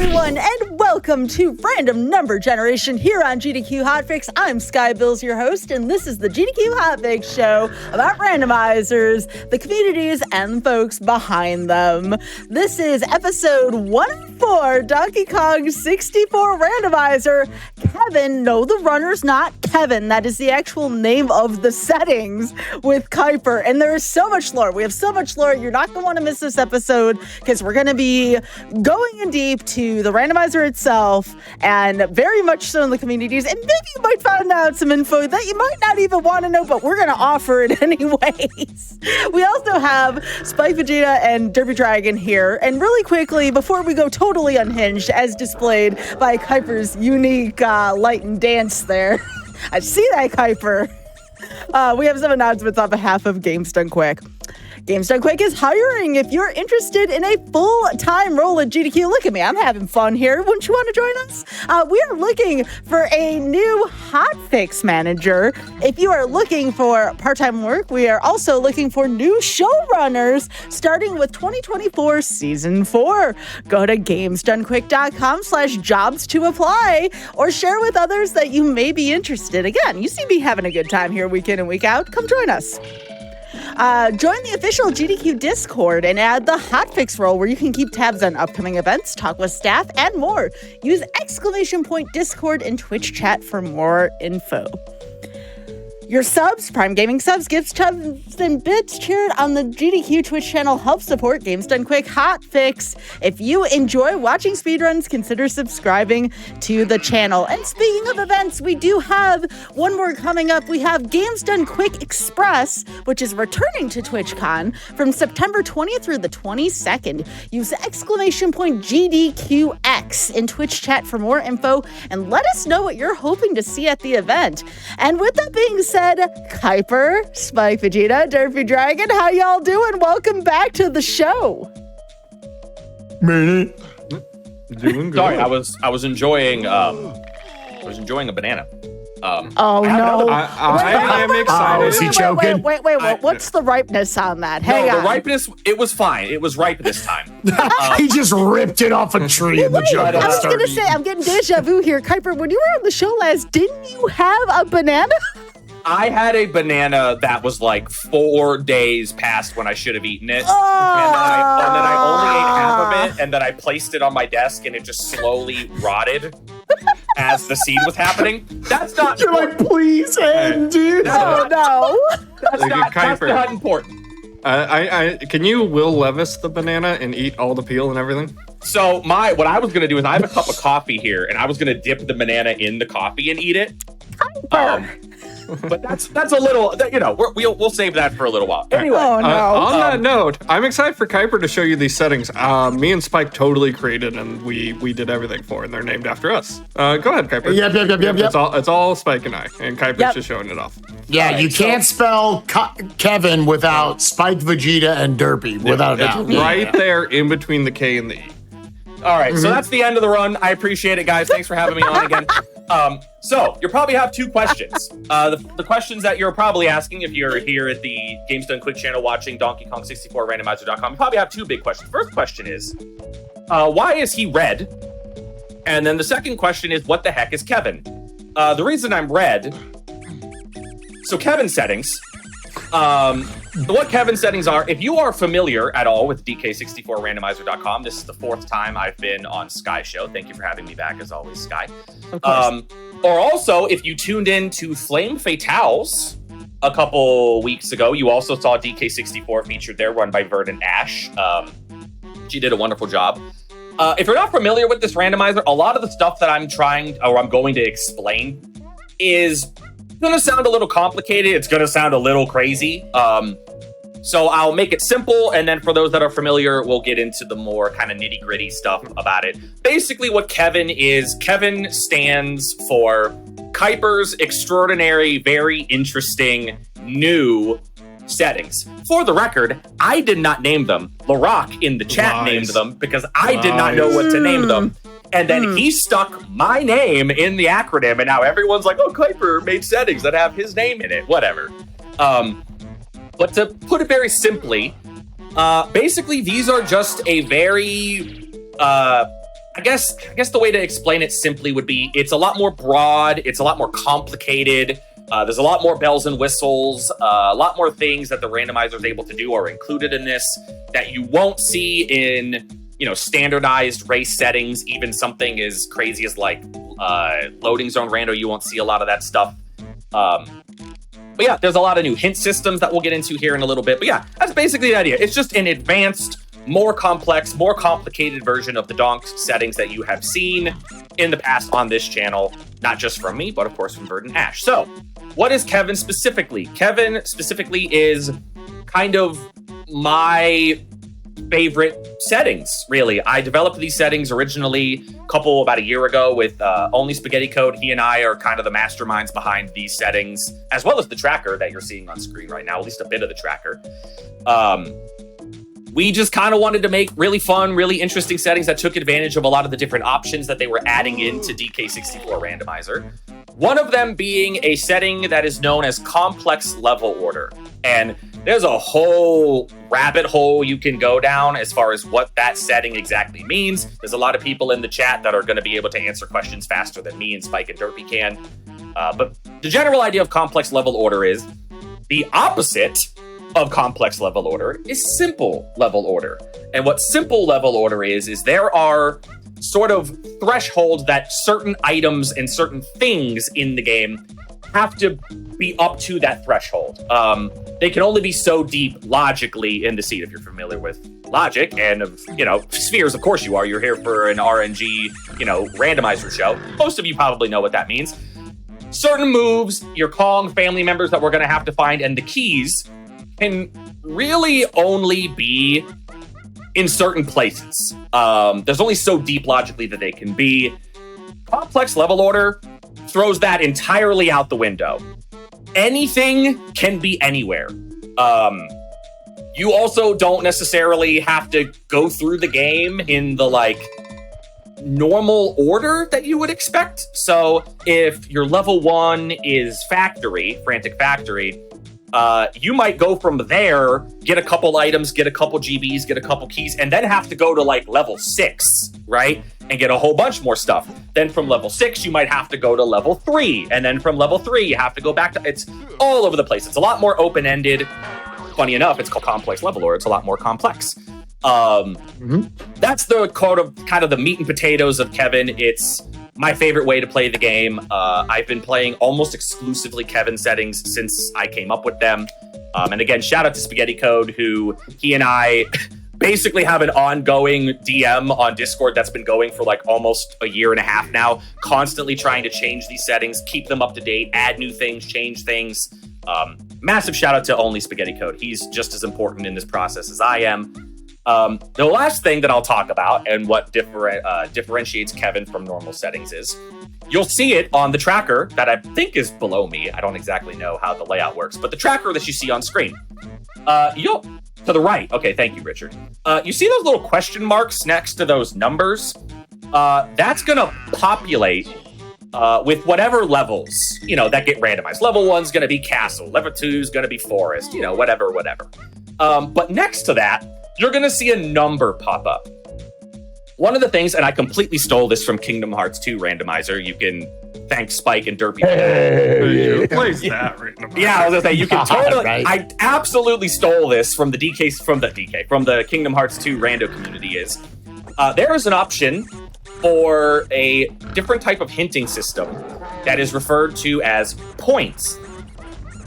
everyone, and welcome to Random Number Generation here on GDQ Hotfix. I'm Sky Bills, your host, and this is the GDQ Hotfix show about randomizers, the communities, and the folks behind them. This is episode 104, Donkey Kong 64 Randomizer. Kevin, no, the runner's not Kevin. That is the actual name of the settings with Kuiper, and there is so much lore. We have so much lore. You're not going to want to miss this episode because we're going to be going in deep to the randomizer itself and very much so in the communities, and maybe you might find out some info that you might not even want to know, but we're going to offer it anyways. We also have Spike Vegeta and Derpy Dragon here, and really quickly, before we go totally unhinged, as displayed by Kuiper's unique light and dance there. I see that, Kuiper. We have some announcements on behalf of Games Done Quick. Games Done Quick is hiring if you're interested in a full-time role at GDQ. Look at me, I'm having fun here. Wouldn't you want to join us? We are looking for a new hotfix manager. If you are looking for part-time work, we are also looking for new showrunners starting with 2024 Season 4. Go to gamesdonequick.com/jobs to apply or share with others that you may be interested. Again, you see me having a good time here week in and week out. Come join us. Join the official GDQ Discord and add the Hotfix role where you can keep tabs on upcoming events, talk with staff, and more. Use !Discord and Twitch chat for more info. Your subs, Prime Gaming subs, gifts, chubs, and bits cheered on the GDQ Twitch channel help support Games Done Quick Hotfix. If you enjoy watching speedruns, consider subscribing to the channel. And speaking of events, we do have one more coming up. We have Games Done Quick Express, which is returning to TwitchCon from September 20th through the 22nd. Use !GDQX in Twitch chat for more info and let us know what you're hoping to see at the event. And with that being said, Kuiper, Spike Vegeta, Derpy Dragon, how y'all doing? Welcome back to the show. Doing good. Sorry, I was enjoying a banana. Oh no! I am excited. Is he choking? Wait, what's the ripeness on that? Hang on. The ripeness, it was fine. It was ripe this time. He just ripped it off a tree in the jungle. I was gonna say, I'm getting deja vu here. Kuiper, when you were on the show last, didn't you have a banana? I had a banana that was like 4 days past when I should have eaten it. And then I only ate half of it, and then I placed it on my desk, and it just slowly rotted as the seed was happening. That's not You're like, please end, dude. No. That's not important. Can you Will Levis the banana and eat all the peel and everything? So what I was gonna do is I have a cup of coffee here, and I was gonna dip the banana in the coffee and eat it. But that's a little, we'll save that for a little while. Anyway, on that note, I'm excited for Kuiper to show you these settings. Me and Spike totally created, and we did everything for, and they're named after us. Go ahead, Kuiper. Yep. It's all Spike and I, and Kuiper's just showing it off. Yeah, you can't spell Kevin without Spike, Vegeta, and Derpy, without a doubt. It's right there in between the K and the E. All right, so that's the end of the run. I appreciate it, guys. Thanks for having me on again. So you probably have two questions. The questions that you're probably asking if you're here at the Games Done Quick channel watching Donkey Kong 64 randomizer.com, you probably have two big questions. First question is, why is he red? And then the second question is, what the heck is Kevin? The reason I'm red, so Kevin settings. What Kevin settings are, if you are familiar at all with DK64randomizer.com, this is the 4th time I've been on Sky Show. Thank you for having me back, as always, Sky. Of course. Or also, if you tuned in to Flame Fatales a couple weeks ago, you also saw DK64 featured there, run by Verdant Ash. She did a wonderful job. If you're not familiar with this randomizer, a lot of the stuff that I'm going to explain is going to sound a little complicated. It's going to sound a little crazy. So I'll make it simple, and then for those that are familiar, we'll get into the more kind of nitty-gritty stuff about it. Basically, what Kevin is, Kevin stands for Kuiper's extraordinary, very interesting, new settings. For the record, I did not name them. LaRock in the chat named them because I did not know what to name them. And then he stuck my name in the acronym, and now everyone's like, oh, Kuiper made settings that have his name in it. Whatever. But to put it very simply, basically, these are just a very, I I guess the way to explain it simply would be it's a lot more broad, it's a lot more complicated. There's a lot more bells and whistles, a lot more things that the randomizer is able to do are included in this that you won't see in, standardized race settings. Even something as crazy as like loading zone rando, you won't see a lot of that stuff. But yeah, there's a lot of new hint systems that we'll get into here in a little bit. But yeah, that's basically the idea. It's just an advanced, more complex, more complicated version of the donk settings that you have seen in the past on this channel, not just from me, but of course from Bird and Ash. So, what is Kevin specifically? Kevin specifically is kind of my favorite settings, really. I developed these settings originally about a year ago with Only Spaghetti Code. He and I are kind of the masterminds behind these settings, as well as the tracker that you're seeing on screen right now, at least a bit of the tracker. We just kind of wanted to make really fun, really interesting settings that took advantage of a lot of the different options that they were adding into DK64 Randomizer. One of them being a setting that is known as complex level order. And there's a whole rabbit hole you can go down as far as what that setting exactly means. There's a lot of people in the chat that are going to be able to answer questions faster than me and Spike and Derpy can. But the general idea of complex level order is the opposite of complex level order is simple level order. And what simple level order is there are sort of thresholds that certain items and certain things in the game have to be up to that threshold. They can only be so deep logically in the seed. If you're familiar with logic and spheres, of course you are. You're here for an RNG, randomizer show. Most of you probably know what that means. Certain moves, your Kong family members that we're going to have to find, and the keys can really only be in certain places. There's only so deep logically that they can be. Complex level order throws that entirely out the window. Anything can be anywhere. You also don't necessarily have to go through the game in the normal order that you would expect. So if your level 1 is Frantic Factory, you might go from there, get a couple items, get a couple GBs, get a couple keys, and then have to go to level 6, right? And get a whole bunch more stuff. Then from level 6, you might have to go to level 3. And then from level 3, you have to go back to... It's all over the place. It's a lot more open-ended. Funny enough, it's called complex level order. It's a lot more complex. That's the kind of the meat and potatoes of Kevin. It's my favorite way to play the game. I've been playing almost exclusively Kevin settings since I came up with them. And again, shout out to Spaghetti Code, who he and I basically have an ongoing DM on Discord that's been going for almost a year and a half now, constantly trying to change these settings, keep them up to date, add new things, change things. Massive shout out to Only Spaghetti Code. He's just as important in this process as I am. The last thing that I'll talk about and what differentiates Kevin from normal settings is you'll see it on the tracker that I think is below me. I don't exactly know how the layout works, but the tracker that you see on screen, to the right. Okay, thank you, Richard. You see those little question marks next to those numbers? That's going to populate with whatever levels, that get randomized. Level 1's going to be castle. Level 2's going to be forest, whatever. But next to that, you're going to see a number pop up. One of the things, and I completely stole this from Kingdom Hearts 2 Randomizer. You can thank Spike and Derpy. Who plays that randomizer? Yeah, I was going to say, you can totally... Right. I absolutely stole this from the Kingdom Hearts 2 rando community there is an option for a different type of hinting system that is referred to as points.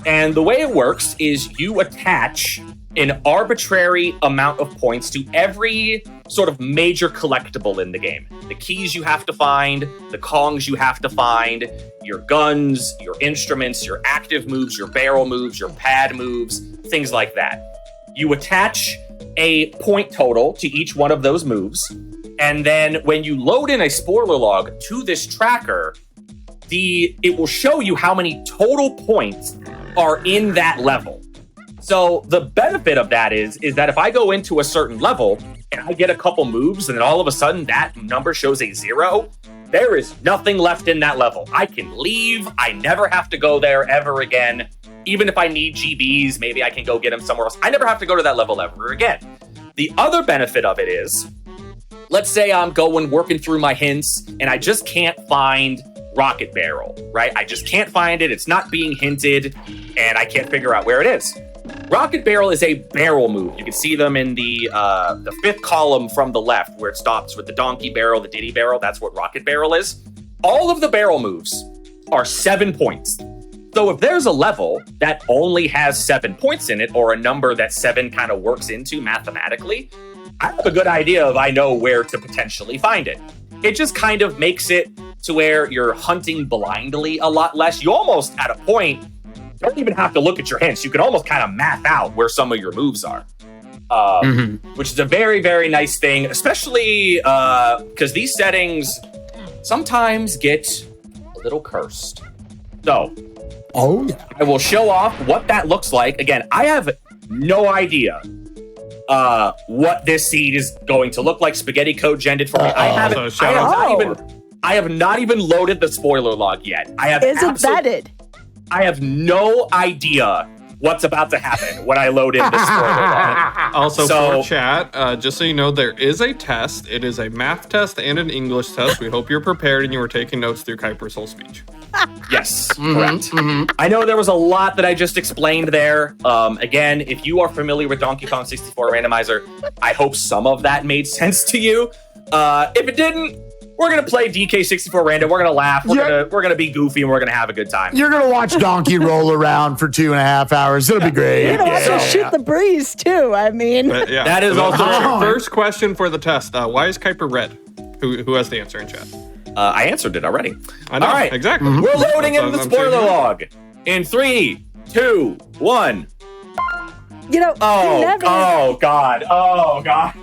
And the way it works is you attach an arbitrary amount of points to every sort of major collectible in the game. The keys you have to find, the Kongs you have to find, your guns, your instruments, your active moves, your barrel moves, your pad moves, things like that. You attach a point total to each one of those moves, and then when you load in a spoiler log to this tracker, it will show you how many total points are in that level. So the benefit of that is that if I go into a certain level and I get a couple moves and then all of a sudden that number shows a 0, there is nothing left in that level. I can leave. I never have to go there ever again. Even if I need GBs, maybe I can go get them somewhere else. I never have to go to that level ever again. The other benefit of it is, let's say I'm working through my hints, and I just can't find Rocket Barrel, right? I just can't find it. It's not being hinted, and I can't figure out where it is. Rocket Barrel is a barrel move. You can see them in the 5th column from the left, where it stops with the donkey barrel, the diddy barrel. That's what Rocket Barrel is. All of the barrel moves are 7 points. So if there's a level that only has 7 points in it, or a number that 7 kind of works into mathematically, I have a good idea of I know where to potentially find it. It just kind of makes it to where you're hunting blindly a lot less. You almost, at a point, don't even have to look at your hints. You can almost kind of math out where some of your moves are, which is a very, very nice thing, especially because these settings sometimes get a little cursed. So, I will show off what that looks like. Again, I have no idea what this seed is going to look like. Spaghetti Code genned it for me. I have not even loaded the spoiler log yet. Is it vetted? I have no idea what's about to happen when I load in the spoiler log. Also, for chat, just so you know, there is a test. It is a math test and an English test. We hope you're prepared and you were taking notes through Kuiper's whole speech. Yes, correct. I know there was a lot that I just explained there. Again, if you are familiar with Donkey Kong 64 Randomizer, I hope some of that made sense to you. If it didn't, we're gonna play DK64 Rando. We're gonna laugh. We're gonna be goofy, and we're gonna have a good time. You're gonna watch Donkey roll around for 2.5 hours. It'll be great. You're gonna also shoot the breeze too. I mean, that is also true. First question for the test: why is Kuiper red? Who has the answer in chat? I answered it already. I know, all right, exactly. We're loading into the spoiler log in 3, 2, 1. Oh God.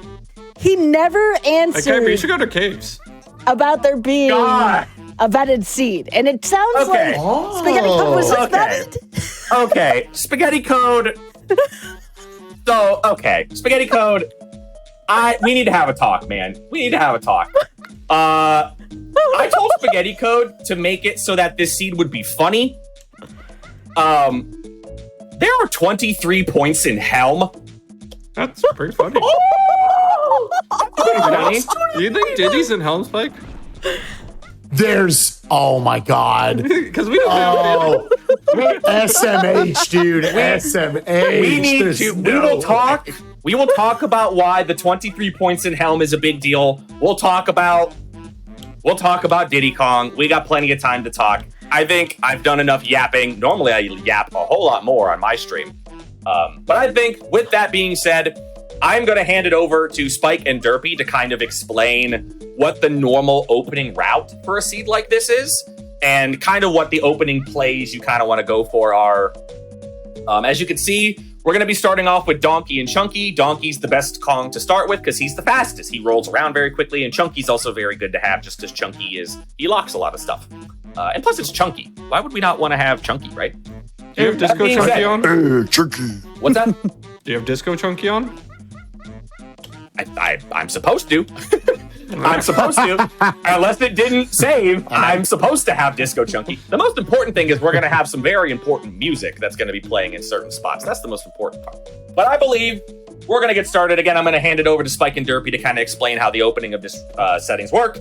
He never answered. Okay, but you should go to caves. About there being a vetted seed. And it sounds like Spaghetti Code was vetted. Okay, Spaghetti Code. Spaghetti Code. We need to have a talk, man. We need to have a talk. I told Spaghetti Code to make it so that this seed would be funny. There are 23 points in Helm. That's pretty funny. Do you think Diddy's in Helm, Spike? Oh my God. Because we don't have SMH, dude. SMH. We will talk about why the 23 points in Helm is a big deal. We'll talk about Diddy Kong. We got plenty of time to talk. I think I've done enough yapping. Normally I yap a whole lot more on my stream. But I think with that being said, I'm going to hand it over to Spike and Derpy to kind of explain what the normal opening route for a seed like this is, and kind of what the opening plays you kind of want to go for are. As you can see, we're going to be starting off with Donkey and Chunky. Donkey's the best Kong to start with because he's the fastest. He rolls around very quickly, and Chunky's also very good to have just because Chunky he locks a lot of stuff. And plus it's Chunky. Why would we not want to have Chunky, right? Do you have Disco Chunky on? Chunky. What's that? Do you have Disco Chunky on? I'm supposed to. I'm supposed to. Unless it didn't save, I'm supposed to have Disco Chunky. The most important thing is we're going to have some very important music that's going to be playing in certain spots. That's the most important part. But I believe we're going to get started. Again, I'm going to hand it over to Spike and Derpy to kind of explain how the opening of this settings work.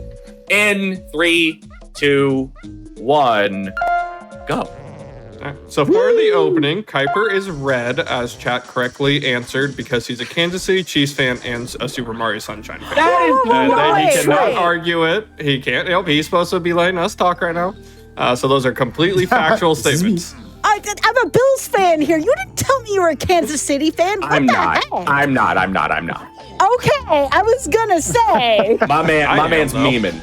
In 3, 2, 1, go. So for the opening, Kuiper is red, as chat correctly answered, because he's a Kansas City Chiefs fan and a Super Mario Sunshine fan. He cannot argue it. He can't. He's supposed to be letting us talk right now. So those are completely factual statements. I'm a Bills fan here. You didn't tell me you were a Kansas City fan. I'm not. I'm not. Okay, I was gonna say. My man's memeing.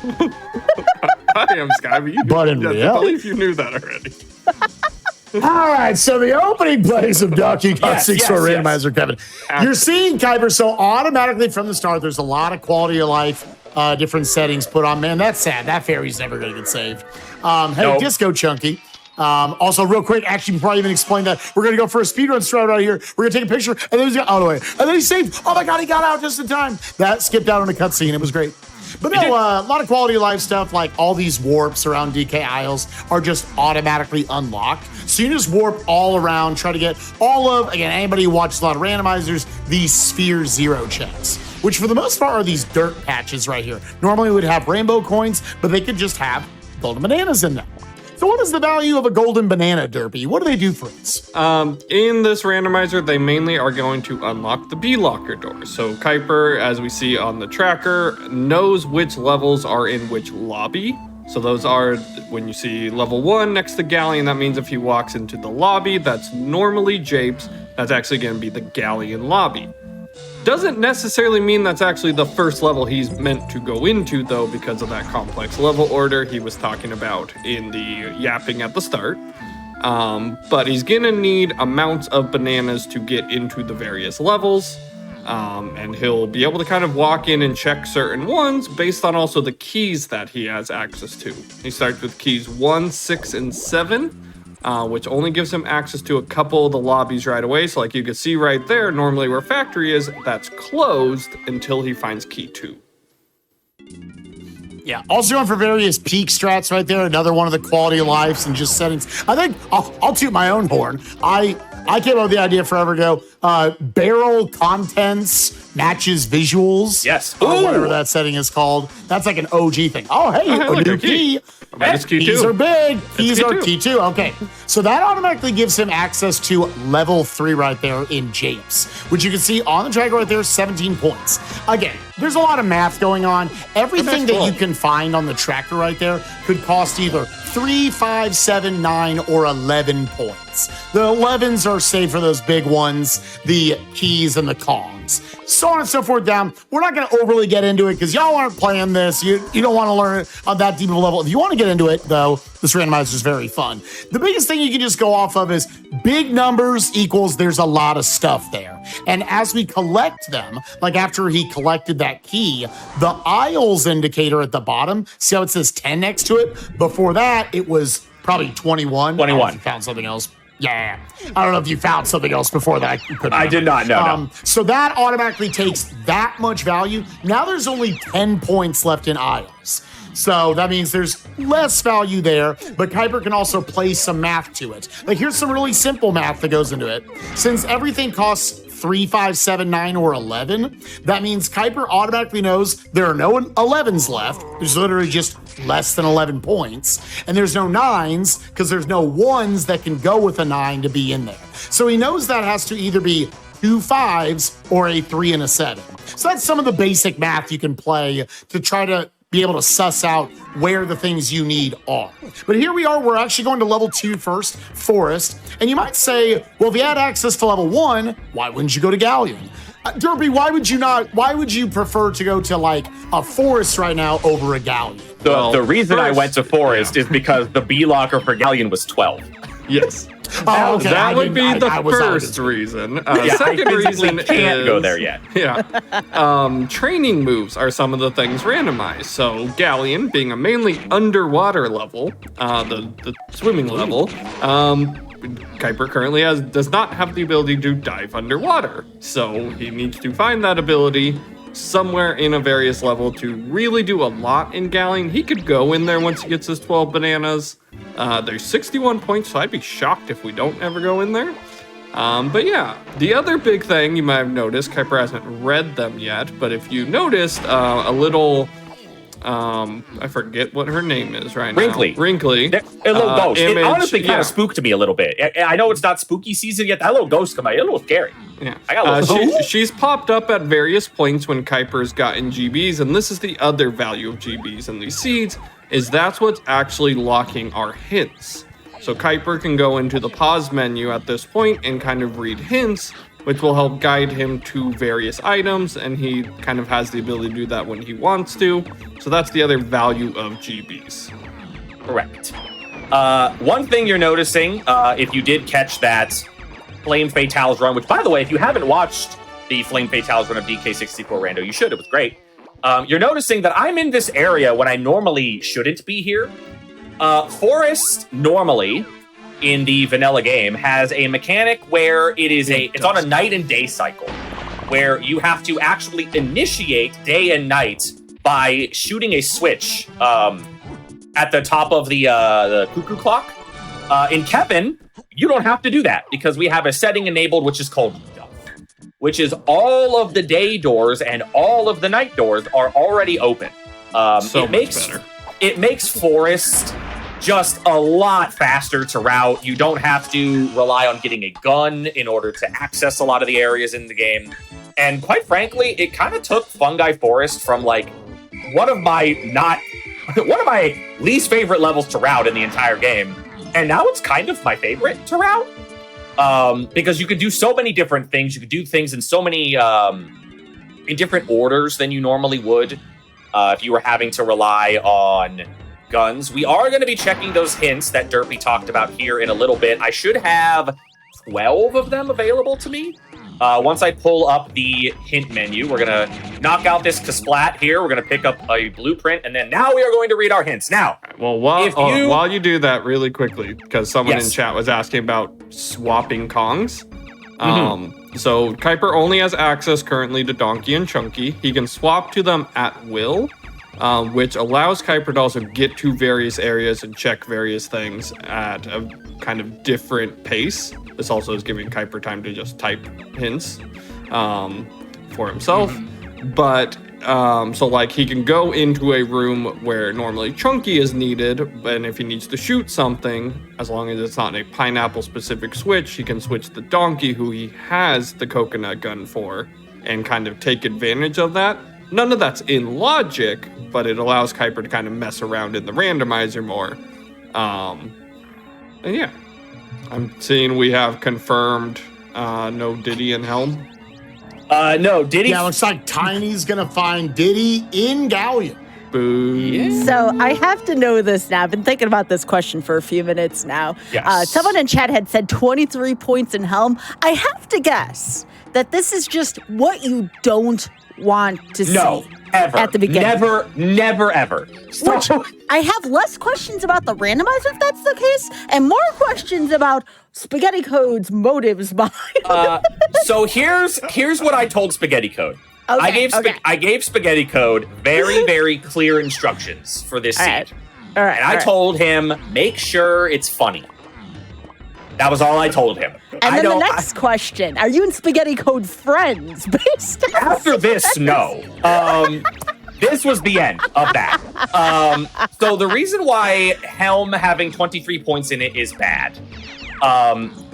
I am, Sky, but in reality, I believe you knew that already. All right, so the opening plays of Donkey Kong 64 Randomizer, Kevin. You're seeing Kuiper, so automatically from the start, there's a lot of quality of life, different settings put on. Man, that's sad. That fairy's never going to get saved. Hey, Disco Chunky. Also, real quick, actually, before I even explain that, we're going to go for a speedrun strat out here. We're going to take a picture, and then he's got out of the way. And then he saved. Oh, my God, he got out just in time. That skipped out on a cutscene. It was great. But no, a lot of quality of life stuff, like all these warps around DK Isles are just automatically unlocked. So you just warp all around, try to get all of, again, anybody who watches a lot of randomizers, these Sphere Zero checks. which for the most part are these dirt patches right here. Normally we'd have rainbow coins, but they could just have golden bananas in them. So what is the value of a golden banana, Derpy? What do they do for us? In this randomizer, they mainly are going to unlock the B-locker doors. So Kuiper, as we see on the tracker, knows which levels are in which lobby. So those are, when you see level 1 next to Galleon, that means if he walks into the lobby, that's normally Japes, that's actually going to be the Galleon lobby. Doesn't necessarily mean that's actually the first level he's meant to go into, though, because of that complex level order he was talking about in the yapping at the start. But he's gonna need amounts of bananas to get into the various levels. And he'll be able to kind of walk in and check certain ones based on also the keys that he has access to. He starts with keys 1, 6, and 7. Which only gives him access to a couple of the lobbies right away. So like you can see right there, normally where factory is, that's closed until he finds key 2. Yeah, also going for various peak strats right there. Another one of the quality of lives and just settings. I think I'll toot my own horn. I came up with the idea forever ago. Barrel contents matches visuals. Yes. Or whatever that setting is called. That's like an OG thing. Oh, hey, a new key. Keys are big. Keys are key 2. Okay. So that automatically gives him access to level 3 right there in Japes, which you can see on the tracker right there, 17 points. Again, there's a lot of math going on. Everything that you can find on the tracker right there could cost either 3, 5, 7, 9, or 11 points. The 11s are saved for those big ones, the keys and the Kongs. So on and so forth down. We're not going to overly get into it because y'all aren't playing this. You don't want to learn it on that deep of a level. If you want to get into it, though, this randomizer is very fun. The biggest thing you can just go off of is big numbers equals there's a lot of stuff there. And as we collect them, like after he collected that key, the aisles indicator at the bottom, see how it says 10 next to it? Before that, it was probably 21. 21. You found something else. Yeah. I don't know if you found something else before that. I did not, no. So that automatically takes that much value. Now there's only 10 points left in aisles. So that means there's less value there, but Kuiper can also play some math to it. Like here's some really simple math that goes into it. Since everything costs 3, 5, 7, 9, or 11, that means Kuiper automatically knows there are no 11s left. There's literally just less than 11 points. And there's no 9s because there's no 1s that can go with a 9 to be in there. So he knows that has to either be 2 5s or a 3 and a 7. So that's some of the basic math you can play to try to be able to suss out where the things you need are. But here we are, we're actually going to level 2 first, Forest. And you might say, well, if you had access to level 1, why wouldn't you go to Galleon? Derpy, why would you prefer to go to like a Forest right now over a Galleon? The reason I went to Forest is because the B-locker for Galleon was 12. Yes. Oh, okay. That would be the first reason. Second reason can't go there yet. Yeah. Training moves are some of the things randomized. So Galleon, being a mainly underwater level, the swimming level, Kuiper currently does not have the ability to dive underwater. So he needs to find that ability somewhere in a various level to really do a lot in Galleon. He could go in there once he gets his 12 bananas. There's 61 points, so I'd be shocked if we don't ever go in there. But yeah, the other big thing you might have noticed, Kuiper hasn't read them yet, but if you noticed a little, I forget what her name is right now. Wrinkly. A little ghost. It honestly kind of spooked me a little bit. I know it's not spooky season yet. That little ghost come out, a little scary. Yeah. I got she's popped up at various points when Kuiper's gotten GBs, and this is the other value of GBs and these seeds, is that's what's actually locking our hints. So Kuiper can go into the pause menu at this point and kind of read hints, which will help guide him to various items, and he kind of has the ability to do that when he wants to. So that's the other value of GBs. Correct. One thing you're noticing, if you did catch that Flame Fatales run, which, by the way, if you haven't watched the Flame Fatales run of DK64 Rando, you should. It was great. You're noticing that I'm in this area when I normally shouldn't be here. Forest normally in the vanilla game has a mechanic where it's on a night and day cycle, where you have to actually initiate day and night by shooting a switch at the top of the cuckoo clock. In Kevin, you don't have to do that because we have a setting enabled which is called Stealth, which is all of the day doors and all of the night doors are already open. So much better. It makes Forest just a lot faster to route. You don't have to rely on getting a gun in order to access a lot of the areas in the game. And quite frankly, it kind of took Fungi Forest from like one of my least favorite levels to route in the entire game. And now it's kind of my favorite to route. Because you could do so many different things. You could do things in so many in different orders than you normally would if you were having to rely on guns. We are going to be checking those hints that Derpy talked about here in a little bit. I should have 12 of them available to me. Once I pull up the hint menu, we're going to knock out this Kasplat here. We're going to pick up a blueprint, and then now we are going to read our hints. Now, well, while you do that really quickly, because someone in chat was asking about swapping Kongs. So Kuiper only has access currently to Donkey and Chunky. He can swap to them at will, which allows Kuiper to also get to various areas and check various things at a kind of different pace. This also is giving Kuiper time to just type hints for himself. But so like he can go into a room where normally Chunky is needed, and if he needs to shoot something, as long as it's not a pineapple specific switch, he can switch the Donkey who he has the coconut gun for and kind of take advantage of that. None of that's in logic, but it allows Kuiper to kind of mess around in the randomizer more. And yeah, I'm seeing we have confirmed no Diddy and Helm. No, Diddy. Yeah, looks like Tiny's gonna find Diddy in Galleon. Boo. Yeah. So I have to know this now. I've been thinking about this question for a few minutes now. Yes. Someone in chat had said 23 points in Helm. I have to guess that this is just what you don't want to see. Ever. At the beginning. Never, ever. So, I have less questions about the randomizer if that's the case, and more questions about Spaghetti Code's motives behind so here's what I told Spaghetti Code. Okay, I gave Spaghetti Code very, very clear instructions for this seed. All right. And I told him, make sure it's funny. That was all I told him. And then the next question, are you and Spaghetti Code friends? After this, no. This was the end of that. So the reason why Helm having 23 points in it is bad.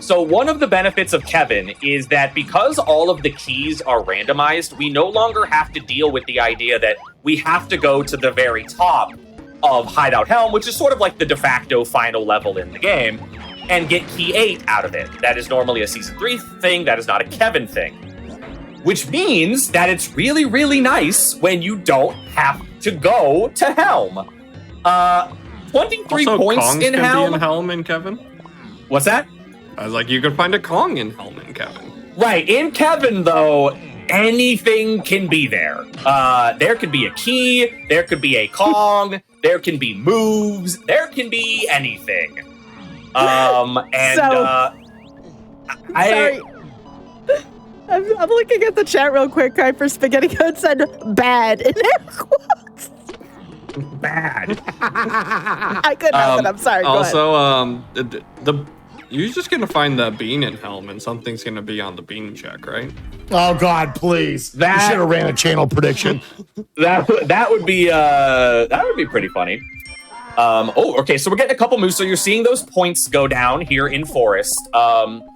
So one of the benefits of Kevin is that because all of the keys are randomized, we no longer have to deal with the idea that we have to go to the very top of Hideout Helm, which is sort of like the de facto final level in the game, and get key 8 out of it. That is normally a Season 3 thing. That is not a Kevin thing. Which means that it's really, really nice when you don't have to go to Helm. 23 also, points Kongs in can Helm. be in Helm and Kevin. What's that? I was like, you could find a Kong in Helm and Kevin. Right. In Kevin, though, anything can be there. There could be a key. There could be a Kong. There can be moves. There can be anything. Sorry. I'm looking at the chat real quick. Kuiper Spaghetti Code said bad in air quotes. Bad. I couldn't help it. I'm sorry. Also, you're just gonna find the bean in Helm, and something's gonna be on the bean check, right? Oh God, please! You should have ran a channel prediction. That would be pretty funny. Okay, so we're getting a couple moves. So you're seeing those points go down here in Forest.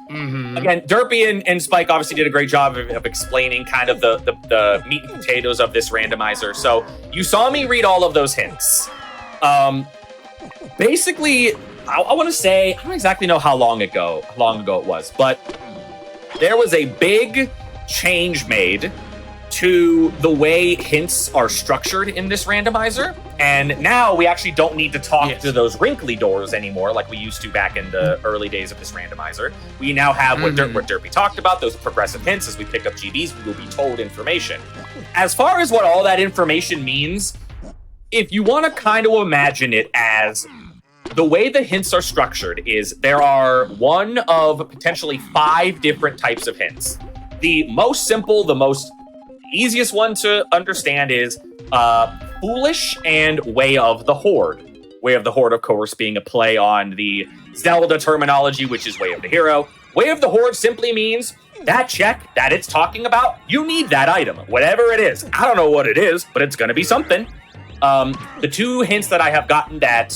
Again, Derpy and Spike obviously did a great job of explaining kind of the meat and potatoes of this randomizer. So you saw me read all of those hints. Basically, I want to say, I don't exactly know how long ago it was, but there was a big change made to the way hints are structured in this randomizer. And now we actually don't need to talk to those wrinkly doors anymore like we used to back in the early days of this randomizer. We now have what Derpy talked about, those progressive hints. As we pick up GBs, we will be told information. As far as what all that information means, if you want to kind of imagine it as the way the hints are structured is there are one of potentially 5 different types of hints. The most simple, the most easiest one to understand is Foolish and Way of the Horde. Way of the Horde, of course, being a play on the Zelda terminology, which is Way of the Hero. Way of the Horde simply means that check that it's talking about, you need that item, whatever it is. I don't know what it is, but it's going to be something. The two hints that I have gotten that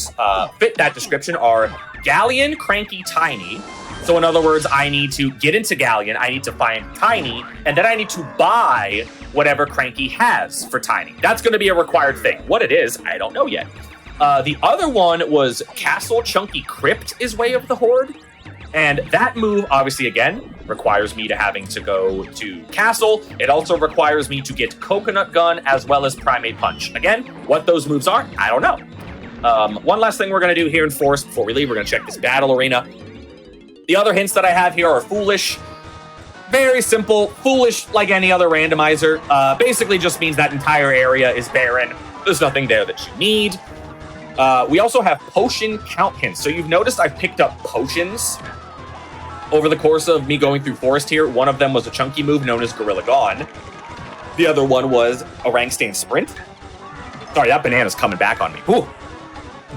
fit that description are Galleon, Cranky, Tiny. So in other words, I need to get into Galleon, I need to find Tiny, and then I need to buy whatever Cranky has for Tiny. That's going to be a required thing. What it is, I don't know yet. The other one was Castle Chunky Crypt is Way of the Horde. And that move, obviously, again, requires me to having to go to Castle. It also requires me to get Coconut Gun as well as Primate Punch. Again, what those moves are, I don't know. One last thing we're going to do here in Forest before we leave, we're going to check this battle arena. The other hints that I have here are Foolish. Very simple. Foolish, like any other randomizer, basically just means that entire area is barren. There's nothing there that you need. We also have Potion Count hints. So you've noticed I've picked up potions over the course of me going through Forest here. One of them was a chunky move known as Gorilla Gone. The other one was Orang Stain Sprint. Sorry, that banana's coming back on me. Ooh.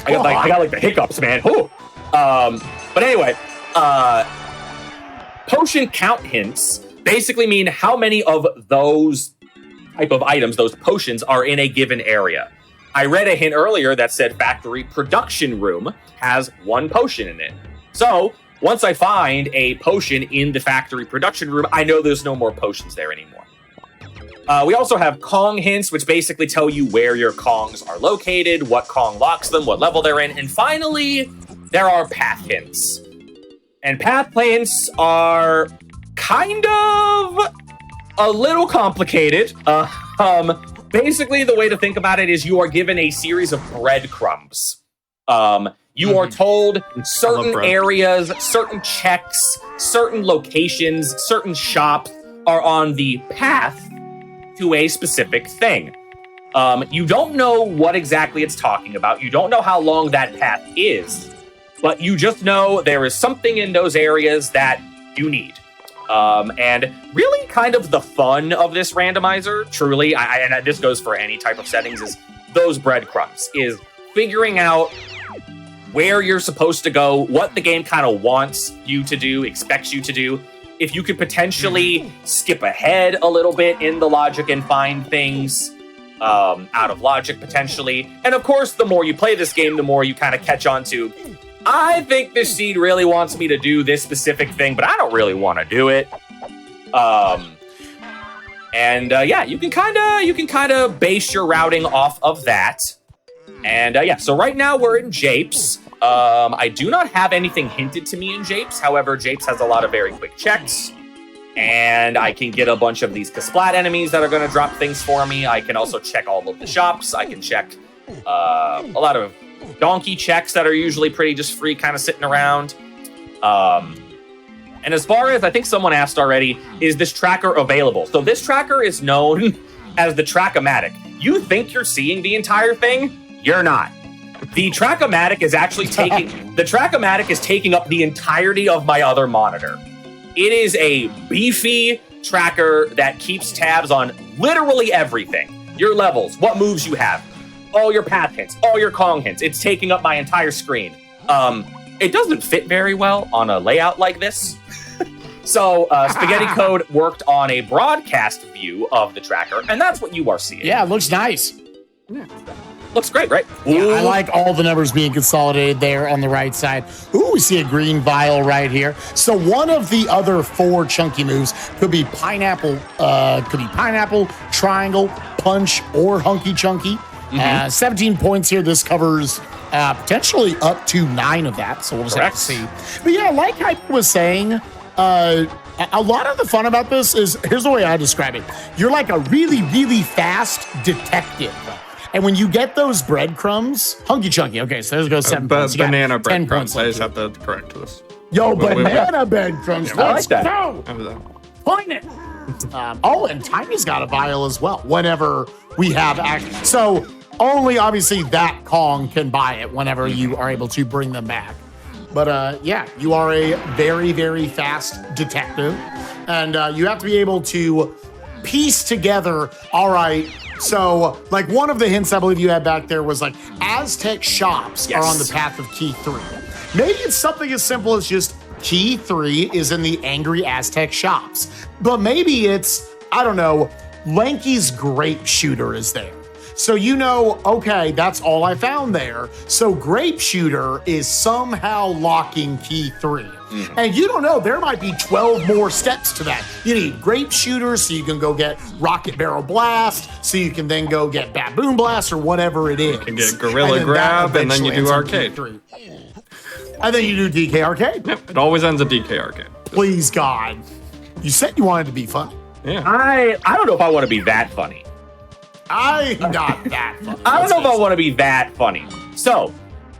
I got like the hiccups, man. Ooh. But anyway, Potion Count hints basically mean how many of those type of items, those potions, are in a given area. I read a hint earlier that said Factory Production Room has one potion in it. So once I find a potion in the Factory Production Room, I know there's no more potions there anymore. We also have Kong hints, which basically tell you where your Kongs are located, what Kong locks them, what level they're in. And finally, there are path hints. And path hints are kind of a little complicated. Basically, the way to think about it is you are given a series of breadcrumbs. You are told certain areas, certain checks, certain locations, certain shops are on the path to a specific thing. You don't know what exactly it's talking about. You don't know how long that path is, but you just know there is something in those areas that you need. And really kind of the fun of this randomizer, truly, and this goes for any type of settings, is those breadcrumbs, is figuring out where you're supposed to go, what the game kind of wants you to do, expects you to do. If you could potentially skip ahead a little bit in the logic and find things out of logic, potentially. And of course, the more you play this game, the more you kind of catch on to, I think this seed really wants me to do this specific thing, but I don't really want to do it. Yeah, you can kind of base your routing off of that. And yeah, so right now we're in Japes. I do not have anything hinted to me in Japes. However, Japes has a lot of very quick checks. And I can get a bunch of these Kasplat enemies that are going to drop things for me. I can also check all of the shops. I can check a lot of donkey checks that are usually pretty just free, kind of sitting around. And as far as, I think someone asked already, is this tracker available? So this tracker is known as the Track-O-Matic. You think you're seeing the entire thing? You're not. The Track-O-Matic is actually taking up the entirety of my other monitor. It is a beefy tracker that keeps tabs on literally everything. Your levels, what moves you have, all your path hints, all your Kong hints. It's taking up my entire screen. It doesn't fit very well on a layout like this. So Spaghetti Code worked on a broadcast view of the tracker, and that's what you are seeing. Yeah, it looks nice. Yeah. Looks great, right? Yeah, I like all the numbers being consolidated there on the right side. Ooh, we see a green vial right here. So one of the other 4 chunky moves could be pineapple, triangle, punch, or hunky chunky. 17 points here. This covers potentially up to 9 of that. So we'll just have to see. But yeah, like I was saying, a lot of the fun about this is, here's the way I describe it. You're like a really, really fast detective. And when you get those breadcrumbs, hunky chunky. Okay, so there's goes 7 points. Banana breadcrumbs. I just have to correct this. Yo, banana breadcrumbs. Yeah, I like that. Point it. And Tiny's got a vial as well. Whenever we have so only obviously that Kong can buy it whenever you are able to bring them back. But yeah, you are a very, very fast detective, and you have to be able to piece together. All right. So, like, one of the hints I believe you had back there was like Aztec shops are on the path of key 3. Maybe it's something as simple as just Key 3 is in the Angry Aztec shops. But maybe it's, I don't know, Lanky's Grape Shooter is there. So you know, okay, that's all I found there. So Grape Shooter is somehow locking Key 3. And you don't know, there might be 12 more steps to that. You need Grape Shooter, so you can go get Rocket Barrel Blast, so you can then go get Baboon Blast or whatever it is. You can get Gorilla Grab, and then you do Arcade. And then you do DK Arcade. Yep, it always ends at DK Arcade. Please, God. You said you wanted to be funny. Yeah. I don't know if I want to be that funny. I'm not that funny. I don't know if I want to be that funny. So,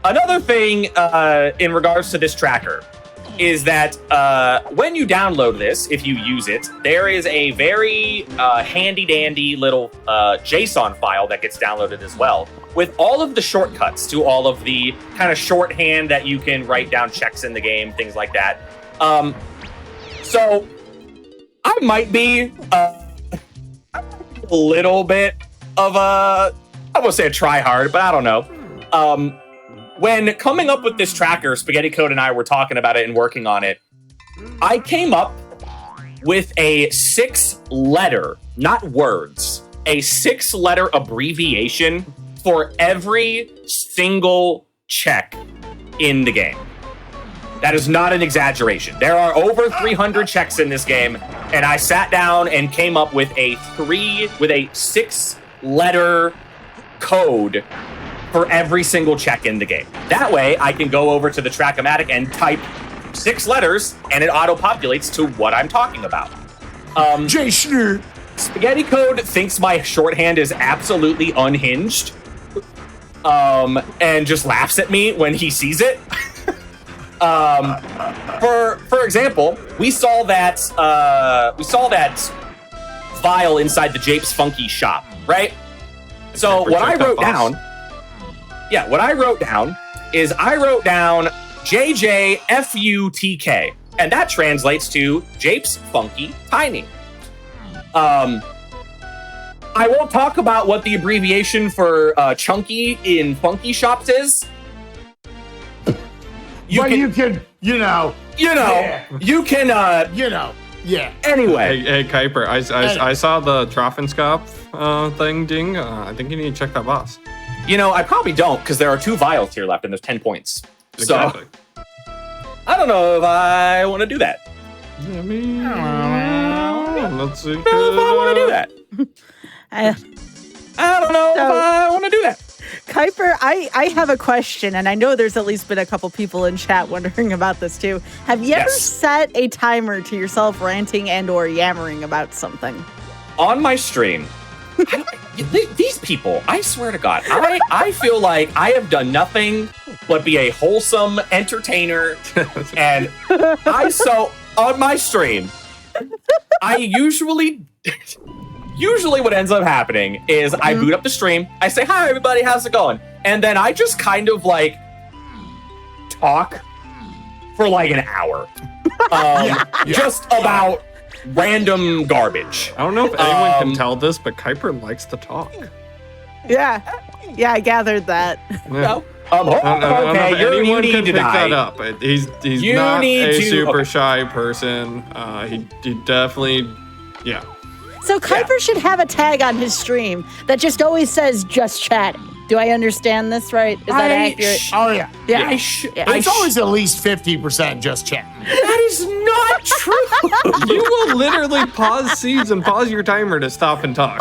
another thing in regards to this tracker is that when you download this, if you use it, there is a very handy-dandy little JSON file that gets downloaded as well, with all of the shortcuts to all of the kind of shorthand that you can write down checks in the game, things like that. So, I might be a little bit of a, I won't say a try-hard, but I don't know. When coming up with this tracker, Spaghetti Code and I were talking about it and working on it, I came up with a 6-letter, not words, a 6-letter abbreviation for every single check in the game. That is not an exaggeration. There are over 300 checks in this game, and I sat down and came up with a 6-letter code for every single check in the game. That way, I can go over to the Track-O-Matic and type 6 letters, and it auto-populates to what I'm talking about. Spaghetti Code thinks my shorthand is absolutely unhinged, and just laughs at me when he sees it. For example, we saw that file inside the Japes Funky shop, right? So what I wrote down. Yeah, what I wrote down is I wrote down JJFUTK, and that translates to Japes Funky Tiny. I won't talk about what the abbreviation for chunky in funky shops is. You can. Anyway. Hey Kuiper, I saw the Trophenscope thing ding. I think you need to check that boss. You know, I probably don't, because there are 2 vials here left and there's 10 points. Exactly. So, I don't know if I want to do that. I mean, let's see. I don't know if I want to do that. I don't know if I want to do that. Kuiper, I have a question, and I know there's at least been a couple people in chat wondering about this too. Have you ever set a timer to yourself ranting and or yammering about something? On my stream, these people, I swear to God, I feel like I have done nothing but be a wholesome entertainer. And on my stream, I usually what ends up happening is I boot up the stream, I say, hi everybody, how's it going? And then I just kind of like talk for like an hour. Just about random garbage. I don't know if anyone can tell this, but Kuiper likes to talk. Yeah, I gathered that. Yeah. Okay, anyone you can need to pick die. that up. He's not a super shy person. He definitely, yeah. So Kuiper should have a tag on his stream that just always says "just chatting." Do I understand this right? Is that accurate? Oh yeah. It's always at least 50% just chat. That is not true. You will literally pause seeds and pause your timer to stop and talk.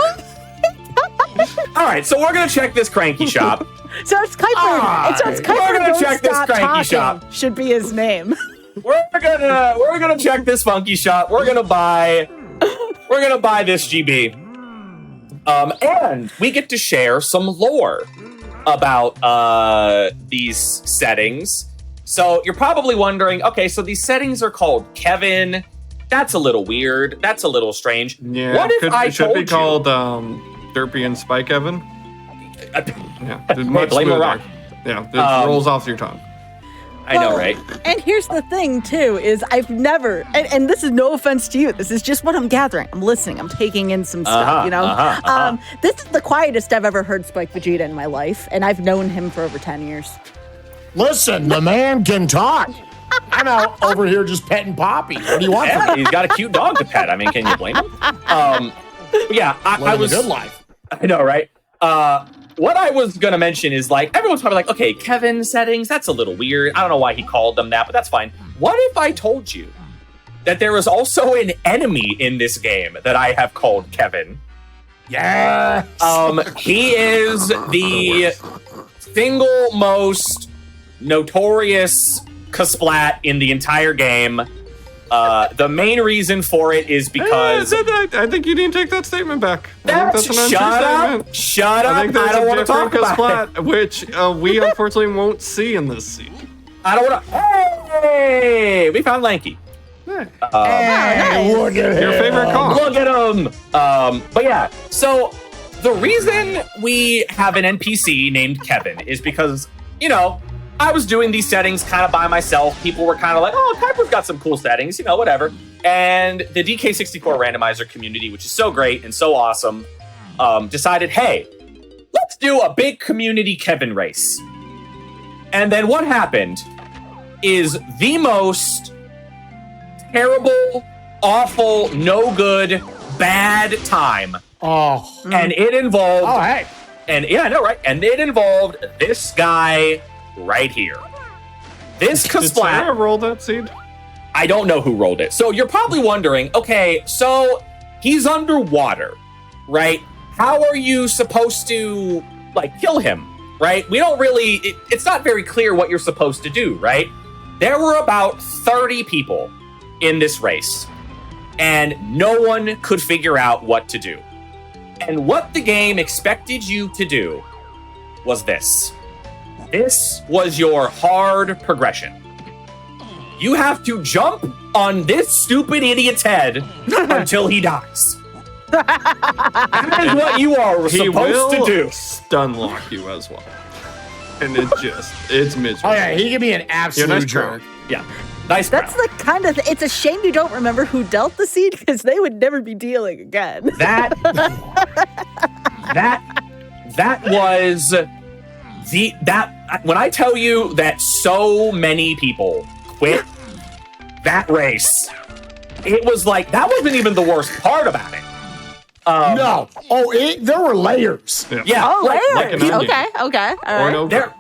All right, so we're gonna check this cranky shop. So it's Kuiper. So it's Kuiper. We're gonna check this Stop cranky Talking shop. Should be his name. We're gonna check this funky shop. We're gonna buy this GB. And we get to share some lore about these settings. So you're probably wondering, okay, so these settings are called Kevin. That's a little weird. That's a little strange. Yeah, what if I should told be called Derpy and Spike Evan? Yeah, much blame smoother. Rock. Yeah, it rolls off your tongue. I know, right? And here's the thing, too, is I've never, and this is no offense to you, this is just what I'm gathering. I'm listening. I'm taking in some stuff, you know? This is the quietest I've ever heard Spike Vegeta in my life, and I've known him for over 10 years. Listen, the man can talk. I'm out over here just petting Poppy. What do you want from me? He's got a cute dog to pet. I mean, can you blame him? Yeah, I was a good life. I know, right? What I was gonna mention is like everyone's probably like, okay, Kevin settings, that's a little weird. I don't know why he called them that, but that's fine. What if I told you that there is also an enemy in this game that I have called Kevin? Yes. He is the single most notorious Kasplat in the entire game. The main reason for it is because I think you need to take that statement back. That's an untrue statement. Shut up! I think there's I don't a want to talk different about it. Kasplat, which we unfortunately won't see in this scene. I don't want to. Hey, we found Lanky. Hey, look at Your favorite call. Look at him. But yeah, so the reason we have an NPC named Kevin is because, you know, I was doing these settings kind of by myself. People were kind of like, oh, Kuiper's got some cool settings, you know, whatever. And the DK64 randomizer community, which is so great and so awesome, decided, hey, let's do a big community Kevin race. And then what happened is the most terrible, awful, no good, bad time. Oh. And it involved... Oh, hey. And yeah, I know, right? And it involved this guy right here. This Did Sarah Kasplat... roll that seed? I don't know who rolled it. So you're probably wondering, okay, so he's underwater, right? How are you supposed to, like, kill him, right? We don't really... it's not very clear what you're supposed to do, right? There were about 30 people in this race, and no one could figure out what to do. And what the game expected you to do was this. This was your hard progression. You have to jump on this stupid idiot's head until he dies. That is what you are supposed to do. Stun lock you as well. And it's miserable. Oh, yeah, he can be an absolute nice jerk. Yeah. Nice. That's the kind of. It's a shame you don't remember who dealt the seed because they would never be dealing again. That was when I tell you that so many people quit that race, it was like that wasn't even the worst part about it. No. Oh, there were layers. Yeah. Oh, like layers. an onion. Okay. All right.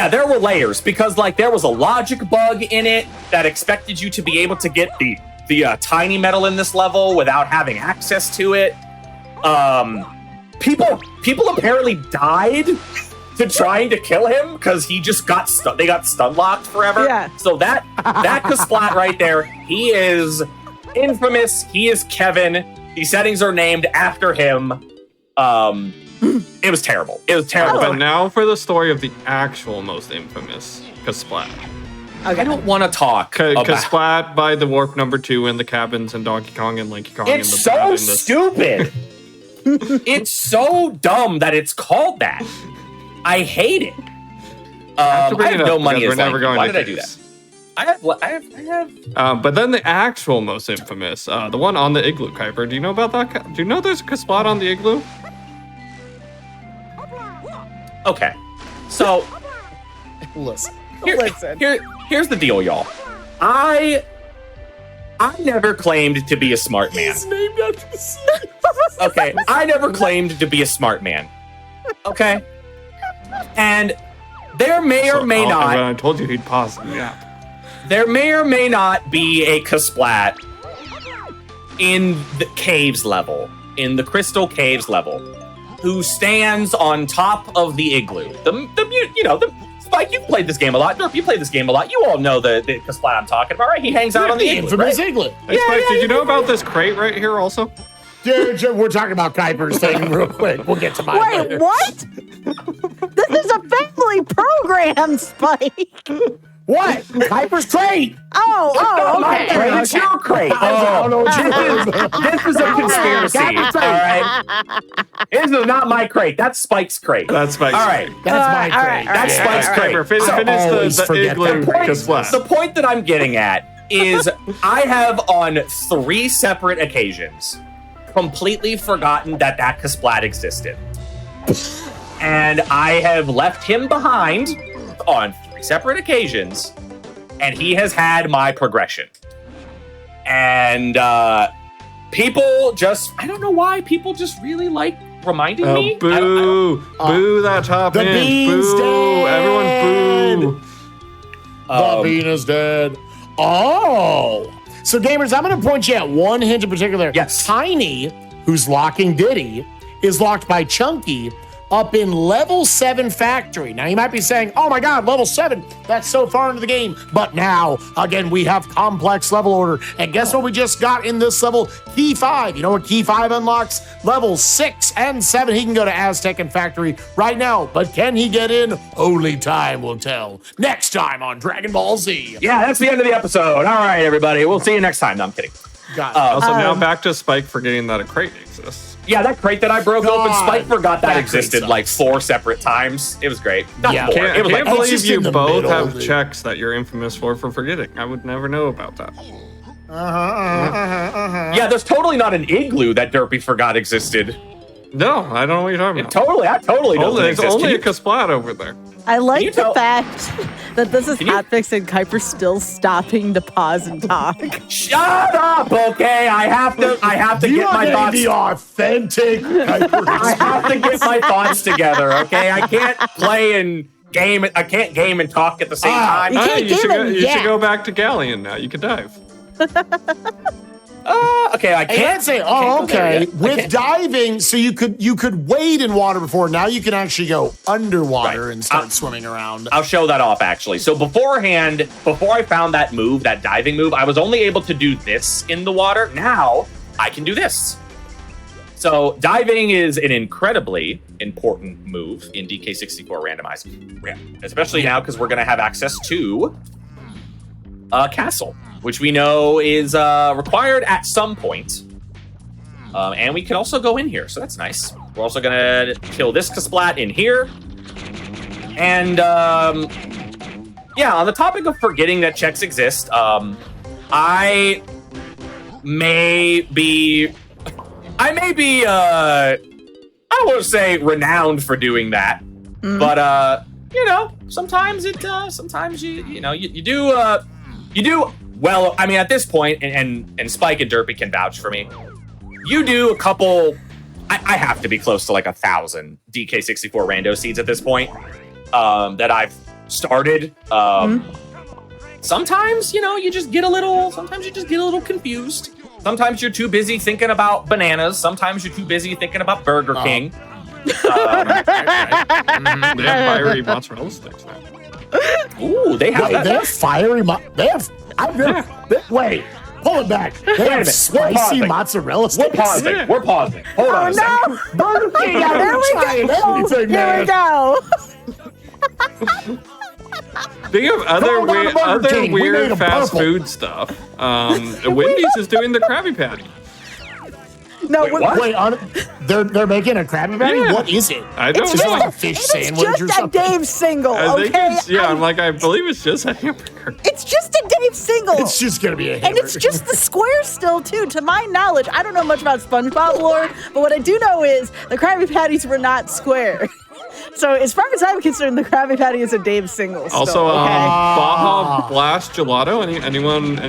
There were layers because like there was a logic bug in it that expected you to be able to get the tiny metal in this level without having access to it. People apparently died to trying to kill him because he just got they got stun locked forever. Yeah. So that Kasplat right there, he is infamous. He is Kevin. These settings are named after him. It was terrible. It was terrible. But now for the story of the actual most infamous Kasplat. I don't want to talk about Kasplat by the warp number 2 in the cabins and Donkey Kong and Lanky Kong. It's so stupid. It's so dumb that it's called that. I hate it. I have no money. We're never going Why to did I do that? I have. But then the actual most infamous, the one on the igloo, Kuiper. Do you know about that? Do you know there's a Kasplat on the igloo? Okay. So, Listen. here's the deal, y'all. I never claimed to be a smart man. He's named after the sea. Okay, I never claimed to be a smart man. Okay? And there may or may not... I told you he'd pause the app. There may or may not be a Kasplat in the caves level, in the crystal caves level, who stands on top of the igloo. Spike, you've played this game a lot. Derp, you played this game a lot. You all know the Kasplat I'm talking about, right? He hangs out on the igloo, infamous right? igloo. Hey, Spike, did you know about this crate right here also? Dude, we're talking about Kuiper's thing real quick. We'll get to mine Wait, later. what? This is a family program, Spike. What? Kuiper's crate. Oh, My okay. crate, it's your crate. I don't know what you mean. This is a conspiracy, all right? This is not my crate. That's Spike's crate. That's Spike's All right. That's my all crate. right, That's Spike's crate. Kuiper, finish always the forget igloo that. Kasplat. The point that I'm getting at is I have on 3 separate occasions completely forgotten that Kasplat existed. And I have left him behind on 3 separate occasions and he has had my progression. And people just, I don't know why, people just really like reminding me. Boo! Boo that top the man! bean's Boo! dead. Everyone boo! The bean is dead. Oh. So, gamers, I'm going to point you at one hint in particular. Yes. Tiny, who's locking Diddy, is locked by Chunky up in level 7 factory. Now, you might be saying, oh my God, level 7, that's so far into the game. But now, again, we have complex level order. And guess what we just got in this level? Key 5. You know what Key 5 unlocks? Levels 6 and 7. He can go to Aztec and Factory right now. But can he get in? Only time will tell. Next time on Dragon Ball Z. Yeah, that's the end of the episode. All right, everybody. We'll see you next time. No, I'm kidding. Got Also, now back to Spike forgetting that a crate exists. Yeah, that crate that I broke open, Spike forgot that that existed crate like 4 separate times. It was great. Not Yeah. more. Can't It was like, believe just you in the both middle, have dude. checks that you're infamous for forgetting. I would never know about that. yeah, there's totally not an igloo that Derpy forgot existed. No, I don't know what you're talking about. I totally don't There's exist. only a Kasplat over there. I you like the tell- fact that this is you- Hotfix and Kuiper still stopping to pause and talk. Shut up, okay? I have to You get my are thoughts. the authentic Kuiper I have to get my thoughts together, okay? I can't play and game. I can't game and talk at the same time. You can't you should give go, him you yeah. should go back to Galleon now. You can dive. Okay, I I can't can't say, can't oh, go there okay. yet. I With can't. diving, so you could wade in water before. Now you can actually go underwater Right. and start swimming around. I'll show that off actually. So beforehand, before I found that move, that diving move, I was only able to do this in the water. Now I can do this. So diving is an incredibly important move in DK64 randomized, especially now because we're going to have access to a castle, which we know is required at some point. And we can also go in here, so that's nice. We're also going to kill this Kasplat in here. And yeah, on the topic of forgetting that checks exist, I may be I don't want to say renowned for doing that, but you know, sometimes you do well. I mean, at this point, and Spike and Derpy can vouch for me. You do a couple. I have to be close to like 1,000 DK64 rando seeds at this point that I've started. Sometimes, you know, you just get a little confused. Sometimes you're too busy thinking about bananas. Sometimes you're too busy thinking about Burger King. They have fiery mozzarella sticks now. Ooh, they have Wait, that. they have fiery. They have. I've never. Wait, pull it back. They a have minute. We're spicy pausing. mozzarella We're sticks. pausing. Yeah. We're pausing. Hold on a second. Burger King. There we go. Here we go. Speaking of Come on down to Burger King. We made weird 'em fast purple. food stuff, Wendy's is doing the Krabby Patty. No, Wait, what? Wait, they're making a Krabby Patty? Yeah. What is it? I don't Is it know. like a fish It's sandwich or just a something? Dave single, I think okay? it's, yeah, I'm like, I believe it's just a hamburger. It's just a Dave single. It's just gonna be a And hamburger. it's just the square still, too. To my knowledge, I don't know much about SpongeBob lore, but what I do know is the Krabby Patties were not square. So as far as I'm concerned, the Krabby Patty is a Dave single still, Also, okay? Baja Blast Gelato. Any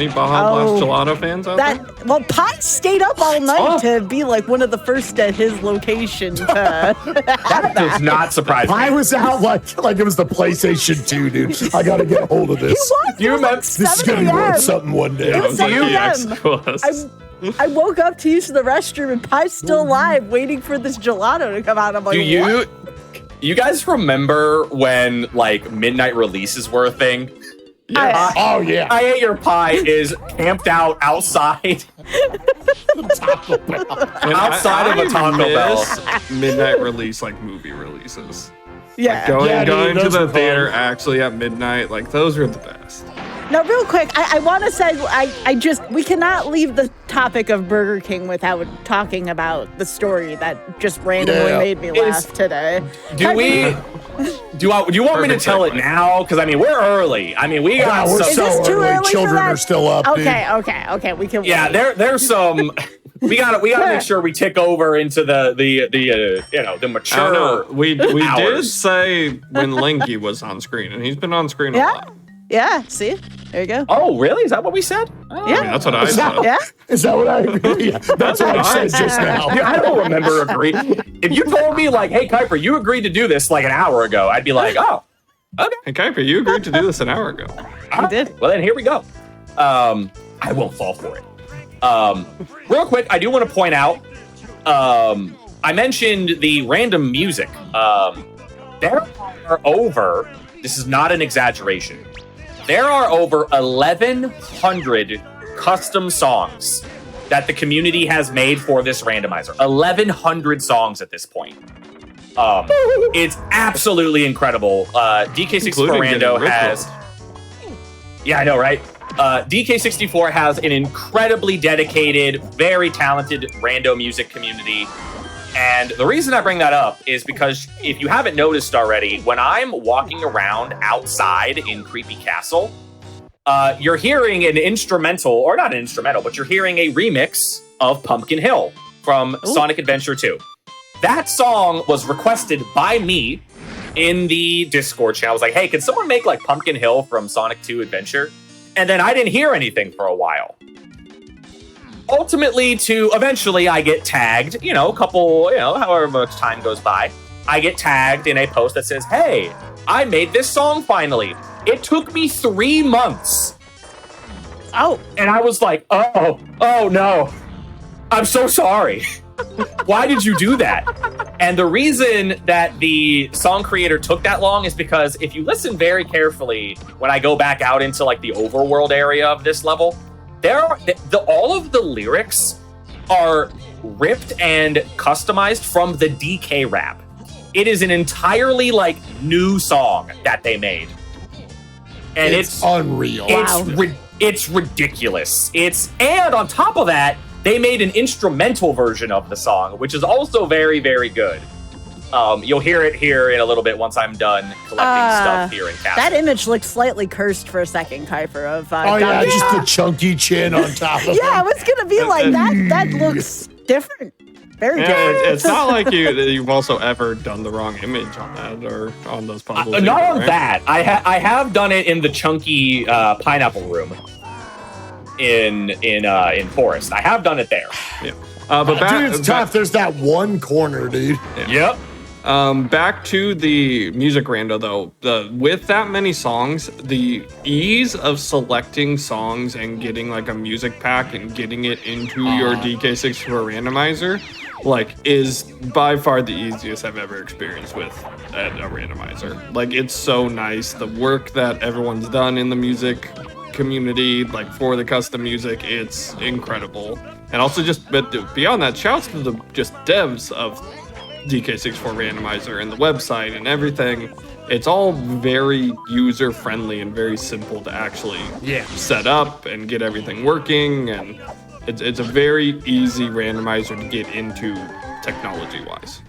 Baja Blast Gelato fans out there? Well, Pi stayed up all night to be like one of the first at his location to That does not surprise me. I was out like it was the PlayStation 2, dude. I gotta get a hold of He this. was. You It was remember- like This is 7 gonna be worth a.m. something one day. It was 7 a.m. I woke up to use the restroom and Pi's still alive, waiting for this gelato to come out. I'm like, Do what? you guys remember when like midnight releases were a thing? I- Oh yeah. I Ate Your Pie is camped out outside. Taco Bell. outside of a Taco Bell. miss midnight release, like movie releases. Yeah. Going Yeah, dude, to those the were theater fun. actually at midnight, like those are the best. Now, real quick, I want to say, we cannot leave the topic of Burger King without talking about the story that just randomly Yeah. made me laugh today. Do you want me to Perfect tell it segue. now? Because I mean, we're early. I mean, we got Yeah, we're some. Is so this too early. early for Children that? are still up. dude. Okay, we can Yeah, wait. there's some. We gotta make sure we tick over into the the mature. I don't know. We did hours. say when Linky was on screen, and he's been on screen a Yeah? lot. Yeah, see? There you go. Oh, really? Is that what we said? Oh. Yeah. I mean, that's what I said. Yeah. Is that what I agree? Yeah, that's what I said just now. Dude, I don't remember agreeing. If you told me, like, hey, Kuiper, you agreed to do this like an hour ago, I'd be like, oh, okay. Hey, Kuiper, you agreed to do this an hour ago. I did. Well, then here we go. I won't fall for it. Real quick, I do want to point out, I mentioned the random music. There are over, this is not an exaggeration, there are over 1,100 custom songs that the community has made for this randomizer. 1,100 songs at this point. It's absolutely incredible. DK64 Rando has... Yeah, I know, right? DK64 has an incredibly dedicated, very talented rando music community. And the reason I bring that up is because if you haven't noticed already, when I'm walking around outside in Creepy Castle, you're hearing an instrumental, or not an instrumental, but you're hearing a remix of Pumpkin Hill from Sonic Adventure 2. That song was requested by me in the Discord channel. I was like, hey, can someone make like Pumpkin Hill from Sonic 2 Adventure? And then I didn't hear anything for a while. Ultimately, eventually I get tagged, however much time goes by, I get tagged in a post that says, hey, I made this song finally. It took me 3 months. Oh. And I was like, oh no. I'm so sorry. Why did you do that? And the reason that the song creator took that long is because if you listen very carefully, when I go back out into like the overworld area of this level, all of the lyrics are ripped and customized from the DK rap. It is an entirely like new song that they made. And it's unreal. It's ridiculous. And on top of that, they made an instrumental version of the song, which is also very, very good. You'll hear it here in a little bit once I'm done collecting stuff here in Castle. That image looks slightly cursed for a second, Kuiper. Just the chunky chin on top of it. Yeah, I was going to be like, that looks different. Very different. It's not like you've also ever done the wrong image on that or on those puzzles. Not on that. I have done it in the chunky pineapple room in Forest. I have done it there. Yeah. But it's tough. There's that one corner, dude. Yeah. Yep. Back to the music rando though. With that many songs, the ease of selecting songs and getting like a music pack and getting it into your DK64 randomizer, is by far the easiest I've ever experienced with a randomizer. It's so nice. The work that everyone's done in the music community, for the custom music, it's incredible. And also but beyond that, shouts to the devs of DK64 Randomizer and the website and everything. It's all very user friendly and very simple to actually set up and get everything working, and it's a very easy randomizer to get into technology wise.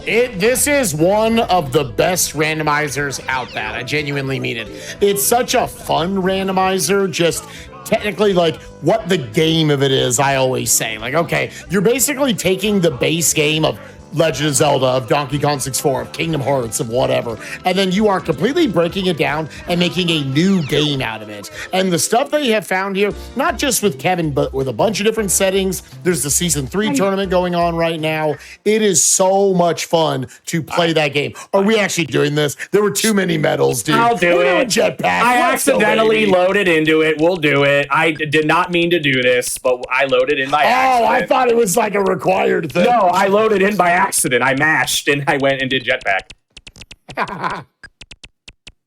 This is one of the best randomizers out there. I genuinely mean it. It's such a fun randomizer, just technically what the game of it is. I always say, okay, you're basically taking the base game of Legend of Zelda, of Donkey Kong 64, of Kingdom Hearts, of whatever, and then you are completely breaking it down and making a new game out of it. And the stuff that you have found here, not just with Kevin, but with a bunch of different settings. There's the Season 3 tournament going on right now. It is so much fun to play that game. Are we actually doing this? There were too many medals, dude. I'll do it. Jetpack. I accidentally loaded into it. We'll do it. I did not mean to do this, but I loaded in by accident. Oh, I thought it was a required thing. No, I loaded in by accident. I mashed and I went and did jetpack.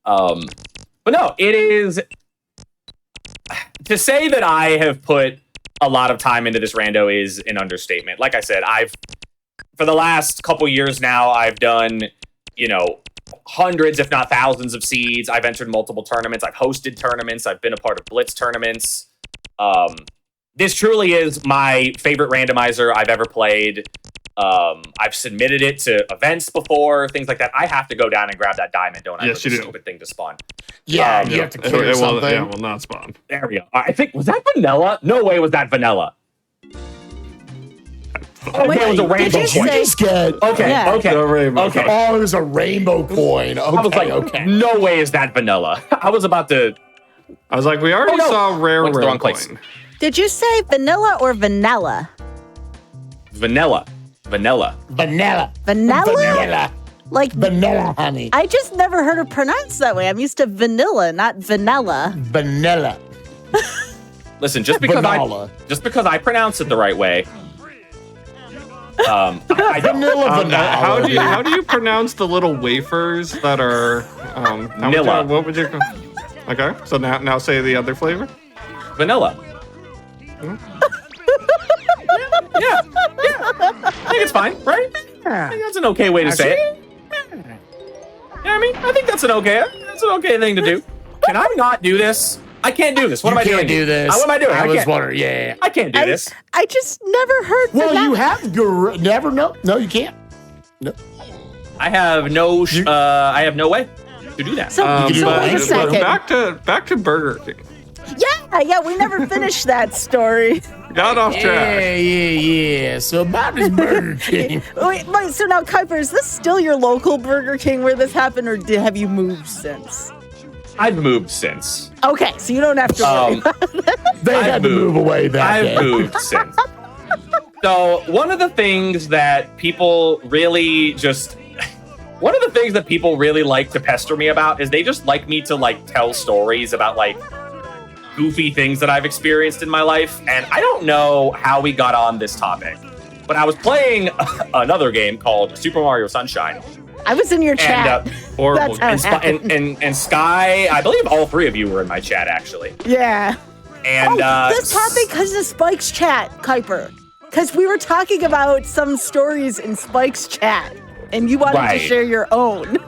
But no, it is to say that I have put a lot of time into this rando is an understatement. Like I said, for the last couple years now, I've done, hundreds, if not thousands of seeds. I've entered multiple tournaments. I've hosted tournaments. I've been a part of Blitz tournaments. This truly is my favorite randomizer I've ever played. I've submitted it to events before, things like that. I have to go down and grab that diamond, don't I? Yes, you do. Stupid thing to spawn. Yeah, you have to clear something. It will not spawn. There we go. I think, was that vanilla? No way was that vanilla. Okay, it was a rainbow did you coin. say- just get Okay, Yeah. okay, The rainbow okay. coin. Oh, it was a rainbow coin. Okay, I was like, okay. no way is that vanilla. I was about to. I was like, we already no. saw rare Went to the rare wrong place. coin. Did you say vanilla or vanilla? Vanilla. Vanilla. Vanilla? Like, Vanilla, honey. I just never heard it pronounced that way. I'm used to vanilla, not vanilla. Vanilla. Listen, just because Vanilla. I pronounce it the right way. I don't. Vanilla. How do you pronounce the little wafers that are Nilla. what would you call? Okay, so now say the other flavor. Vanilla. Yeah. I think it's fine, right? I think that's an okay way to say it. Yeah, I mean, I think that's an okay thing to do. Can I not do this? I can't do this. What am I doing? can't do this. What am I doing? I I was can't. wondering, yeah. I can't do this. I just never heard Well, vanilla. you have never, no, you can't. No. I have no way to do that. So, can do so that. wait a But second. Back to Burger King. Yeah, we never finished that story. Got off track. Yeah. So about this Burger King. Wait, so now, Kuiper, is this still your local Burger King where this happened, or have you moved since? I've moved since. Okay, so you don't have to worry. They had to move away that day. I've moved since. So one of the things that people really like to pester me about is they just like me to like tell stories about like goofy things that I've experienced in my life. And I don't know how we got on this topic, but I was playing another game called Super Mario Sunshine. I was in your chat. Horrible. That's how it happened. And Sky, I believe all three of you were in my chat actually. Yeah. And this happened because of Spike's chat, Kuiper. Because we were talking about some stories in Spike's chat, and you wanted to share your own.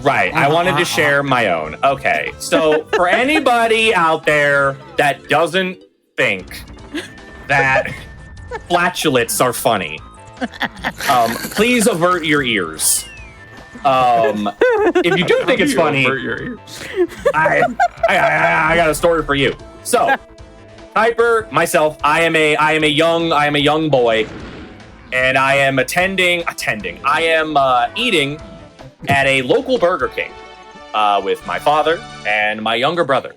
Right, I wanted to share my own. Okay, so for anybody out there that doesn't think that flatulates are funny, please avert your ears. If you do think it's funny, Avert your ears. I got a story for you. So, Kuiper, myself, I am a young boy, and I am I am eating at a local Burger King with my father and my younger brother.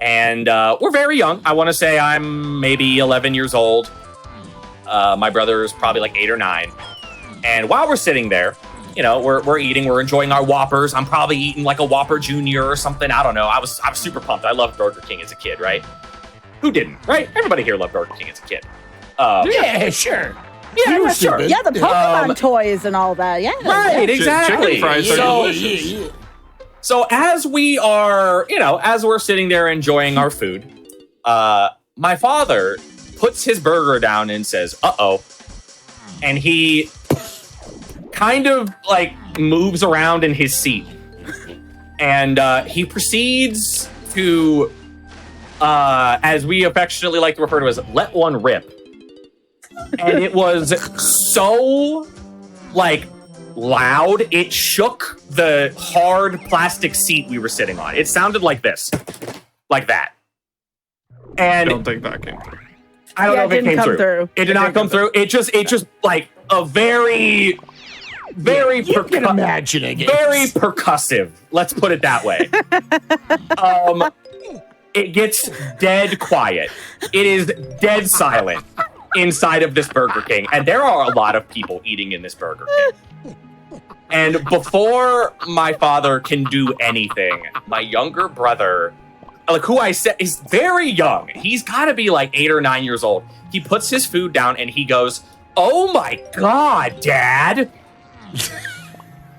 And we're very young. I want to say I'm maybe 11 years old. My brother is probably like 8 or 9. And while we're sitting there, you know, we're eating, we're enjoying our Whoppers. I'm probably eating like a Whopper Junior or something. I don't know. I was super pumped. I loved Burger King as a kid, right? Who didn't, right? Everybody here loved Burger King as a kid. Yeah, sure. Yeah, sure. Yeah, the Pokemon toys and all that. Yeah. Right, exactly. Chicken fries are So- delicious. So as we are, as we're sitting there enjoying our food, my father puts his burger down and says, "Uh-oh." And he kind of like moves around in his seat. And he proceeds to, as we affectionately like to refer to as, let one rip. And it was so like loud, it shook the hard plastic seat we were sitting on. It sounded like this, like that. I And don't think that came through. I don't know if it didn't came come through. through. It did not come through. It just like a very You can imagine it. very percussive. Let's put it that way. It gets dead quiet. It is dead silent inside of this Burger King, and there are a lot of people eating in this Burger King. And before my father can do anything, my younger brother, like who I said is very young, he's got to be like 8 or 9 years old. He puts his food down and he goes, "Oh my God, Dad!"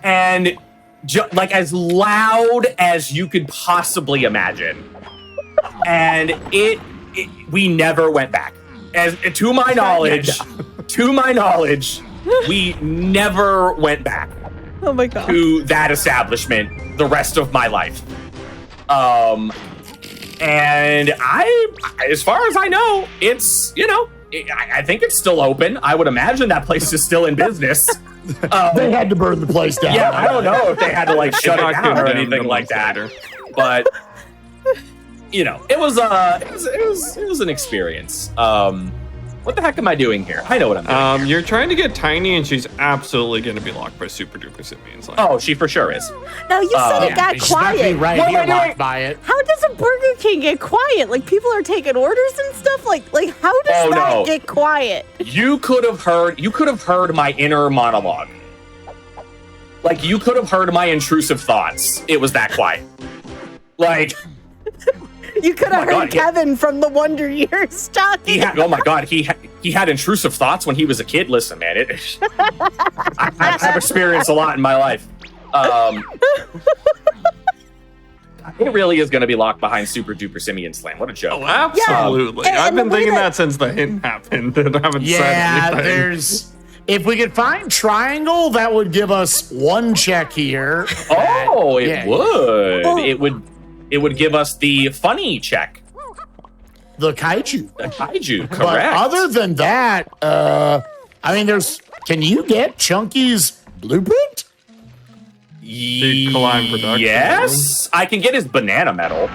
And like as loud as you could possibly imagine. And we never went back. As to my knowledge, we never went back Oh my God. to that establishment the rest of my life. And as far as I know, it's, I think it's still open. I would imagine that place is still in business. They had to burn the place down. Yeah, I don't know if they had to like shut it Not down or condemned anything a like month that. later. But it was an experience. What the heck am I doing here? I know what I'm doing. You're trying to get Tiny, and she's absolutely going to be locked by Super Duper Simian Slime. Oh, she for sure is. No, you said it got She's not gonna be quiet. right What here am I doing? locked by it. How does a Burger King get quiet? Like people are taking orders and stuff. Like how does that get quiet? You could have heard my inner monologue. Like you could have heard my intrusive thoughts. It was that quiet. Like You could have heard God, Kevin from the Wonder Years talking. oh my God, he had intrusive thoughts when he was a kid. Listen, man, I've experienced a lot in my life. It really is going to be locked behind Super Duper Simian Slam. What a joke. Oh, absolutely. Yeah, I've and been the way thinking that- that since the hint happened and I haven't said Yeah, anything. there's. If we could find triangle, that would give us one check here. Oh, it Yeah. would. Oh. It would give us the funny check. The kaiju. The kaiju, correct. But other than that, I mean, can you get Chunky's blueprint? The Collime production. Yes, I can get his banana medal.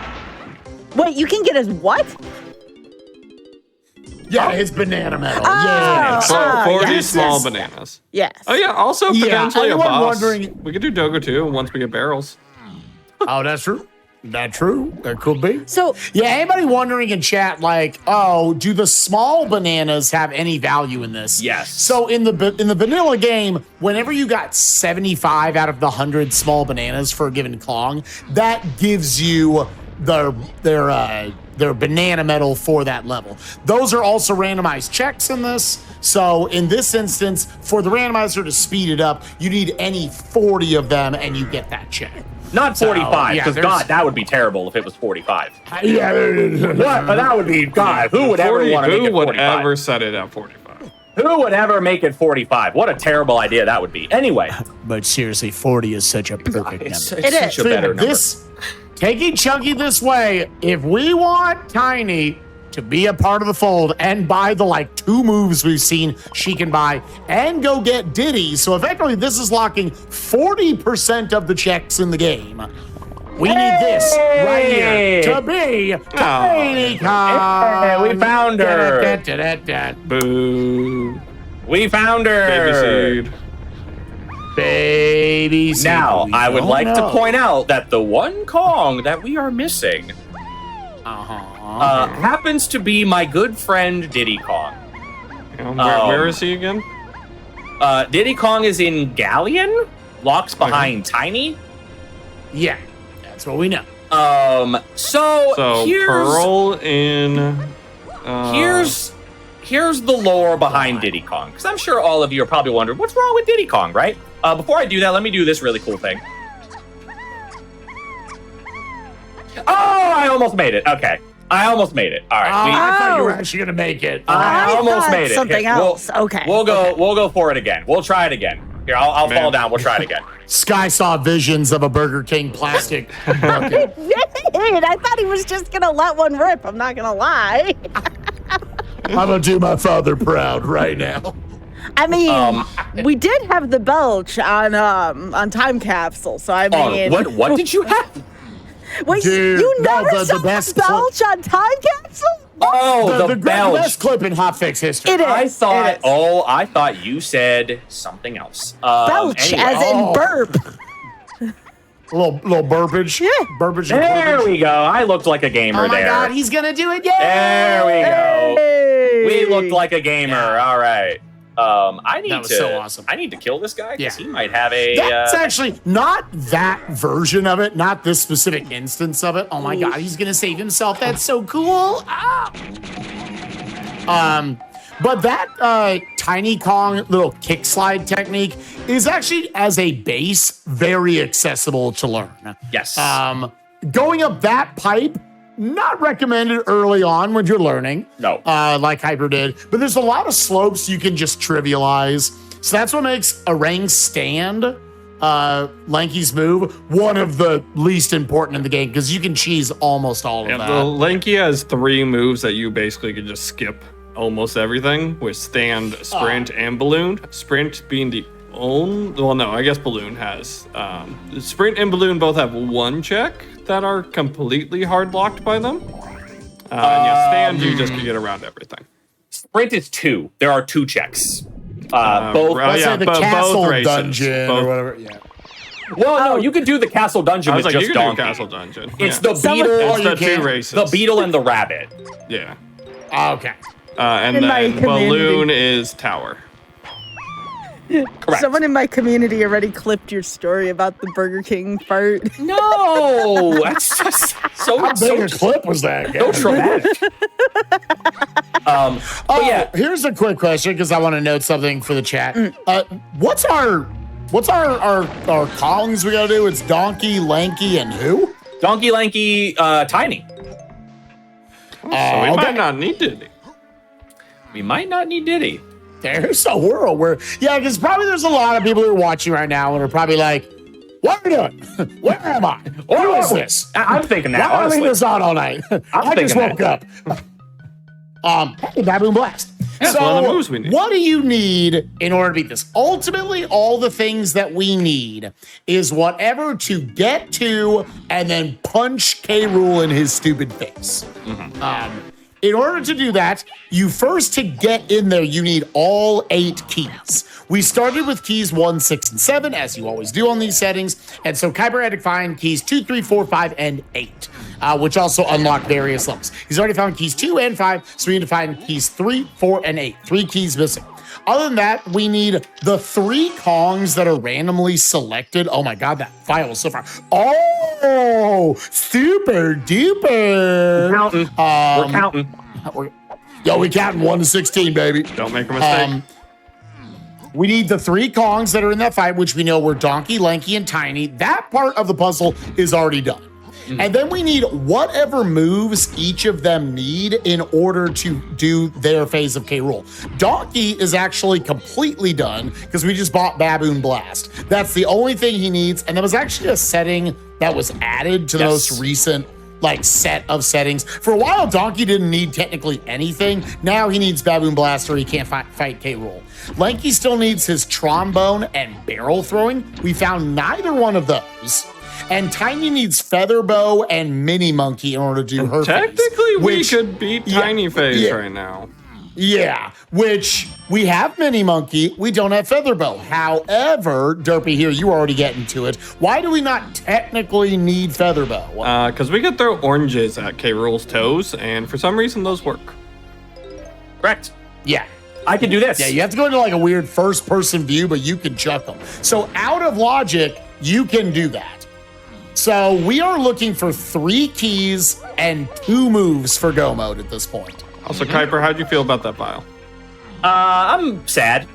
Wait, you can get his what? Yeah, his banana medal. Oh. Yeah. So 40 yes, small yes. bananas. Yes. Oh yeah, also Yeah, potentially a anyone boss. wondering- We could do Dogo too once we get barrels. Oh, that's true. That's true. That could be. So Yeah, anybody wondering in chat, like, oh, do the small bananas have any value in this? Yes. So in the vanilla game, whenever you got 75 out of the 100 small bananas for a given Kong, that gives you their banana medal for that level. Those are also randomized checks in this. So in this instance, for the randomizer to speed it up, you need any 40 of them and you get that check. Not 45, yeah, because there's- God, that would be terrible if it was 45. Yeah. What? But that would be God. Who would ever 40, want to make who it would 45? ever set it at 45? Who would ever make it 45? What a terrible idea that would be. Anyway, But seriously, 40 is such a perfect it's number. It such is. a better number. Taking Chunky this way, if we want Tiny to be a part of the fold and buy the like 2 moves we've seen she can buy and go get Diddy, so effectively this is locking 40% of the checks in the game. We need this right here to be Tiny Kong. Hey, we found her. Da-da-da-da-da. Boo. We found her. Baby seed. Baby seed. Now, I would Oh, like to no. point out that the one Kong that we are missing happens to be my good friend Diddy Kong. Where is he again? Diddy Kong is in Galleon, locks behind Tiny. Yeah, that's what we know. So here's Pearl in. here's the lore behind Diddy Kong, because I'm sure all of you are probably wondering what's wrong with Diddy Kong, right? Before I do that, let me do this really cool thing. Oh, I almost made it. Okay, I almost made it. All right, I thought you were Oh. actually gonna make it. I almost thought made it. something Here, else. Okay. We'll go for it again. We'll try it again. Here, I'll fall down. We'll try it again. Sky saw visions of a Burger King plastic bucket. I thought he was just gonna let one rip. I'm not gonna lie. I'm gonna do my father proud right now. I mean, we did have the belch on Time Capsule, so I mean, What did you have? Wait, Dude, you no, never the saw best the belch on Time Capsule? Oh, the, the belch. best clip in Hotfix history. It is. I thought. It is. Oh, I thought you said something else. Belch, anyway. as in burp. A little burpage. Yeah. Burpage. and There burpage. we go. I looked like a gamer Oh my there. God, he's gonna do it. Yeah. There we go. Hey. We looked like a gamer. Yeah. All right. I need That was to. so awesome. I need to kill this guy because Yeah. he might have a. That's actually not that version of it, not this specific instance of it. Oh my God, he's gonna save himself. That's so cool. Ah. But that Tiny Kong little kick slide technique is actually, as a base, very accessible to learn. Yes. Going up that pipe, not recommended early on when you're learning. No. Like Hyper did. But there's a lot of slopes you can just trivialize. So that's what makes Orang stand, Lanky's move, one of the least important in the game, because you can cheese almost all of Yeah, that. the Lanky has 3 moves that you basically can just skip almost everything with stand, sprint, and balloon. Sprint being the only, well, no, I guess balloon has. Sprint and balloon both have 1 check that are completely hard locked by them. And yeah, stand, you just can get around everything. Sprint is 2. There are 2 checks. Both. Let's say the castle dungeon both. or whatever. Yeah. Well, no, you could do the castle dungeon with just donkey. Castle dungeon. It's the beetle. It's the 2 races. The beetle and the rabbit. Yeah. Okay. And then balloon is tower. Correct. Someone in my community already clipped your story about the Burger King fart. No, that's just How big a clip was that? So traumatic. Yeah. Here's a quick question because I want to note something for the chat. What's our Kongs we gotta do? It's Donkey, Lanky, and who? Donkey, Lanky, Tiny. So we might not need Diddy. We might not need Diddy. There's a world where, because probably there's a lot of people who are watching right now and are probably like, what are we doing? Where am I? Who is this? I'm thinking that, Why am I honestly. leaving this on all night? I just woke up. Hey, Baboon Blast. That's one of the moves we need. What do you need in order to beat this? Ultimately, all the things that we need is whatever to get to and then punch K. Rool in his stupid face. In order to do that, you first, to get in there, you need all 8 keys. We started with keys 1, 6, and 7, as you always do on these settings. And so Kuiper had to find keys 2, 3, 4, 5, and 8, which also unlock various levels. He's already found keys 2 and 5, so we need to find keys 3, 4, and 8. 3 keys missing. Other than that, we need the 3 Kongs that are randomly selected. Oh my God, that file is so far. Oh, super duper. We're counting. We counting 1 to 16, baby. Don't make a mistake. We need the 3 Kongs that are in that fight, which we know were Donkey, Lanky, and Tiny. That part of the puzzle is already done. And then we need whatever moves each of them need in order to do their phase of K. Rool. Donkey is actually completely done because we just bought Baboon Blast. That's the only thing he needs. And that was actually a setting that was added to the most recent set of settings. For a while, Donkey didn't need technically anything. Now he needs Baboon Blast or he can't fight K. Rool. Lanky still needs his trombone and barrel throwing. We found neither one of those. And Tiny needs Feather Bow and Mini Monkey in order to do her Technically, phase, we could beat Tiny phase right now. Yeah, which we have Mini Monkey, we don't have Feather Bow. However, Derpy, here, you already getting to it. Why do we not technically need Feather Bow? Because we could throw oranges at K. Rool's toes, and for some reason, those work. Correct. Yeah. I can do this. Yeah, you have to go into like a weird first-person view, but you can chuck them. So out of logic, you can do that. So we are looking for 3 keys and 2 moves for go mode at this point. Also, Kuiper, how'd you feel about that file? I'm sad.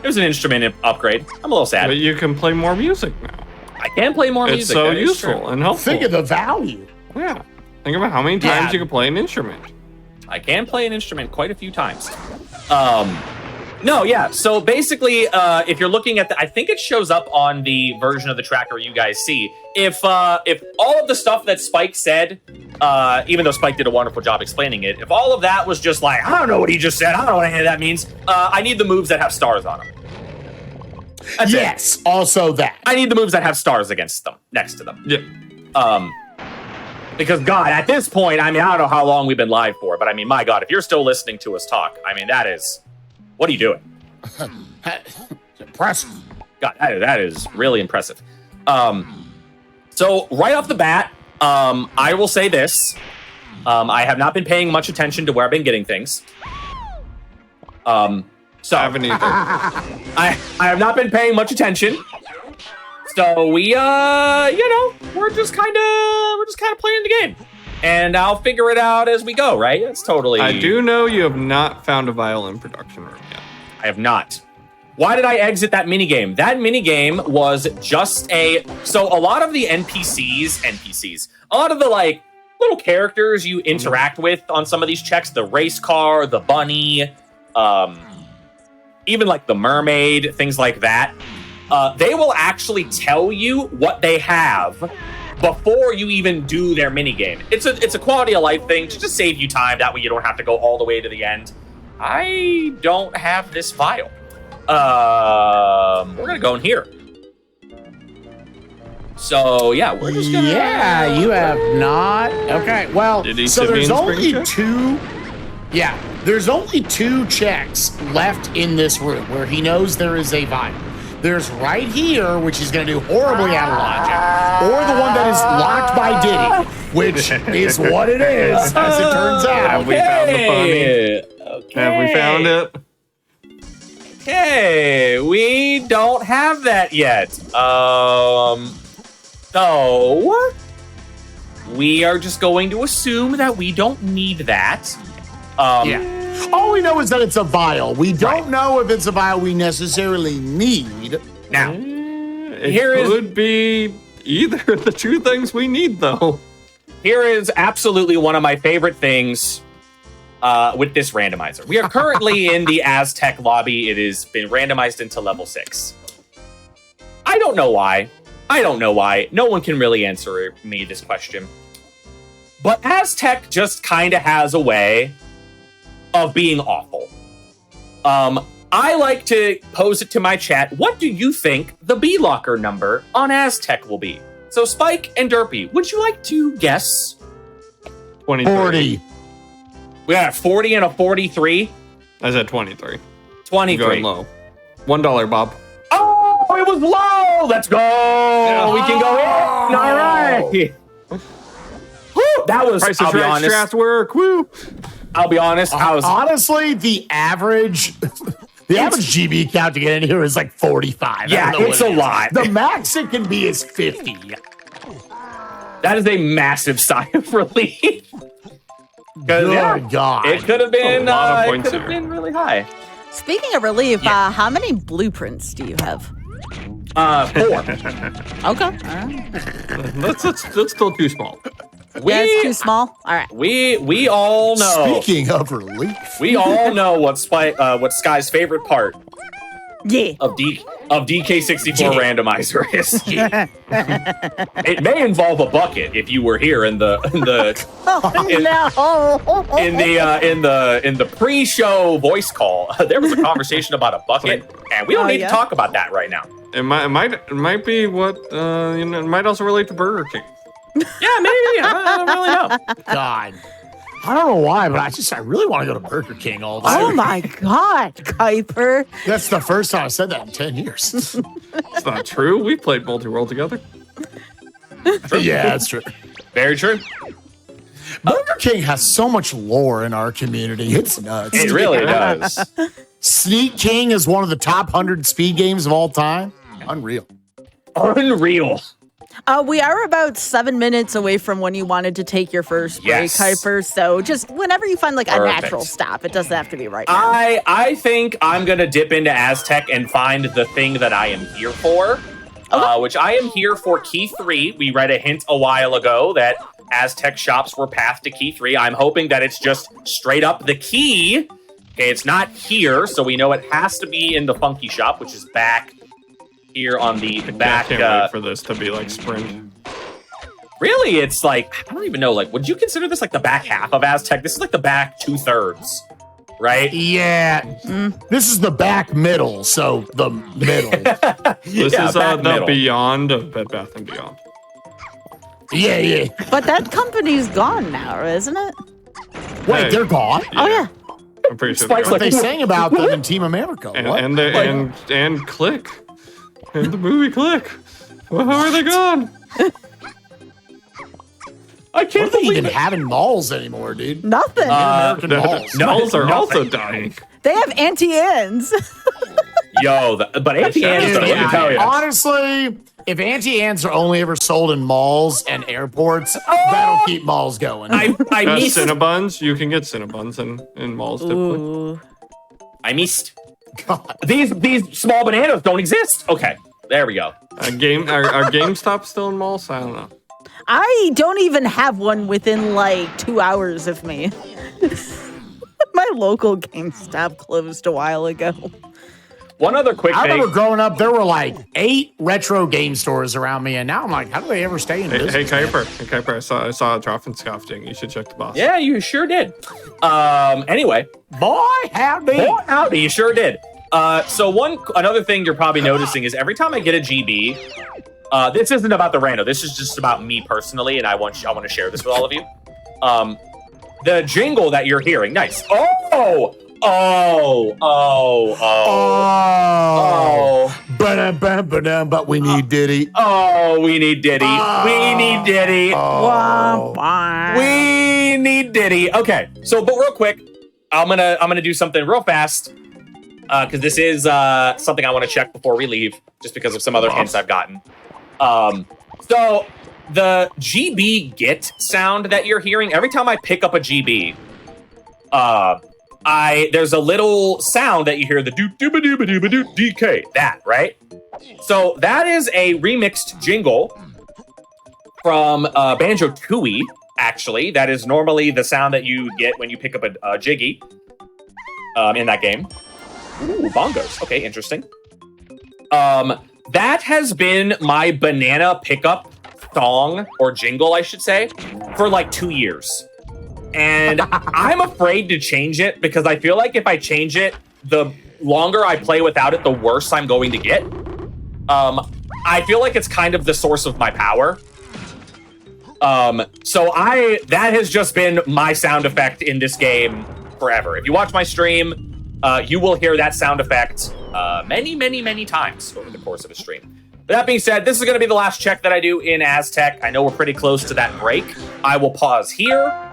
It was an instrument upgrade. I'm a little sad. But you can play more music now. I can play more music. It's so useful and helpful. Think of the value. Yeah. Think about how many times you can play an instrument. I can play an instrument quite a few times. So basically, if you're looking at I think it shows up on the version of the tracker you guys see. If all of the stuff that Spike said, even though Spike did a wonderful job explaining it, if all of that was just like, I don't know what he just said, I don't know what any of that means, I need the moves that have stars on them. That's yes, it. Also that. I need the moves that have stars next to them. Yeah. Because God, at this point, I don't know how long we've been live for, but my God, if you're still listening to us talk, that is, what are you doing? Impressive. God, that is really impressive. So right off the bat, I will say this. I have not been paying much attention to where I've been getting things. So I haven't either. I have not been paying much attention. So we we're just kind of playing the game. And I'll figure it out as we go, right? It's totally... I do know you have not found a violin production room yet. I have not. Why did I exit that minigame? That minigame was just so a lot of the NPCs, a lot of the little characters you interact with on some of these checks, the race car, the bunny, even the mermaid, things like that, they will actually tell you what they have before you even do their minigame. It's a quality of life thing to just save you time. That way you don't have to go all the way to the end. I don't have this file. We're gonna go in here. So yeah, we're just gonna. Yeah, you have not. Okay, well, so there's only 2. Yeah, there's only 2 checks left in this room where he knows there is a vial. There's right here, which he's going to do horribly out of logic, or the one that is locked by Diddy, which is what it is, as it turns out. Have we found the funny? Okay. Have we found it? Okay, we don't have that yet. So we are just going to assume that we don't need that. Yeah. All we know is that it's a vial. We don't know if it's a vial we necessarily need. Now, It could be either of the 2 things we need, though. here is absolutely one of my favorite things with this randomizer. We are currently in the Aztec lobby. It has been randomized into level 6. I don't know why. No one can really answer me this question. But Aztec just kind of has a way of being awful. I like to pose it to my chat. What do you think the B-Locker number on Aztec will be? So Spike and Derpy, would you like to guess? 23. 40. We got a 40 and a 43. I said 23. 23. Going low. $1, Bob. Oh, it was low. Let's go. Yeah. We can go in. All right. Whew, that was, Price I'll is be right, honest. strats work. Woo. I'll be honest. I was Honestly, the average GB count to get in here is like 45. Yeah, I don't know it's what a it is. lot. The max it can be is 50. That is a massive sigh of relief. Good God. It could have been. A lot of It points could have here. been really high. Speaking of relief, Yeah. how many blueprints do you have? 4. Okay. That's still too small. That's too small. All right. We all know. Speaking of relief. We all know what Sky's favorite part Yeah. of DK64 randomizer is. It may involve a bucket if you were here in the in the pre-show voice call. There was a conversation about a bucket, and we don't need to talk about that right now. It might be what it might also relate to Burger King. Yeah, maybe. I don't really know. God. I don't know why, but I really want to go to Burger King all the time. Oh my God, Kuiper. That's the first time I said that in 10 years. It's not true. We played multi-world together. Yeah, that's true. Very true. Burger King has so much lore in our community. It's nuts. It really does. Sneak King is one of the top 100 speed games of all time. Unreal. Unreal. We are about 7 minutes away from when you wanted to take your first break, Yes. Kuiper. So just whenever you find like a Perfect. natural stop, it doesn't have to be right now. I think I'm gonna dip into Aztec and find the thing that I am here for, which I am here for Key 3. We read a hint a while ago that Aztec shops were path to Key 3. I'm hoping that it's just straight up the key. Okay, it's not here, so we know it has to be in the Funky Shop, which is back here on the back. I can't wait for this to be like sprint. Really, it's like, I don't even know, like, would you consider this like the back half of Aztec? This is like the back 2/3, right? Yeah. This is the back middle, so the middle. This Yeah, is back the middle. Beyond of Bed Bath & Beyond. Yeah. But that company's gone now, isn't it? Wait, Hey. they're gone? Oh, yeah. I'm pretty sure Spike's they're What they Like- sang about them in Team America. What? and Click. And the movie Click. Well, how are they gone? I What can't do they believe even it. have in malls anymore, dude? Nothing. American malls. Malls are nothing. also dying. They have Auntie Anne's. Yo, but Auntie Anne's, Yeah, let me tell you. Honestly, if Auntie Anne's are only ever sold in malls and airports, that'll keep malls going. I missed. Cinnabuns, you can get Cinnabuns in malls typically. Ooh. I missed. God. These small bananas don't exist. Okay, there we go. Are GameStop still in malls? I don't know. I don't even have one within like 2 hours of me. My local GameStop closed a while ago. One other quick I remember thing. growing up, there were like 8 retro game stores around me, and now I'm like, how do they ever stay in business? Hey Kuiper, I saw a drop and scoffing. You should check the boss. Yeah, you sure did. Anyway, Boy, howdy. boy, howdy, you sure did. So another thing you're probably noticing is every time I get a GB, this isn't about the rando. This is just about me personally, and I want to share this with all of you. the jingle that you're hearing. Nice. Oh. But we need Diddy. Oh, we need Diddy. We need Diddy. We need Diddy. Okay, so but real quick, I'm gonna do something real fast because this is something I want to check before we leave, just because of some other hints I've gotten. So the GB get sound that you're hearing every time I pick up a GB, there's a little sound that you hear, the doo-doo-ba-doo-ba-doo-ba-doo DK, that, right? So that is a remixed jingle from Banjo-Tooie, actually. That is normally the sound that you get when you pick up a Jiggy in that game. Ooh, bongos. Okay, interesting. That has been my banana pickup song, or jingle, I should say, for like 2 years. And I'm afraid to change it because I feel like if I change it, the longer I play without it, the worse I'm going to get. I feel like it's kind of the source of my power. So that has just been my sound effect in this game forever. If you watch my stream, you will hear that sound effect many, many, many times over the course of a stream. But that being said, this is going to be the last check that I do in Aztec. I know we're pretty close to that break. I will pause here.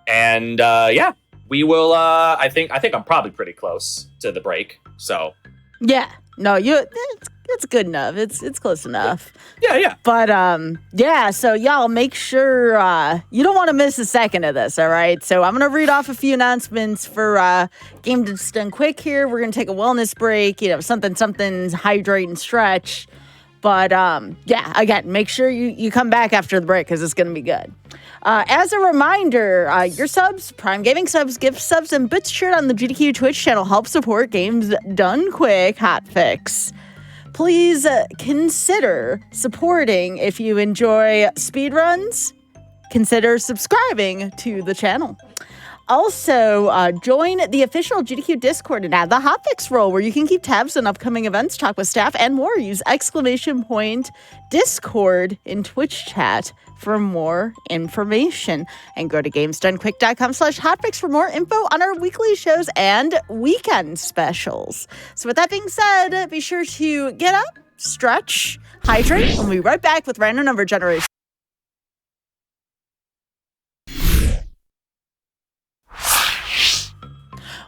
And yeah, we will. I think I'm probably pretty close to the break. So yeah, no, it's good enough. It's close enough. Yeah. But yeah. So y'all make sure you don't want to miss a second of this. All right. So I'm gonna read off a few announcements for Game That's Done Quick. Here, we're gonna take a wellness break. Something, hydrate and stretch. But yeah, again, make sure you come back after the break because it's going to be good. As a reminder, your subs, Prime Gaming subs, gift subs, and bits shared on the GDQ Twitch channel help support Games Done Quick Hotfix. Please consider supporting if you enjoy speedruns. Consider subscribing to the channel. Also, join the official GDQ Discord and add the Hotfix role where you can keep tabs on upcoming events, talk with staff, and more. Use !Discord in Twitch chat for more information. And go to gamesdonequick.com/hotfix for more info on our weekly shows and weekend specials. So with that being said, be sure to get up, stretch, hydrate, and we'll be right back with Random Number Generation.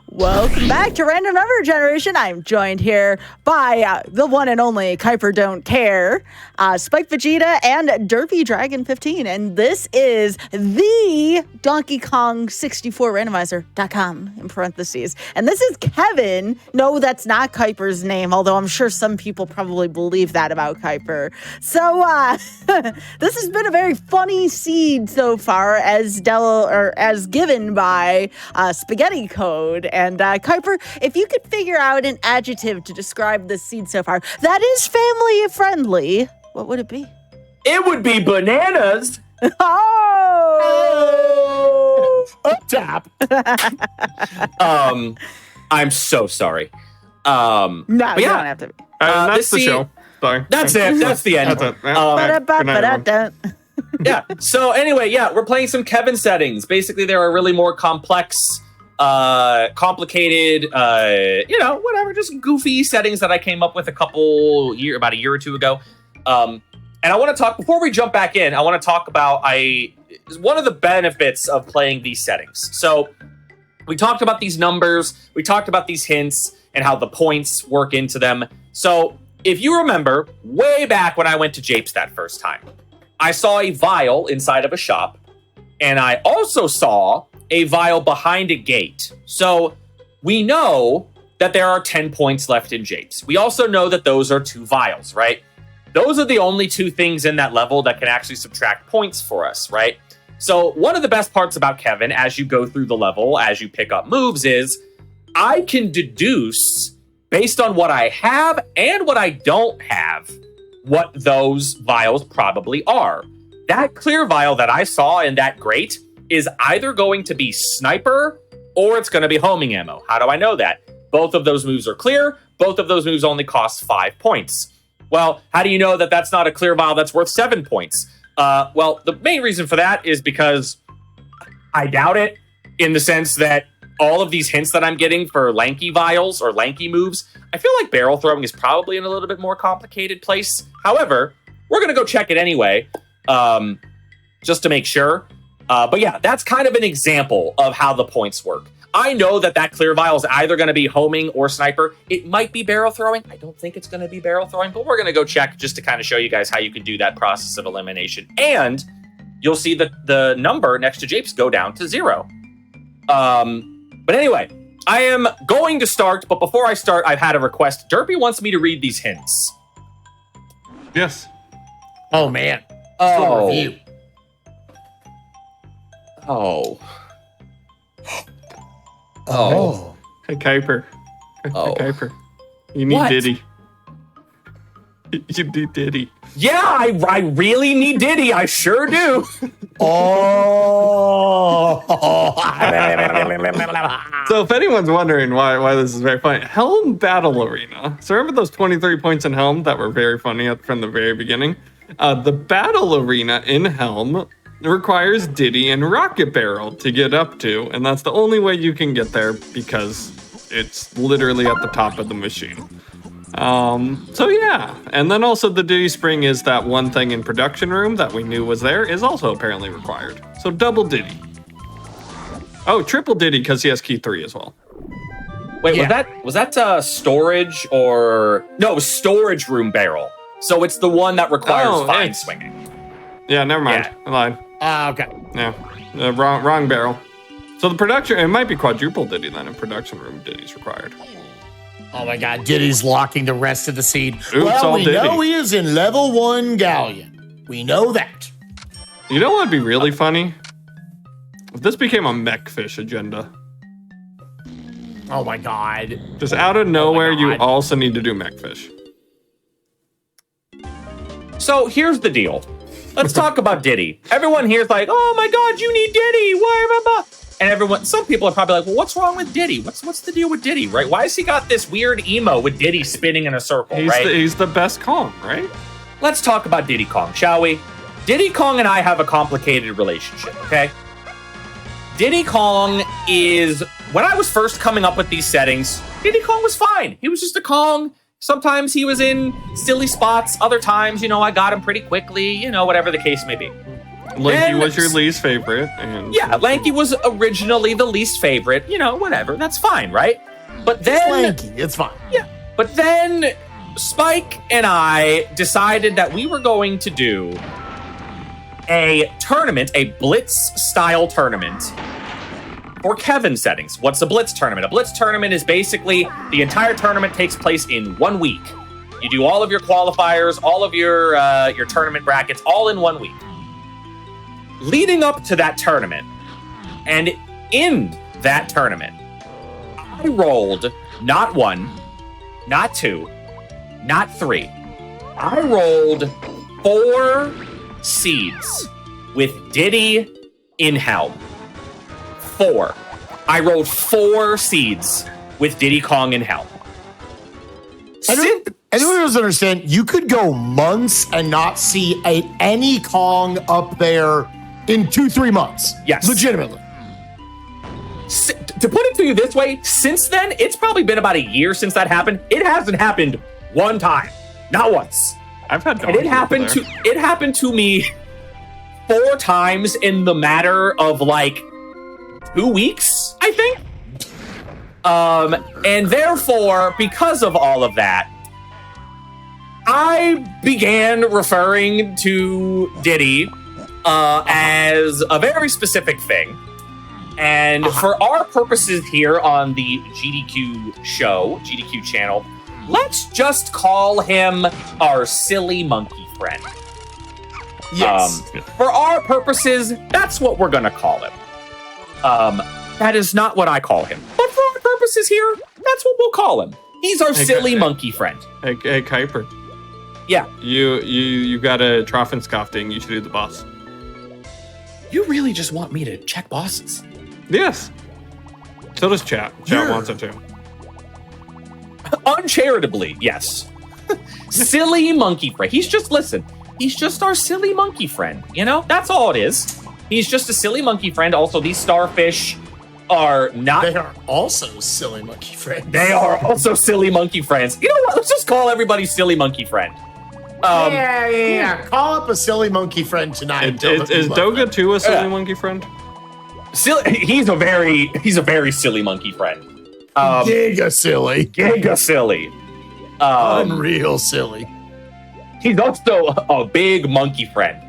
Welcome back to Random Number Generation. I'm joined here by the one and only Kuiper Don't Care, Spike Vegeta, and Derpy Dragon 15. And this is the Donkey Kong 64 randomizer.com in parentheses. And this is Kevin. No, that's not Kuiper's name, although I'm sure some people probably believe that about Kuiper. So this has been a very funny seed so far as given by Spaghetti Code. And Kuiper, if you could figure out an adjective to describe this seed so far that is family friendly, what would it be? It would be bananas. Oh! Up top. I'm so sorry. No, you don't have to be. That's the show. Sorry. That's it. That's the end. That's it. Yeah. So anyway, yeah, we're playing some Kevin settings. Basically, there are really more complex, complicated, whatever, just goofy settings that I came up with about a year or two ago. And I want to talk, before we jump back in, I want to talk about one of the benefits of playing these settings. So we talked about these numbers, we talked about these hints and how the points work into them. So if you remember, way back when I went to Japes that first time, I saw a vial inside of a shop, and I also saw a vial behind a gate. So we know that there are 10 points left in Japes. We also know that those are 2 vials, right? Those are the only 2 things in that level that can actually subtract points for us, right? So one of the best parts about Kevin, as you go through the level, as you pick up moves, is I can deduce, based on what I have and what I don't have, what those vials probably are. That clear vial that I saw in that grate is either going to be sniper or it's going to be homing ammo. How do I know that? Both of those moves are clear. Both of those moves only cost 5 points. Well, how do you know that that's not a clear vial that's worth 7 points? Well, the main reason for that is because I doubt it. in the sense that all of these hints that I'm getting for lanky vials or lanky moves, I feel like barrel throwing is probably in a little bit more complicated place. However, we're going to go check it anyway, just to make sure. But yeah, that's kind of an example of how the points work. I know that clear vial is either going to be homing or sniper. It might be barrel throwing. I don't think it's going to be barrel throwing, but we're going to go check just to kind of show you guys how you can do that process of elimination. And you'll see the number next to Japes go down to 0. But anyway, I am going to start, but before I start, I've had a request. Derpy wants me to read these hints. Yes. Oh, man. Oh. Review. Oh. Oh. Hey, Kuiper. Oh. Hey, Kuiper. You need What? Diddy. You need Diddy. Yeah, I really need Diddy. I sure do. Oh. So if anyone's wondering why this is very funny, Helm Battle Arena. So remember those 23 points in Helm that were very funny from the very beginning? The Battle Arena in Helm requires Diddy and Rocket Barrel to get up to, and that's the only way you can get there because it's literally at the top of the machine. So yeah, and then also the Diddy Spring is that one thing in production room that we knew was there is also apparently required. So double Diddy. Oh, triple Diddy because he has key 3 as well. Wait, Yeah. was that storage or no? It was storage room barrel. So it's the one that requires fine it's- swinging. Yeah, never mind. Yeah. I lied. Okay. Yeah, wrong barrel. So the production, it might be quadruple Diddy then. In production room, Diddy's required. Oh my God, Diddy's locking the rest of the seed. Oops, all we Diddy. know he is in level 1 galleon. We know that. You know what would be really funny? If this became a mechfish agenda. Oh my God. Just out of nowhere, you God. also need to do mechfish. So here's the deal. Let's talk about Diddy. Everyone here's like, oh my God, you need Diddy. Why, blah, blah. And some people are probably like, well, what's wrong with Diddy? What's the deal with Diddy, right? Why has he got this weird emo with Diddy spinning in a circle, right? He's the best Kong, right? Let's talk about Diddy Kong, shall we? Diddy Kong and I have a complicated relationship, okay? Diddy Kong is, when I was first coming up with these settings, Diddy Kong was fine. He was just a Kong. Sometimes he was in silly spots. Other times, I got him pretty quickly, whatever the case may be. Lanky was your least favorite. And Yeah, Lanky was originally the least favorite. Whatever. That's fine, right? But then... Lanky, it's fine. Yeah. But then Spike and I decided that we were going to do a tournament, a Blitz-style tournament for Kevin settings. What's a Blitz tournament? A Blitz tournament is basically the entire tournament takes place in 1 week. You do all of your qualifiers, all of your tournament brackets, all in 1 week. Leading up to that tournament, and in that tournament, I rolled not 1, not 2, not 3. I rolled 4 seeds with Diddy in Helm. 4. I rolled 4 seeds with Diddy Kong in Helm. Anyone doesn't understand, you could go months and not see any Kong up there in 2-3 months. Yes. Legitimately. To put it to you this way, since then, it's probably been about a year since that happened. It hasn't happened one time. Not once. I've had And it happened to me 4 times in the matter of like 2 weeks, I think. And therefore, because of all of that, I began referring to Diddy as a very specific thing. And for our purposes here on the GDQ show, GDQ channel, let's just call him our silly monkey friend. Yes. For our purposes, that's what we're going to call him. That is not what I call him. But for our purposes here, that's what we'll call him. He's our silly monkey friend. Hey, Kuiper. Yeah. You got a Troffenskopf thing. You should do the boss. You really just want me to check bosses? Yes. So does chat. Chat wants it too. Uncharitably, yes. Silly monkey friend. He's just our silly monkey friend. That's all it is. He's just a silly monkey friend. Also, these starfish are not. They are also silly monkey friends. They are also silly monkey friends. You know what? Let's just call everybody silly monkey friend. Yeah. Call up a silly monkey friend tonight. Is Doga too a silly monkey friend? He's a very silly monkey friend. Giga silly. Giga silly. Unreal silly. He's also a big monkey friend.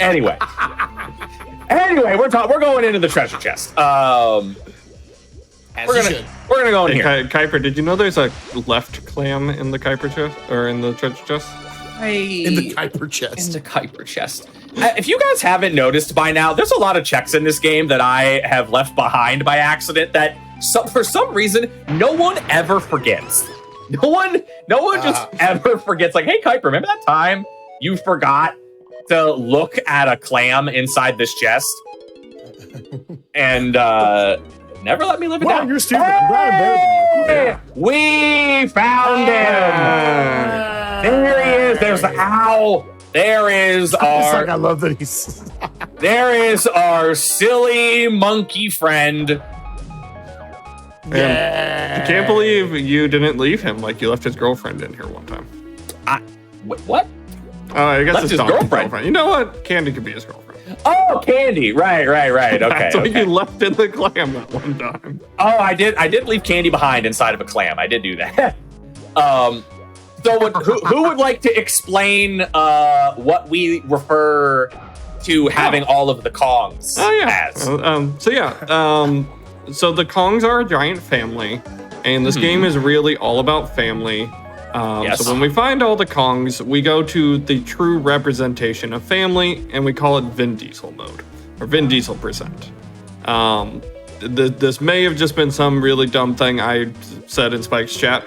Anyway, we're going into the treasure chest. We're gonna go in here. Kuiper, did you know there's a left clam in the Kuiper chest or in the treasure chest? In the Kuiper chest. In the Kuiper chest. If you guys haven't noticed by now, there's a lot of checks in this game that I have left behind by accident that for some reason no one ever forgets. No one just ever forgets. Like, hey, Kuiper, remember that time you forgot to look at a clam inside this chest? And never let me live it down. You're stupid. I'm glad I'm better than you. Yeah. We found him. There he is. There's the owl. There is our. I love that he's. There is our silly monkey friend. Yeah. I can't believe you didn't leave him. Like, you left his girlfriend in here one time. What? Oh, I guess Left it's his girlfriend. You know what? Candy could be his girlfriend. Oh, Candy. Right. Okay. That's what okay. you left in the clam that one time. Oh, I did leave Candy behind inside of a clam. I did do that. So who would like to explain what we refer to having all of the Kongs as? So the Kongs are a giant family, and this game is really all about family. Yes. So when we find all the Kongs, we go to the true representation of family, and we call it Vin Diesel mode, or Vin Diesel percent. This may have just been some really dumb thing I said in Spike's chat,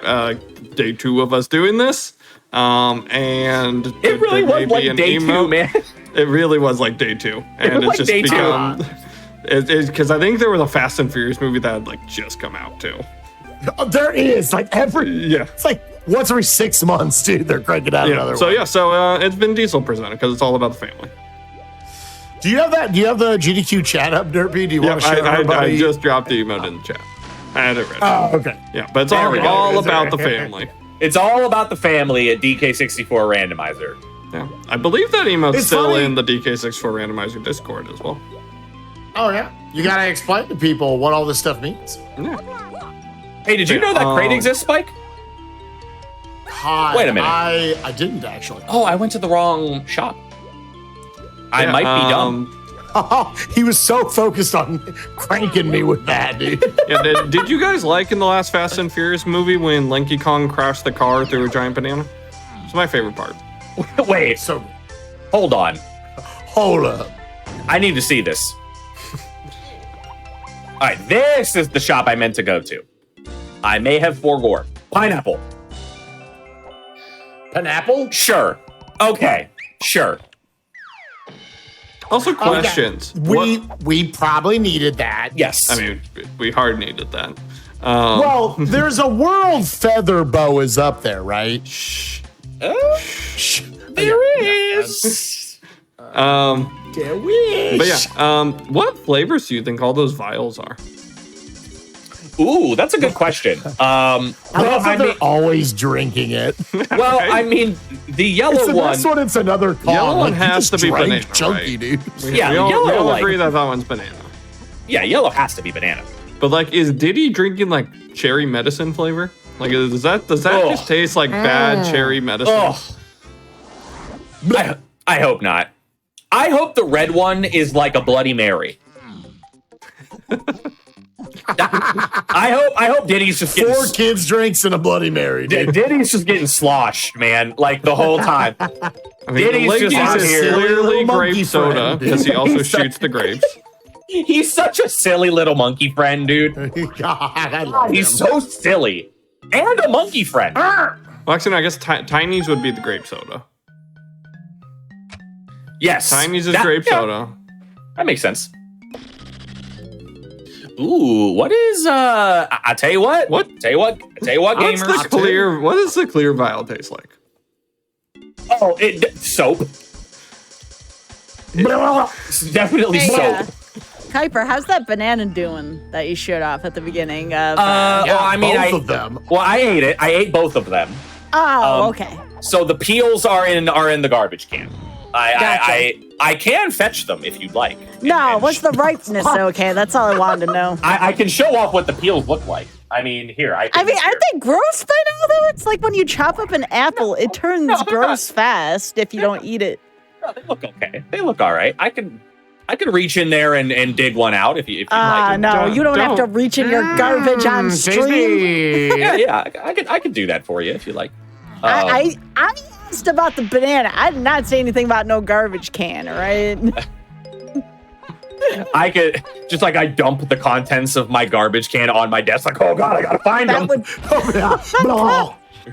day 2 of us doing this. And it really was like day 2, man. It really was like day 2. And it's just become... Because I think there was a Fast and Furious movie that had like just come out too. There is like it's like once every 6 months, dude. They're cranking out another one. So it's Vin Diesel presented because it's all about the family. Do you have that? Do you have the GDQ chat up, Derpy? Do you want to share everybody? I just dropped the emote in the chat. I had it ready. Oh, okay. Yeah, but it's all about the family. It's all about the family at DK64 Randomizer. Yeah, I believe that emote's It's still funny. in the DK64 Randomizer Discord as well. Oh yeah, you gotta explain to people what all this stuff means. Yeah. Hey, did you know that crate exists, Spike? Hi, Wait a minute. I didn't actually. Oh, I went to the wrong shop. I might be dumb. Oh, he was so focused on cranking me with that, dude. Yeah. Did you guys like in the last Fast and Furious movie when Lanky Kong crashed the car through a giant banana? It's my favorite part. Wait, So, hold on. hold up. I need to see this. All right, this is the shop I meant to go to. I may have foregone. Pineapple. Pineapple? Sure. Okay. Sure. Also, questions. We probably needed that. Yes. I mean, we hard needed that. Well, there's a world feather boa is up there, right? Shh. There is. There is. But yeah, what flavors do you think all those vials are? Ooh, that's a good question. I love that they're always drinking it. Well, I mean, the yellow It's the one. best one. It's another Kong. Yellow one Like, has you to be just drank banana, chunky, right? dude. Yeah, we yellow, all like- agree that one's banana. Yeah, yellow has to be banana. But like, is Diddy drinking like cherry medicine flavor? Like, does that just taste like bad cherry medicine? Oh. I hope not. I hope the red one is like a Bloody Mary. I hope Diddy's just getting 4 kids drinks and a Bloody Mary, dude. Diddy's just getting sloshed, man, like the whole time. I mean, Diddy's the just Lakey's out is here. clearly Little monkey grape soda friend, dude. because he also He's shoots the grapes. He's such a silly little monkey friend, dude. God, I love He's him. so silly. And a monkey friend. Well, actually, I guess Tiny's would be the grape soda. Yes. Tiny's is grape soda. That makes sense. Ooh, what is I tell you what. Tell you what, What's gamers. the clear? What does the clear vial taste like? Oh, soap. It's definitely Yeah. soap. Kuiper, how's that banana doing that you showed off at the beginning of? Well, I mean, both of them. Well, I ate it. I ate both of them. Oh, okay. So the peels are in the garbage can. Gotcha. I can fetch them if you'd like. No, what's the ripeness? Okay, that's all I wanted to know. I can show off what the peels look like. I mean, here. I mean, aren't they gross by now, though? It's like when you chop up an apple, it turns gross fast if you don't eat it. No, they look okay. They look all right. I can reach in there and dig one out if you like. No, you don't have to reach in your garbage on stream. Yeah, I can do that for you if you like. I asked about the banana. I did not say anything about no garbage can, all right? I could just like I dump the contents of my garbage can on my desk. Like, oh god, I gotta find them.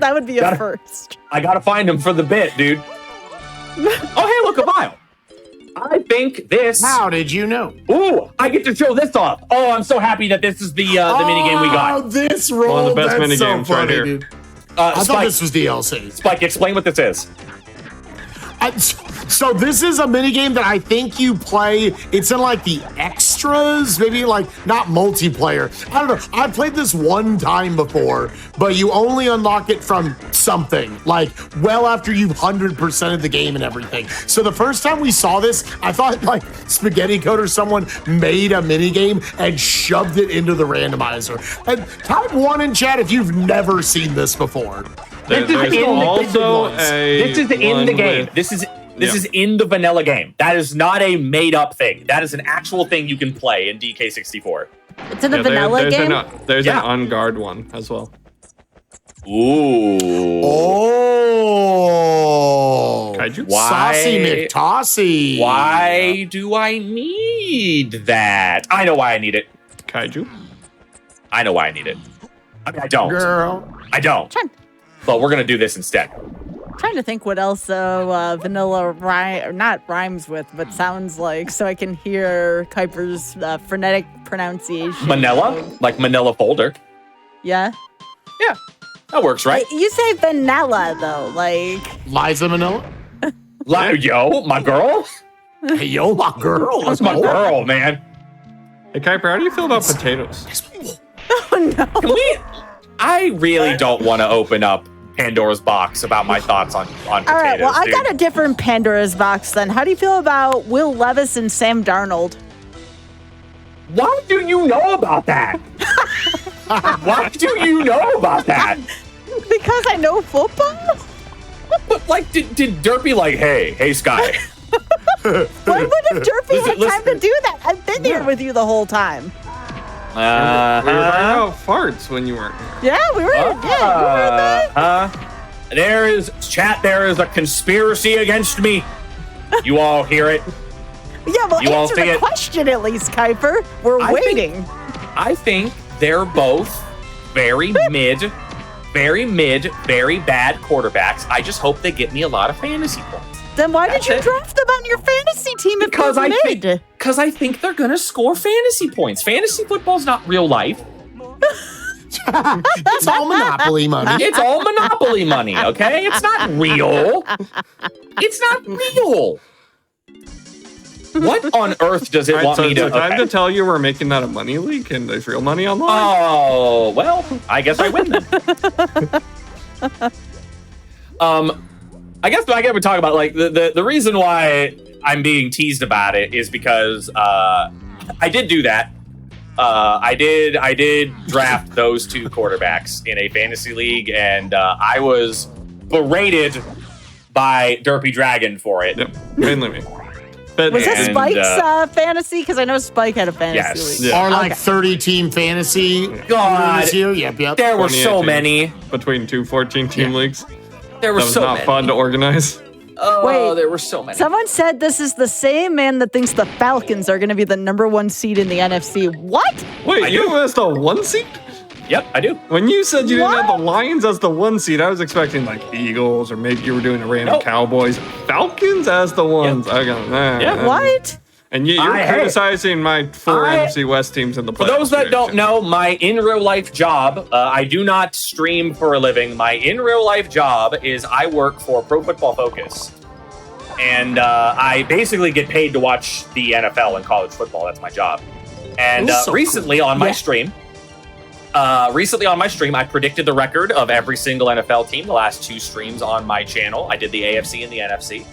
That would be a first. I gotta find them for the bit, dude. Oh, hey, look, a vial. I think this. How did you know? Ooh, I get to show this off. Oh, I'm so happy that this is the minigame we got. Oh, this roll. One of the best That's minigames so right funny, here. dude. I thought this was DLC. Spike, explain what this is. So this is a minigame that I think you play. It's in like the extras, maybe like not multiplayer. I don't know. I played this one time before, but you only unlock it from something like well after you've 100%ed the game and everything. So the first time we saw this, I thought like Spaghetti Code or someone made a minigame and shoved it into the randomizer. And type 1 in chat if you've never seen this before. This is in the game. This is in the vanilla game. That is not a made-up thing. That is an actual thing you can play in DK64. It's in the vanilla game? There's an on-guard one as well. Ooh. Oh. Kaiju? Saucy McTossy. Why do I need that? I know why I need it. Kaiju? I know why I need it. I mean, I don't. Girl. I don't. But we're going to do this instead. Trying to think what else vanilla not rhymes with, but sounds like, so I can hear Kuiper's phonetic pronunciation. Manila? Like Manila folder. Yeah? Yeah. That works, right? You say vanilla, though, like... Liza Manila? Yo, my girl? Hey, yo, my girl. That's my girl, man. Hey, Kuiper, how do you feel about potatoes? Oh, no. Can we... I really don't want to open up Pandora's box about my thoughts on potatoes. All right, well, I dude. got a different Pandora's box then. How do you feel about Will Levis and Sam Darnold? Why do you know about that? Why do you know about that? Because I know football? But like, did Derpy like, hey, Sky? Why would have Derpy had time to do that? I've been here with you the whole time. We were talking about farts when you weren't here. Yeah, we were. You heard that? There is a conspiracy against me. You all hear it? Yeah, well, You all answer see the it? question at least, Kuiper. We're waiting. I think they're both very mid, very bad quarterbacks. I just hope they get me a lot of fantasy points. Then why did you draft them on your fantasy team if Because they're mid? Because I think they're gonna score fantasy points. Fantasy football's not real life. It's all Monopoly money. It's all Monopoly money, okay? It's not real. It's not real. What on earth does it want me to... So time to tell you we're making that a money leak and there's real money online? Oh, well, I guess I win then. I guess I get to talk about like the reason why I'm being teased about it is because I did do that. I did draft those two quarterbacks in a fantasy league, and I was berated by Derpy Dragon for it. Yep, mainly me. But, Was this Spike's fantasy? Because I know Spike had a fantasy league. Or like 30-team fantasy. God, this year. Yep. There were so many. Between two 14-team leagues. There were that was so not many. fun to organize. Oh, Wait, there were so many. Someone said this is the same man that thinks the Falcons are going to be the #1 seed in the NFC. What? Wait, you have the 1 seed? Yep, I do. When you said you didn't have the Lions as the 1 seed, I was expecting like Eagles or maybe you were doing a random Cowboys. Falcons as the ones. Yep. I go, nah. What? And you're criticizing my 4 NFC West teams in the playoffs. For those that don't know, my in real life job, I do not stream for a living. My in real life job is I work for Pro Football Focus. And I basically get paid to watch the NFL and college football. That's my job. And recently on my stream, I predicted the record of every single NFL team the last 2 streams on my channel. I did the AFC and the NFC.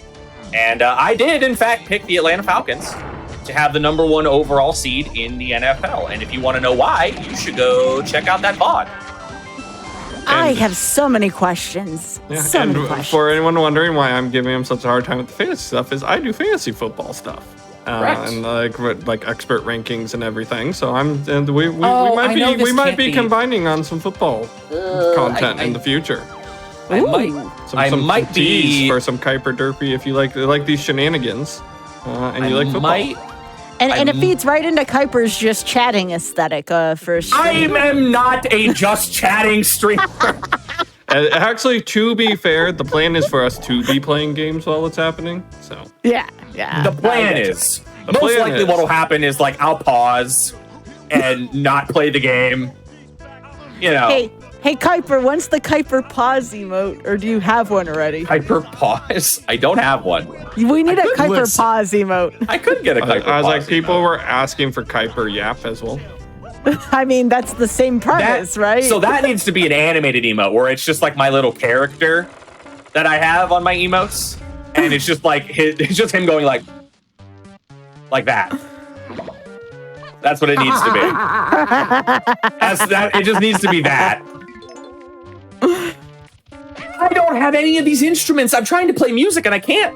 And I did, in fact, pick the Atlanta Falcons to have the #1 overall seed in the NFL. And if you want to know why, you should go check out that VOD. I have so many questions. Yeah, so many questions. For anyone wondering why I'm giving him such a hard time with the fantasy stuff, is I do fantasy football stuff. And like expert rankings and everything. So we might be combining on some football content in the future. I might be for some Kuiper Derpy if you like these shenanigans and you like football. And it feeds right into Kuiper's just chatting aesthetic for stream. I am not a just chatting streamer. Actually, to be fair, the plan is for us to be playing games while it's happening. So yeah. The plan is most likely what will happen is like I'll pause and not play the game. You know. Hey Kuiper, when's the Kuiper pause emote, or do you have one already? Kuiper pause? I don't have one. We need a Kuiper pause emote. I could get a Kuiper pause. I was like, people were asking for Kuiper Yap as well. I mean, that's the same premise, right? So that needs to be an animated emote where it's just like my little character that I have on my emotes, and it's just like it's just him going like that. That's what it needs to be. It just needs to be that. I don't have any of these instruments. I'm trying to play music and I can't.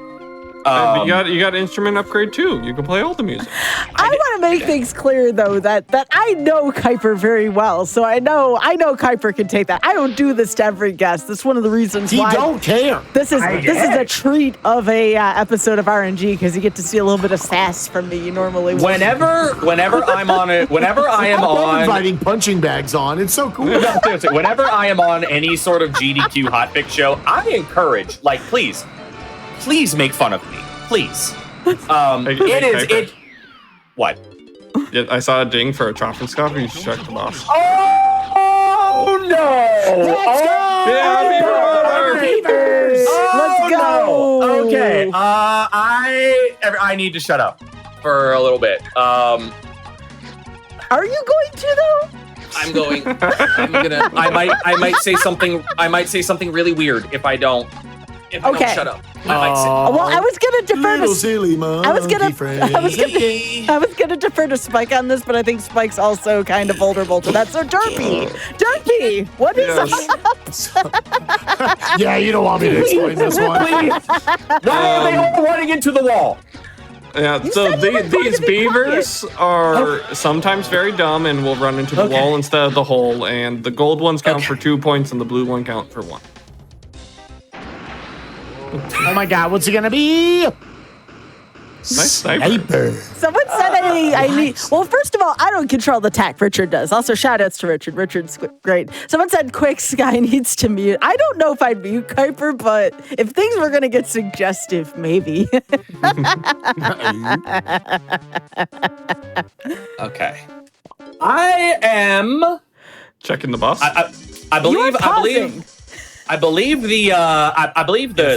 You got instrument upgrade too. You can play all the music. I want to make things clear though that I know Kuiper very well, so I know Kuiper can take that. I don't do this to every guest. That's one of the reasons why he don't care. This is a treat of a episode of RNG because you get to see a little bit of sass from me. You normally won't. Whenever I'm on it, whenever I am on inviting punching bags on, it's so cool. Whenever I am on any sort of GDQ Hotfix show, I encourage please make fun of me, please. What? Yeah, I saw a ding for a Choffenscott. You should check the boss. Oh no! Let's go! Yeah, Beavers! Let's go! No. Okay. I need to shut up for a little bit. Are you going to though? I'm gonna. I might say something. I might say something really weird if I don't. If I don't shut up. Well, I was gonna defer I was gonna defer to Spike on this, but I think Spike's also kind of vulnerable to that. So Derpy, what is up? Yeah, you don't want me to explain this one. Why are they all running into the wall? Yeah, so these beavers are sometimes very dumb and will run into the wall instead of the hole, and the gold ones count for 2 points and the blue one count for 1. Oh my God, what's it gonna be? Nice sniper. Someone said I need. Well, first of all, I don't control the tack. Richard does. Also, shout outs to Richard. Richard's great. Someone said Quick Sky needs to mute. I don't know if I'd mute Kuiper, but if things were gonna get suggestive, maybe. Okay. I am checking the boss. I believe the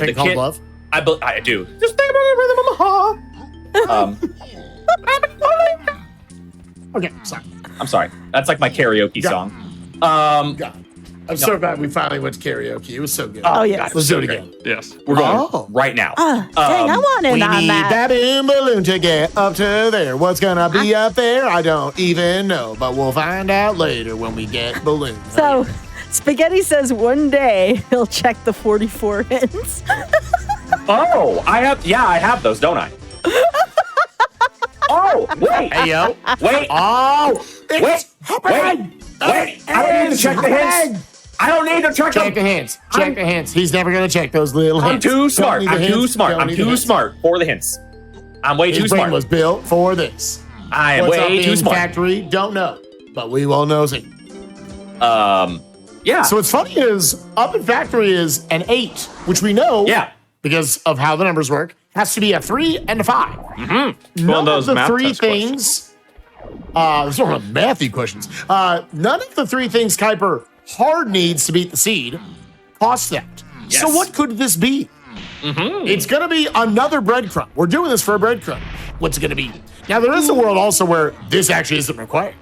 the kid. Love? I do. Just stay by the rhythm of my heart. Okay, sorry. I'm sorry. That's like my karaoke song. God. I'm so glad we finally went to karaoke. It was so good. Oh yes. Let's do it again. Yes. We're going right now. Dang, I want in We on need that. that boom balloon to get up to there. What's gonna be up there? I don't even know, but we'll find out later when we get balloons. So, Spaghetti says one day he'll check the 44 hits. Oh, I have those, don't I? Oh, wait. Hey, yo. Wait. Oh, Wait. I don't need to check the hints. I don't need to check Check the hints. Check the hints. He's never gonna check those little hints. I'm too smart. Don't need the I'm too hints. smart. Don't I'm need the too hints. smart for the hints. I'm way His too brain smart. was built for this. I am What's up way too in smart. Factory? Don't know, but we will know soon. Yeah. So what's funny is up in Factory is an 8, which we know. Yeah. Because of how the numbers work, has to be a 3 and a 5. Mm-hmm. None those of the math 3 test things. Those are mathy questions. None of the 3 things Kuiper hard needs to beat the seed cost that. Yes. So what could this be? It's going to be another breadcrumb. We're doing this for a breadcrumb. What's it going to be? Now, there is a world also where this actually isn't required.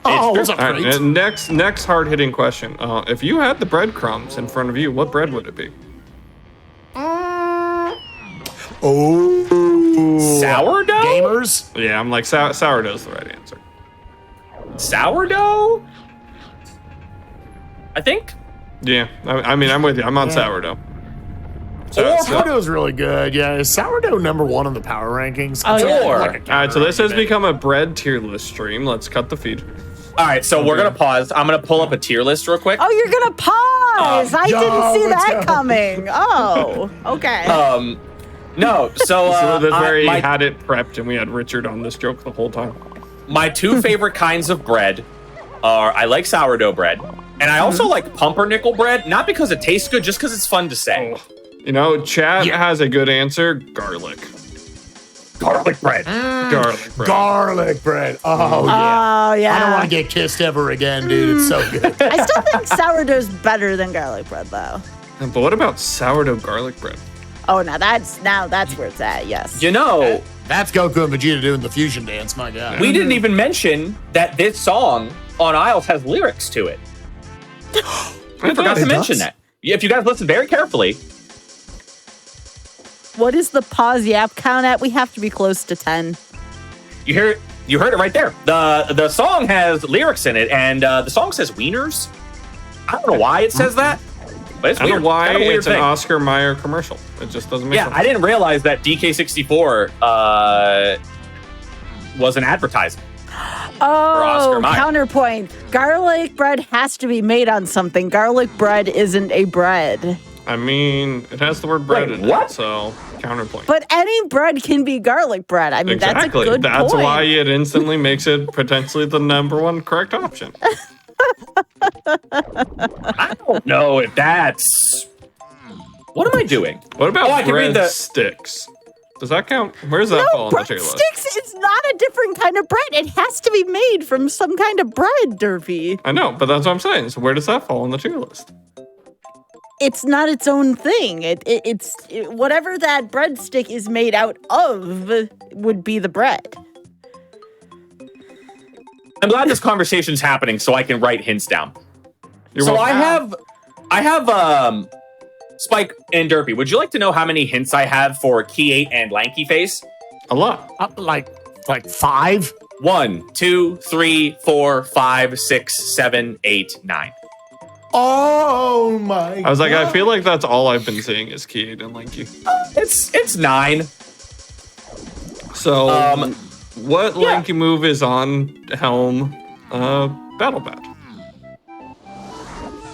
Oh, what's up, All right, and next hard-hitting question. If you had the breadcrumbs in front of you, what bread would it be? Sourdough? Gamers? Yeah, I'm like, sourdough's the right answer. Sourdough? I think. Yeah, I mean, I'm with you. I'm on sourdough. Sourdough's really good. Yeah, is sourdough number 1 on the power rankings? Oh, yeah. Sure. All right, so this has become a bread tier list stream. Let's cut the feed. All right, so we're going to pause. I'm going to pull up a tier list real quick. Oh, you're gonna pause. I didn't see let's that go. coming. Oh, okay. No, so That's where he my, had it prepped, and we had Richard on this joke the whole time. my 2 favorite kinds of bread are I like sourdough bread, and I also like pumpernickel bread, not because it tastes good, just because it's fun to say. Oh. You know, Chad has a good answer. Garlic. Garlic bread. Garlic bread. Garlic bread. Oh, Oh, yeah. yeah. I don't want to get kissed ever again, dude. It's so good. I still think sourdough's better than garlic bread, though. But what about sourdough garlic bread? Oh, now that's where it's at. Yes. You know, That's Goku and Vegeta doing the fusion dance, my God. we didn't even mention that this song on Isles has lyrics to it. I forgot to mention that. If you guys listen very carefully, What is the pause yap count at? We have to be close to 10. you heard it right there. The song has lyrics in it, and the song says wieners. I don't know why it says that, but it's I weird. don't know why Kind of a weird it's an thing. Oscar Mayer commercial. It just doesn't make Yeah, sense. I didn't realize that DK64 was an advertisement. Oh, Oscar Mayer. counterpoint. Garlic bread has to be made on something. Garlic bread isn't a bread. I mean, it has the word bread Wait, in what? it, so counterpoint. But any bread can be garlic bread. I mean, Exactly. that's a good That's point. why it instantly makes it potentially the number 1 correct option. I don't know if that's. What am I doing? What about I can read bread the- sticks? Does that count? Where does that fall on the tier list? Breadsticks is not a different kind of bread. It has to be made from some kind of bread, Derpy. I know, but that's what I'm saying. So where does that fall on the tier list? It's not its own thing. It's whatever that breadstick is made out of would be the bread. I'm glad this conversation's happening so I can write hints down. You're So welcome. I have Spike and Derpy. Would you like to know how many hints I have for Key 8 and Lanky Face? A lot. Like 5? 1, 2, 3, 4, 5, 6, 7, 8, 9. Oh, my I was like, I feel like that's all I've been seeing is Keyed and Lanky. It's 9. So, what Lanky move is on Helm Battle Bat?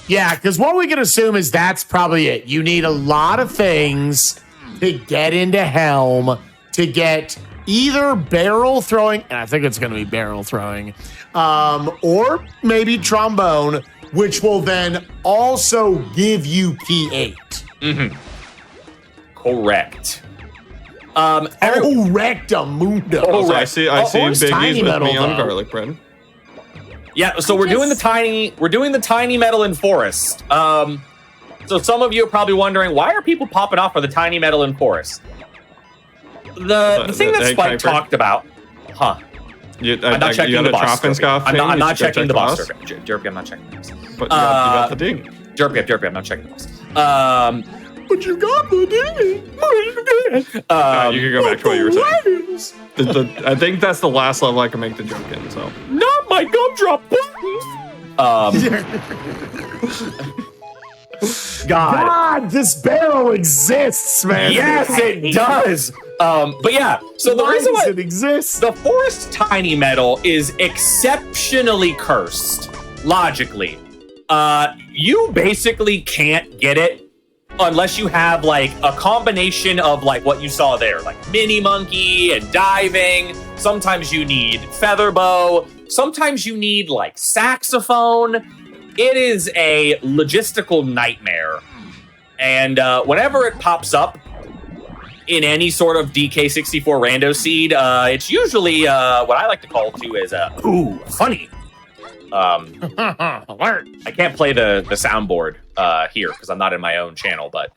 Yeah, because what we can assume is that's probably it. You need a lot of things to get into Helm, to get either barrel throwing, and I think it's going to be barrel throwing, or maybe trombone, which will then also give you Key 8. Mm-hmm. Correct. Oh, rectum mundo. Also, I see course, tiny Biggie's with metal, me on though. garlic bread. Yeah, so we're doing the tiny metal in forest. So some of you are probably wondering, why are people popping off for the tiny metal in forest? The thing that Spike talked about, huh? I'm not checking the boss. I'm not checking the boss. But Derpy, I'm not checking the boss. you got the ding. Derpy, I'm not checking the boss. But you got the ding. You can go back to what you were saying. I think that's the last level I can make the joke in. So Not my gumdrop God, this barrel exists, man. Yes, it does. But yeah, so the reason why it exists. the forest tiny metal is exceptionally cursed, logically. You basically can't get it unless you have like a combination of like what you saw there, like mini monkey and diving. Sometimes you need feather bow. Sometimes you need like saxophone. It is a logistical nightmare. And whenever it pops up in any sort of DK64 rando seed, it's usually what I like to call to is ooh, funny. I can't play the soundboard here because I'm not in my own channel, but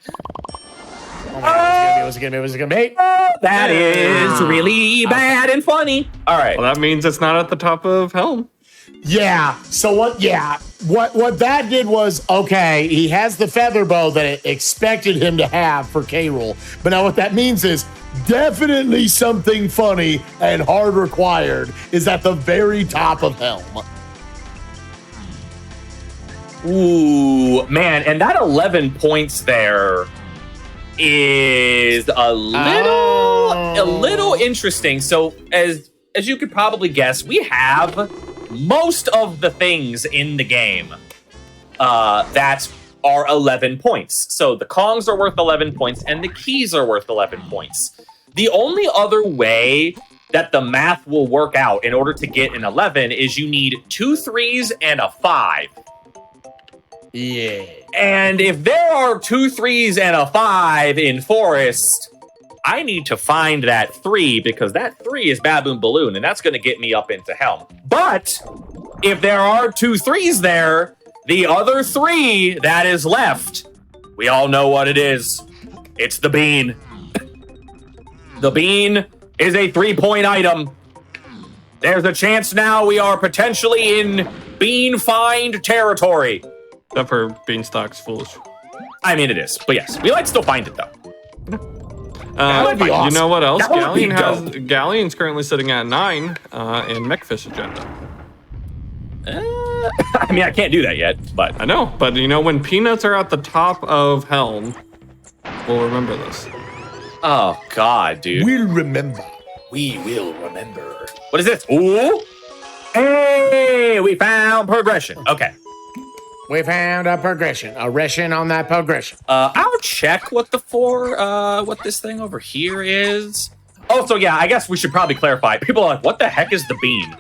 Was it gonna be? That is really bad and funny. All right. Well, that means it's not at the top of Helm. Yeah. So what? Yeah. What that did was, okay, he has the feather bow that it expected him to have for K-Rool. But now what that means is definitely something funny and hard required is at the very top of Helm. Ooh, man. And that 11 points there is a little interesting. So as you could probably guess, we have most of the things in the game that are 11 points. So the Kongs are worth 11 points and the keys are worth 11 points. The only other way that the math will work out in order to get an 11 is you need 2 3s and a 5. Yeah. And if there are 2 3s and a 5 in Forest, I need to find that 3 because that 3 is Baboon Balloon, and that's going to get me up into Helm. But if there are 2 3s there, the other 3 that is left, we all know what it is. It's the bean. The bean is a 3-point item. There's a chance now we are potentially in bean find territory. Except for Beanstalk's foolish. I mean, it is. But yes, we might still find it, though. That would be awesome. You know what else? That would be Galleon's currently sitting at 9 in Mechfish agenda. I mean, I can't do that yet, but... I know, but you know, when peanuts are at the top of Helm, we'll remember this. Oh, God, dude. We'll remember. We will remember. What is this? Ooh! Hey, we found progression. Okay. We found a progression, a ration on that progression. I'll check what what this thing over here is. Oh, so yeah, I guess we should probably clarify. People are like, what the heck is the bean?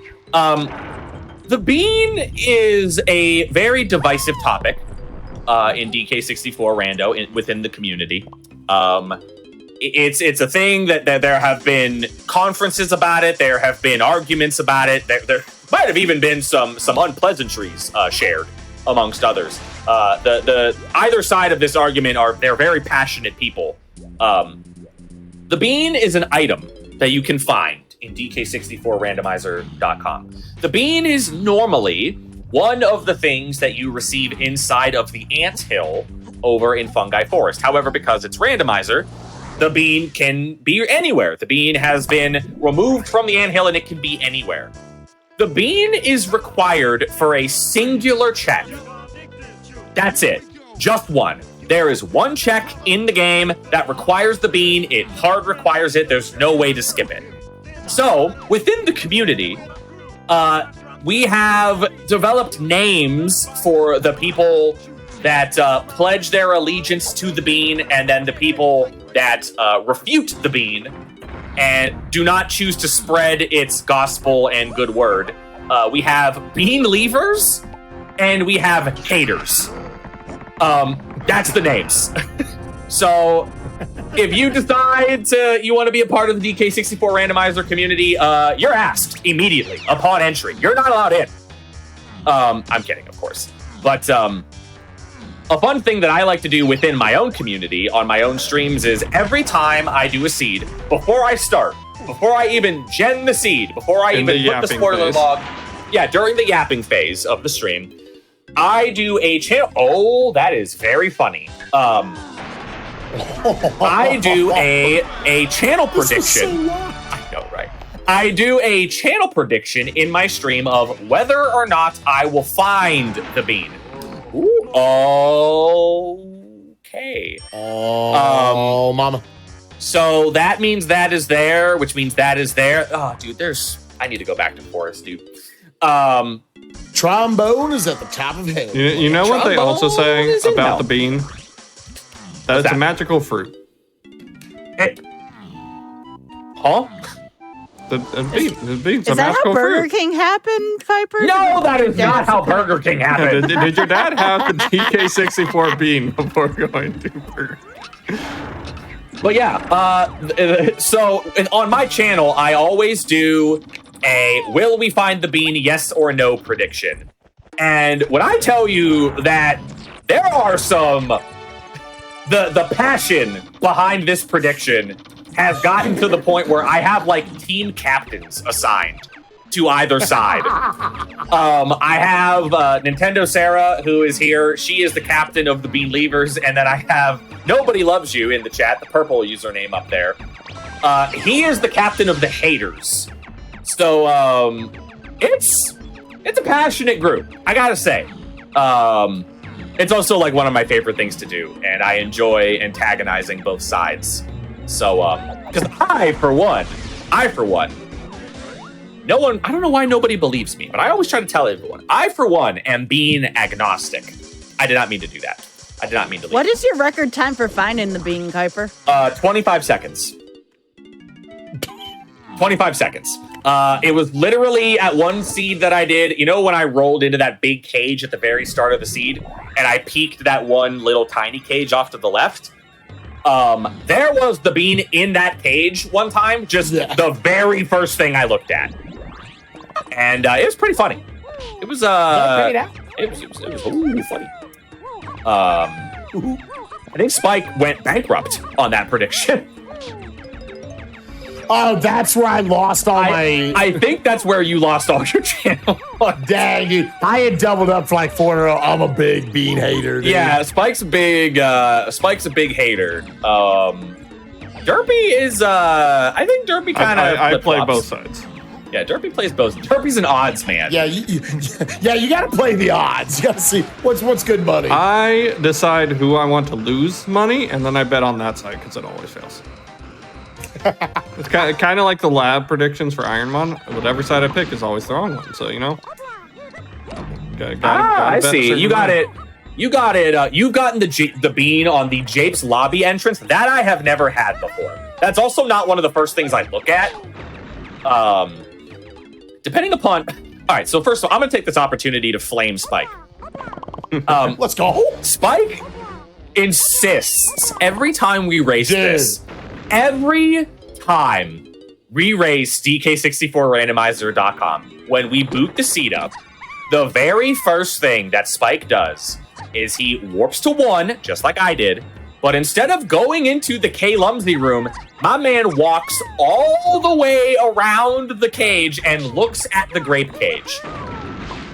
The bean is a very divisive topic in DK64 Rando within the community. It's a thing that there have been conferences about it. There have been arguments about it. There might have even been some unpleasantries shared amongst others. The either side of this argument they're very passionate people. The bean is an item that you can find in DK64randomizer.com. The bean is normally one of the things that you receive inside of the anthill over in Fungi Forest. However, because it's randomizer, the bean can be anywhere. The bean has been removed from the anthill and it can be anywhere. The bean is required for a singular check. That's it. Just one. There is one check in the game that requires the bean. It hard requires it. There's no way to skip it. So, within the community, we have developed names for the people that pledge their allegiance to the bean, and then the people that refute the bean and do not choose to spread its gospel and good word. We have bean leavers and we have haters. That's the names. So if you decide you want to be a part of the DK64 randomizer community, you're asked immediately upon entry. You're not allowed in. I'm kidding, of course. But a fun thing that I like to do within my own community on my own streams is every time I do a seed, before I start, before I even gen the seed, before I even put the spoiler log, during the yapping phase of the stream, I do a channel. Oh, that is very funny. I do a channel prediction. I know, right? I do a channel prediction in my stream of whether or not I will find the bean. Ooh, okay. Oh, mama. So that means that is there, which means that is there. Oh, dude, I need to go back to Forest, dude. Trombone is at the top of hell. You know what they also say about the bean? That it's a magical fruit. Huh? The bean's is a that magical how Burger fruit. King happened, Kuiper? No, that is not how Burger King happened. Did your dad have the DK64 bean before going to Burger King? But yeah, so on my channel, I always do a will we find the bean, yes or no prediction. And when I tell you that there are some the passion behind this prediction has gotten to the point where I have like team captains assigned to either side. I have Nintendo Sarah, who is here. She is the captain of the Bean Leavers, and then I have Nobody Loves You in the chat, the purple username up there. He is the captain of the haters. So it's a passionate group, I gotta say. It's also like one of my favorite things to do, and I enjoy antagonizing both sides. So, because I for one, no one, I don't know why nobody believes me, but I always try to tell everyone, I for one am being agnostic. I did not mean to do that. I did not mean to leave. What is your record time for finding the bean, Kuiper? 25 seconds. 25 seconds. It was literally at one seed that I did. You know when I rolled into that big cage at the very start of the seed, and I peeked that one little tiny cage off to the left? There was the bean in that cage one time, just the very first thing I looked at. And it was pretty funny. It was funny. I think Spike went bankrupt on that prediction. Oh, that's where I lost all my... I think that's where you lost all your channel. Dang, dude. I had doubled up for like 4 in a row. I'm a big bean hater, dude. Yeah, Spike's a big hater. Derpy is, I think Derpy kind of... I play both sides. Yeah, Derpy plays both. Derpy's an odds man. Yeah, you got to play the odds. You got to see what's good money. I decide who I want to lose money, and then I bet on that side because it always fails. It's kind of like the lab predictions for Ironman. Whatever side I pick is always the wrong one. So, you know. I see. You got it. You've gotten the bean on the Japes lobby entrance. That I have never had before. That's also not one of the first things I look at. Depending upon... All right, so first of all, I'm going to take this opportunity to flame Spike. Let's go. Spike insists every time we race this, every time we race DK64randomizer.com, when we boot the seat up, the very first thing that Spike does is he warps to 1, just like I did, but instead of going into the K-Lumsy room, my man walks all the way around the cage and looks at the grape cage.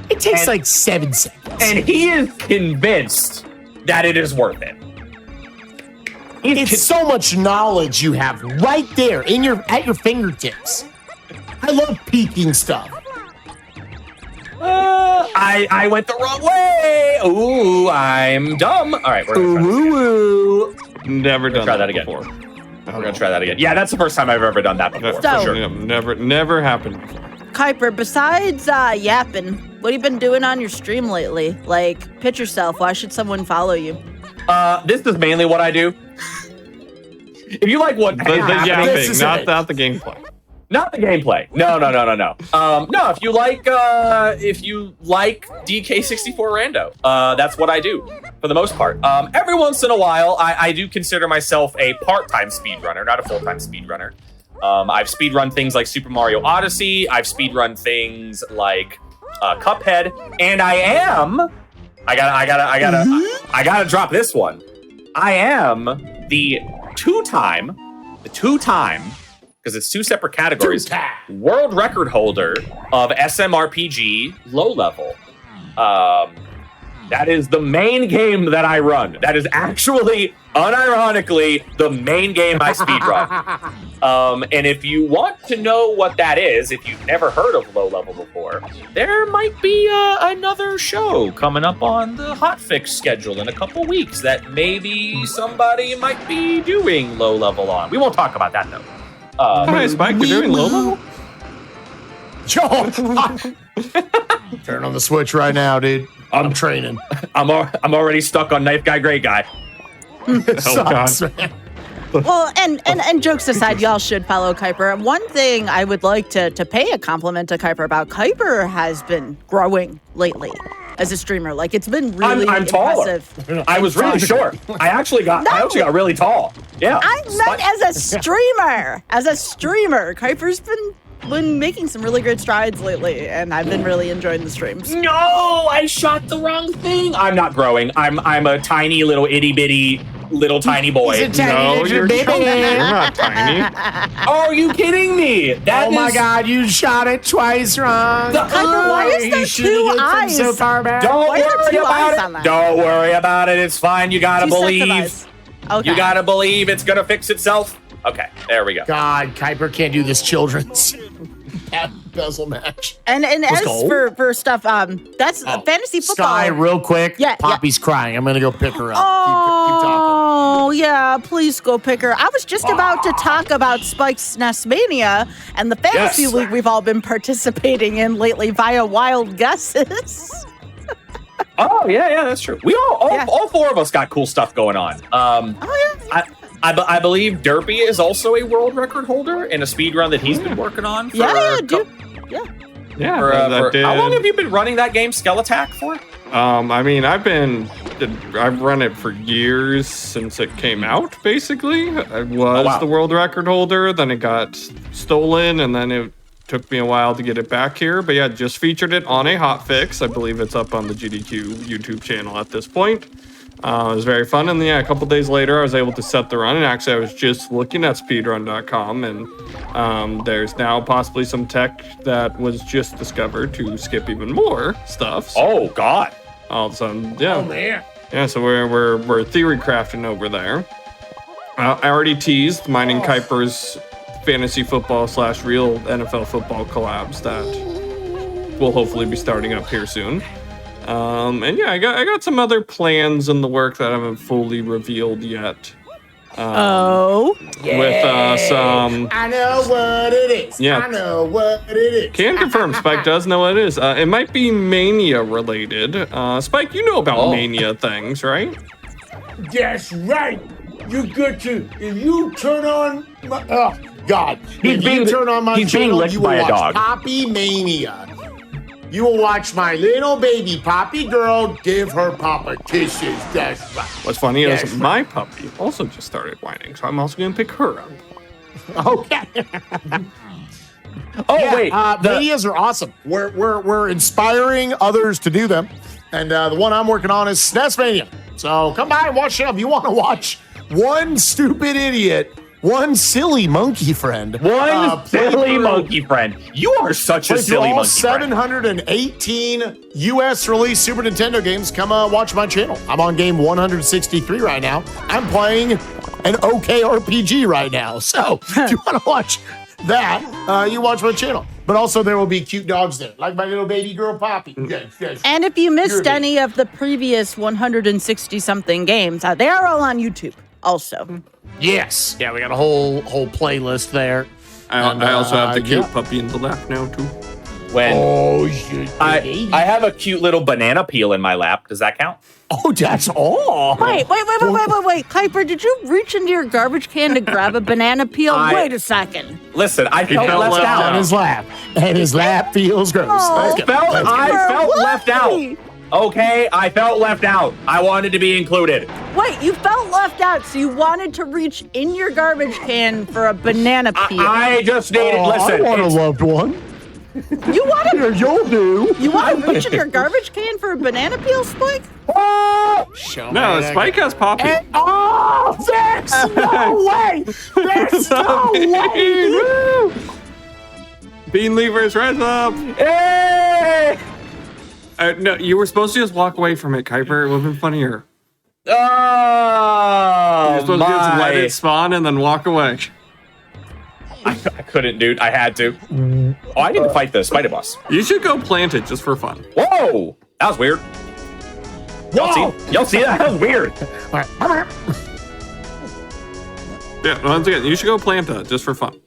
It takes like 7 seconds. And he is convinced that it is worth it. It's so much knowledge you have right there at your fingertips. I love peeking stuff. I went the wrong way. Ooh, I'm dumb. All right, we're gonna Never done try that again. before. We're gonna try that again. Yeah, that's the first time I've ever done that before. So- for sure. Yeah, never happened before. Kuiper, besides yapping, what have you been doing on your stream lately? Like, pitch yourself. Why should someone follow you? This is mainly what I do. If you like what The yapping, not the gameplay. Not the gameplay. No. No, if you like DK64 Rando, that's what I do for the most part. Every once in a while, I do consider myself a part-time speedrunner, not a full-time speedrunner. I've speedrun things like Super Mario Odyssey. I've speedrun things like Cuphead, and I gotta drop this one. I am the two-time, because it's 2 separate categories, world record holder of SMRPG low level. That is the main game that I run. That is actually, unironically, the main game I speedrun. And if you want to know what that is, if you've never heard of low level before, there might be another show coming up on the Hotfix schedule in a couple weeks that maybe somebody might be doing low level on. We won't talk about that though. Hi, Spike, you're doing low level? Turn on the switch right now, dude. I'm training. I'm already stuck on Knife Guy, Great Guy. Sucks, man. Well, and jokes aside, y'all should follow Kuiper. One thing I would like to pay a compliment to Kuiper about, Kuiper has been growing lately as a streamer. Like, it's been really I'm impressive. Taller. I was really short. I actually got really tall. Yeah. I meant as a streamer. As a streamer, Kuiper's been making some really good strides lately, and I've been really enjoying the streams. No, I shot the wrong thing. I'm not growing. I'm a tiny little itty bitty little tiny boy. He's a tiny No, you're not tiny. Are you kidding me? Oh my God, you shot it twice wrong. Why is there two eyes? So far back. Don't Why are there worry two about eyes it. on that? Don't worry about it. It's fine. You gotta Two sets of believe. eyes. Okay. You gotta believe it's gonna fix itself. Okay, there we go. God, Kuiper can't do this children's bezel match. And as for stuff, that's fantasy football. Sky, real quick. Yeah, Poppy's crying. I'm gonna go pick her up. Keep talking. Oh, yeah, please go pick her. I was just about to talk about Spike's SNESmania and the fantasy league we've all been participating in lately via Wild Guesses. Oh yeah, that's true. We all four of us got cool stuff going on. I believe Derpy is also a world record holder in a speed run that he's been working on. For how long have you been running that game, Skell Attack, for? I mean, I've run it for years since it came out, basically. I was the world record holder, then it got stolen, and then it took me a while to get it back here. But yeah, just featured it on a hotfix. I believe it's up on the GDQ YouTube channel at this point. It was very fun, and yeah, a couple days later, I was able to set the run, and actually, I was just looking at speedrun.com, and there's now possibly some tech that was just discovered to skip even more stuff. So, oh, God. All of a sudden, yeah. Oh, man. Yeah, so we're theory crafting over there. I already teased mining Kuiper's fantasy football / real NFL football collabs that will hopefully be starting up here soon. And yeah, I got some other plans in the work that I haven't fully revealed yet. With some. I know what it is. Yeah. I know what it is. Can confirm, Spike does know what it is. It might be Mania related. Spike, you know about Mania things, right? That's right. You got to. If you turn on my. Oh God. If you turn on my channel, you will watch Poppy Mania. You will watch my little baby Poppy girl give her papa kisses. That's right. What's funny is my puppy also just started whining, so I'm also going to pick her up. Okay. Wait. Manias are awesome. We're inspiring others to do them. And the one I'm working on is SNESmania. So come by and watch it. If you want to watch one stupid idiot, one silly monkey friend. One silly monkey friend. You are such a silly monkey friend. 718 US release Super Nintendo games. Come watch my channel. I'm on game 163 right now. I'm playing an okay RPG right now. So if you want to watch that, you watch my channel. But also there will be cute dogs there, like my little baby girl Poppy. Yes. And if you missed any of the previous 160-something games, they are all on YouTube also. Yes. Yeah, we got a whole playlist there. I also have the cute puppy in the lap now, too. I have a cute little banana peel in my lap. Does that count? Oh, that's all. Wait. Kuiper, did you reach into your garbage can to grab a banana peel? Wait a second. Listen, I felt left out. On his lap. And his lap feels gross. I felt left out. Okay, I felt left out. I wanted to be included. Wait, you felt left out, so you wanted to reach in your garbage can for a banana peel. I just needed, listen. I want a loved one. You want to? You'll do. You want to reach in your garbage can for a banana peel, Spike? No, Spike has Poppy. There's no way. There's no way. Bean Leavers, rise up. Hey! No, you were supposed to just walk away from it, Kuiper. It would have been funnier. Oh, You're supposed to just let it spawn and then walk away. I couldn't, dude. I had to. Oh, I didn't fight the spider boss. You should go plant it just for fun. Whoa! That was weird. Y'all see that? That was weird. Yeah, once again, you should go plant it just for fun.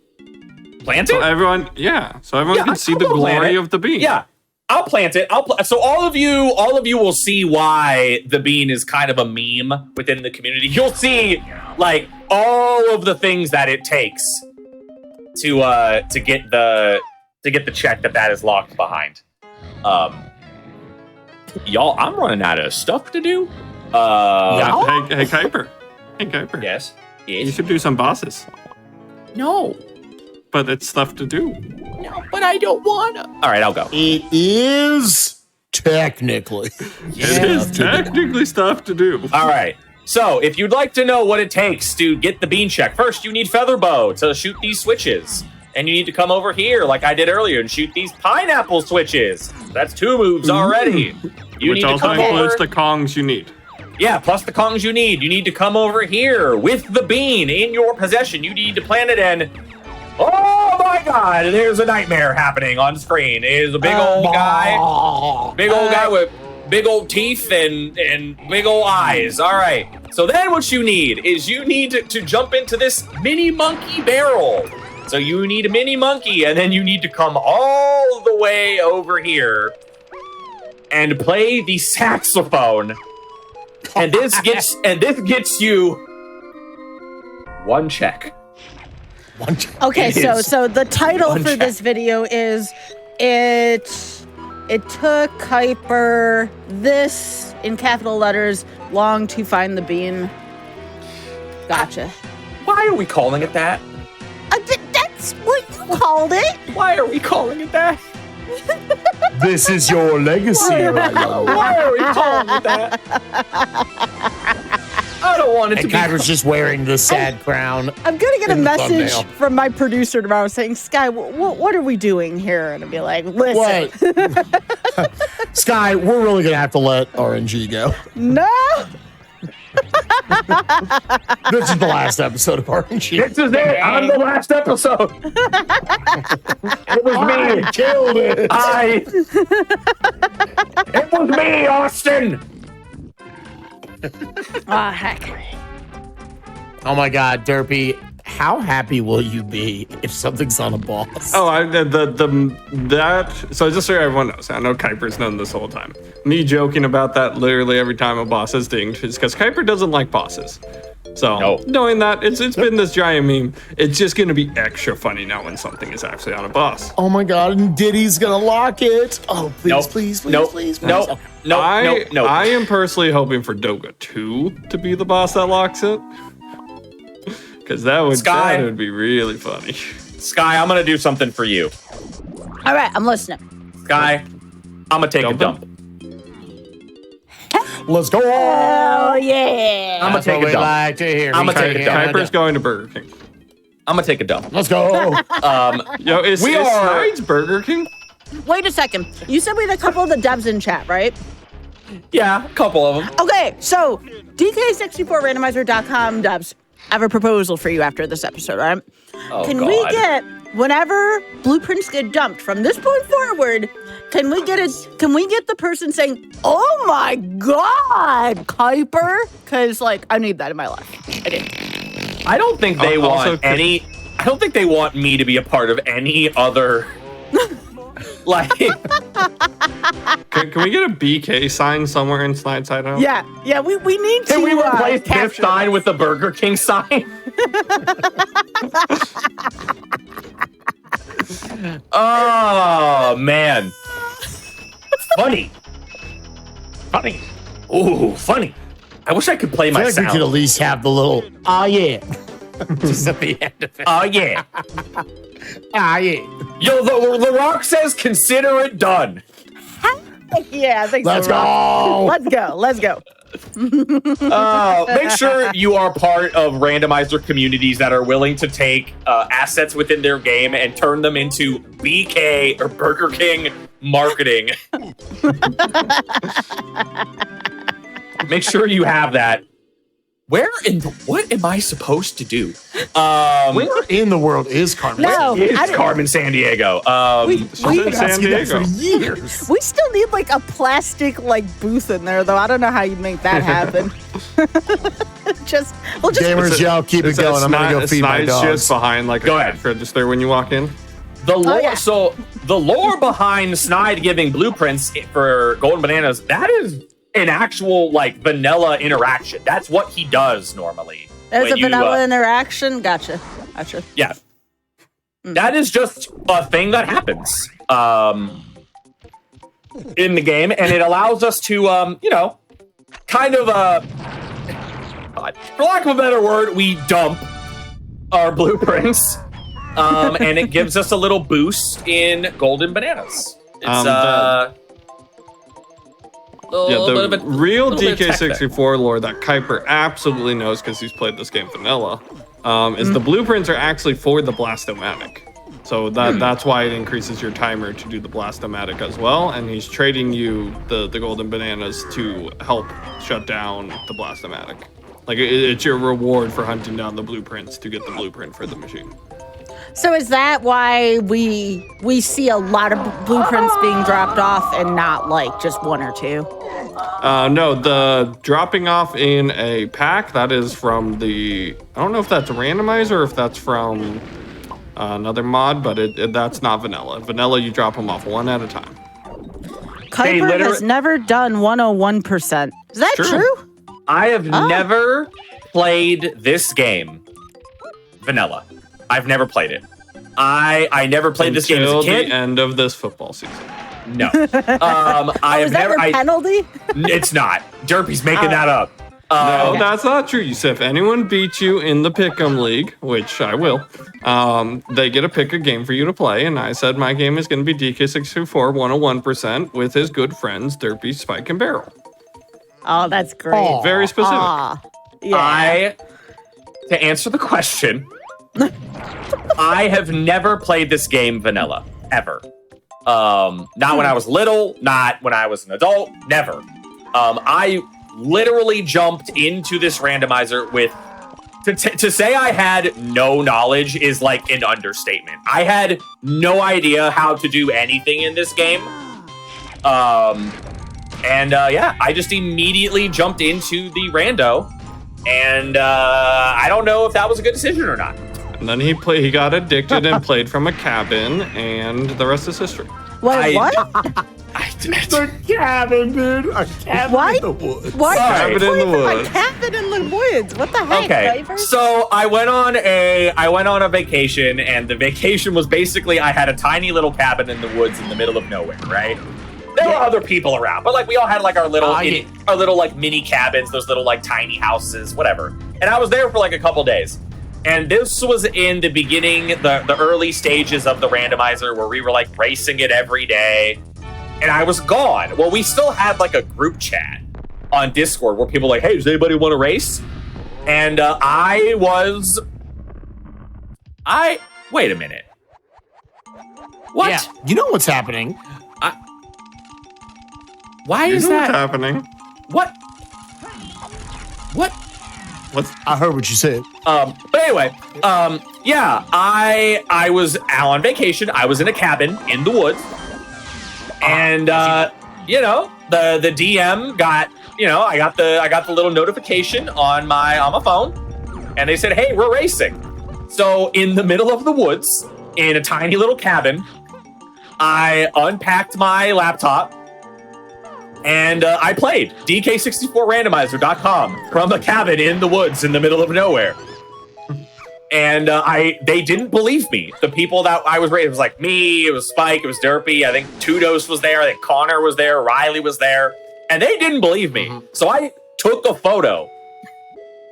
Plant it? So everyone can see the glory of the bean. Yeah. I'll plant it. So all of you will see why the bean is kind of a meme within the community. You'll see like all of the things that it takes to get the check that is locked behind. Y'all, I'm running out of stuff to do. Hey, Kuiper. Hey, Kuiper. Yes. You should do some bosses. No. But it's stuff to do. No, but I don't wanna. All right, I'll go. It is technically. It is technically stuff to do. All right. So, if you'd like to know what it takes to get the bean check, first you need Featherbow to shoot these switches. And you need to come over here, like I did earlier, and shoot these pineapple switches. That's 2 moves already. You Which need also to come includes over. the Kongs you need. Yeah, plus the Kongs you need. You need to come over here with the bean in your possession. You need to plant it in. Oh my God! There's a nightmare happening on screen. It is a big old guy with big old teeth and big old eyes. All right. So then what you need is you need to jump into this mini monkey barrel. So you need a mini monkey, and then you need to come all the way over here and play the saxophone. And this gets you 1 check. 1 check. Okay, It is so the title one for check. this video is it took Kuiper this in capital letters long to find the bean. Gotcha. Why are we calling it that? That's what you called it. Why are we calling it that? This is your legacy, Rando. Why are we calling it that? I don't want it And to be. Kyber's just wearing the sad crown. I'm gonna get a In the message thumbnail. from my producer tomorrow saying, "Sky, what are we doing here?" And I'll be like, "Listen, What? Sky, we're really going to have to let RNG go. no." This is the last episode of RNG. This is it. I'm the last episode. It was me. I killed it. It was me, Austin. Ah, heck. Oh my God, Derpy, how happy will you be if something's on a boss? Oh, so just so everyone knows, I know Kuiper's known this whole time. Me joking about that literally every time a boss is dinged is because Kuiper doesn't like bosses. So No. knowing that, it's been this giant meme. It's just gonna be extra funny now when something is actually on a boss. Oh my God, and Diddy's gonna lock it. Oh, please, Nope. please, please, Nope. please, please. Nope. Nope. I am personally hoping for Doga 2 to be the boss that locks it. Because that would be really funny. Sky, I'm gonna do something for you. All right, I'm listening. Sky, I'm gonna take a Dump dump. Let's go. Oh yeah. I'm gonna That's take what a we dump. like to hear. I'ma take a dump. Kuiper's going to Burger King. I'm gonna take a dump. Let's go. Yo, is We are- Snides Burger King? Wait a second. You said we had a couple of the devs in chat, right? Yeah, a couple of them. Okay, so DK64randomizer.com devs, I have a proposal for you after this episode, right? Oh, Can God. we get, whenever blueprints get dumped from this point forward, can we get the person saying, "Oh my God, Kuiper"? Because I need that in my life. I do. I don't think they Also, want any. I don't think they want me to be a part of any other. Like, Can we get a BK sign somewhere in Snides Hideout? Yeah, we need to. can we replace this capture sign with the Burger King sign? Oh man, funny. Ooh, funny. I wish I could play I my feel like we sound. could at least have the little, oh yeah. Just at the end of it. Oh yeah. Ah, yeah. Yo, the Rock says consider it done. Yeah, I think Let's so. Rob. go. Let's go. Make sure you are part of randomizer communities that are willing to take assets within their game and turn them into BK or Burger King marketing. Make sure you have that. What am I supposed to do? Where in the world is Carmen? No. It's Carmen San Diego. She's in San Diego. For years. We still need a plastic booth in there though. I don't know how you make that happen. we'll just Gamers, y'all keep it going. I'm gonna go feed my Snides just dogs. behind a Go ahead. cash register when you walk in. The lore, yeah. So the lore behind Snide giving blueprints for Golden Bananas, that is an actual vanilla interaction. That's what he does normally. There's when a vanilla interaction. Gotcha. Yeah. That is just a thing that happens in the game, and it allows us to, kind of, for lack of a better word, we dump our blueprints, and it gives us a little boost in Golden Bananas. It's, The real DK64 lore that Kuiper absolutely knows because he's played this game vanilla is the blueprints are actually for the Blast-O-Matic. So that's why it increases your timer to do the Blast-O-Matic as well. And he's trading you the golden bananas to help shut down the Blast-O-Matic. Like it's your reward for hunting down the blueprints to get the blueprint for the machine. So is that why we see a lot of blueprints being dropped off and not like just one or two? No, the dropping off in a pack, that is from I don't know if that's a randomizer or if that's from another mod, but that's not vanilla. Vanilla, you drop them off one at a time. Kuiper has never done 101%. Is that true? I have never played this game vanilla. I've never played it. I never played this game as a kid. Until the end of this football season. No. I have never. Penalty? It's not. Derpy's making that up. No, that's not true. You said if anyone beats you in the Pick'em League, which I will, they get to pick a game for you to play. And I said my game is going to be DK64 101% with his good friends Derpy, Spike, and Barrel. Oh, that's great. Very specific. Yeah. To answer the question, I have never played this game vanilla, ever. Not when I was little, not when I was an adult, never. I literally jumped into this randomizer with... To say I had no knowledge is like an understatement. I had no idea how to do anything in this game. I just immediately jumped into the rando. And I don't know if that was a good decision or not. And then he got addicted and played from a cabin, and the rest is history. Wait, what? The cabin, dude. A cabin in the woods. Why? Cabin in the woods. A cabin in the woods. What the heck, Okay, Kuiper? so I went on a vacation, and the vacation was basically I had a tiny little cabin in the woods in the middle of nowhere, right? There were other people around, but like we all had like our little like mini cabins, those little like tiny houses, whatever. And I was there for like a couple days. And this was in the beginning, the early stages of the randomizer where we were like racing it every day. And I was gone. Well, we still had like a group chat on Discord where people were like, hey, does anybody want to race? And wait a minute. What? Yeah. You know what's happening. Why is that happening? What? I heard what you said. But anyway, I was out on vacation. I was in a cabin in the woods. And the DM got, I got the little notification on my phone, and they said, "Hey, we're racing." So in the middle of the woods, in a tiny little cabin, I unpacked my laptop. And I played DK64randomizer.com from a cabin in the woods in the middle of nowhere. And they didn't believe me. The people that I was rating, it was like me, it was Spike, it was Derpy, I think Tudos was there, I think Connor was there, Riley was there, and they didn't believe me. Mm-hmm. So I took a photo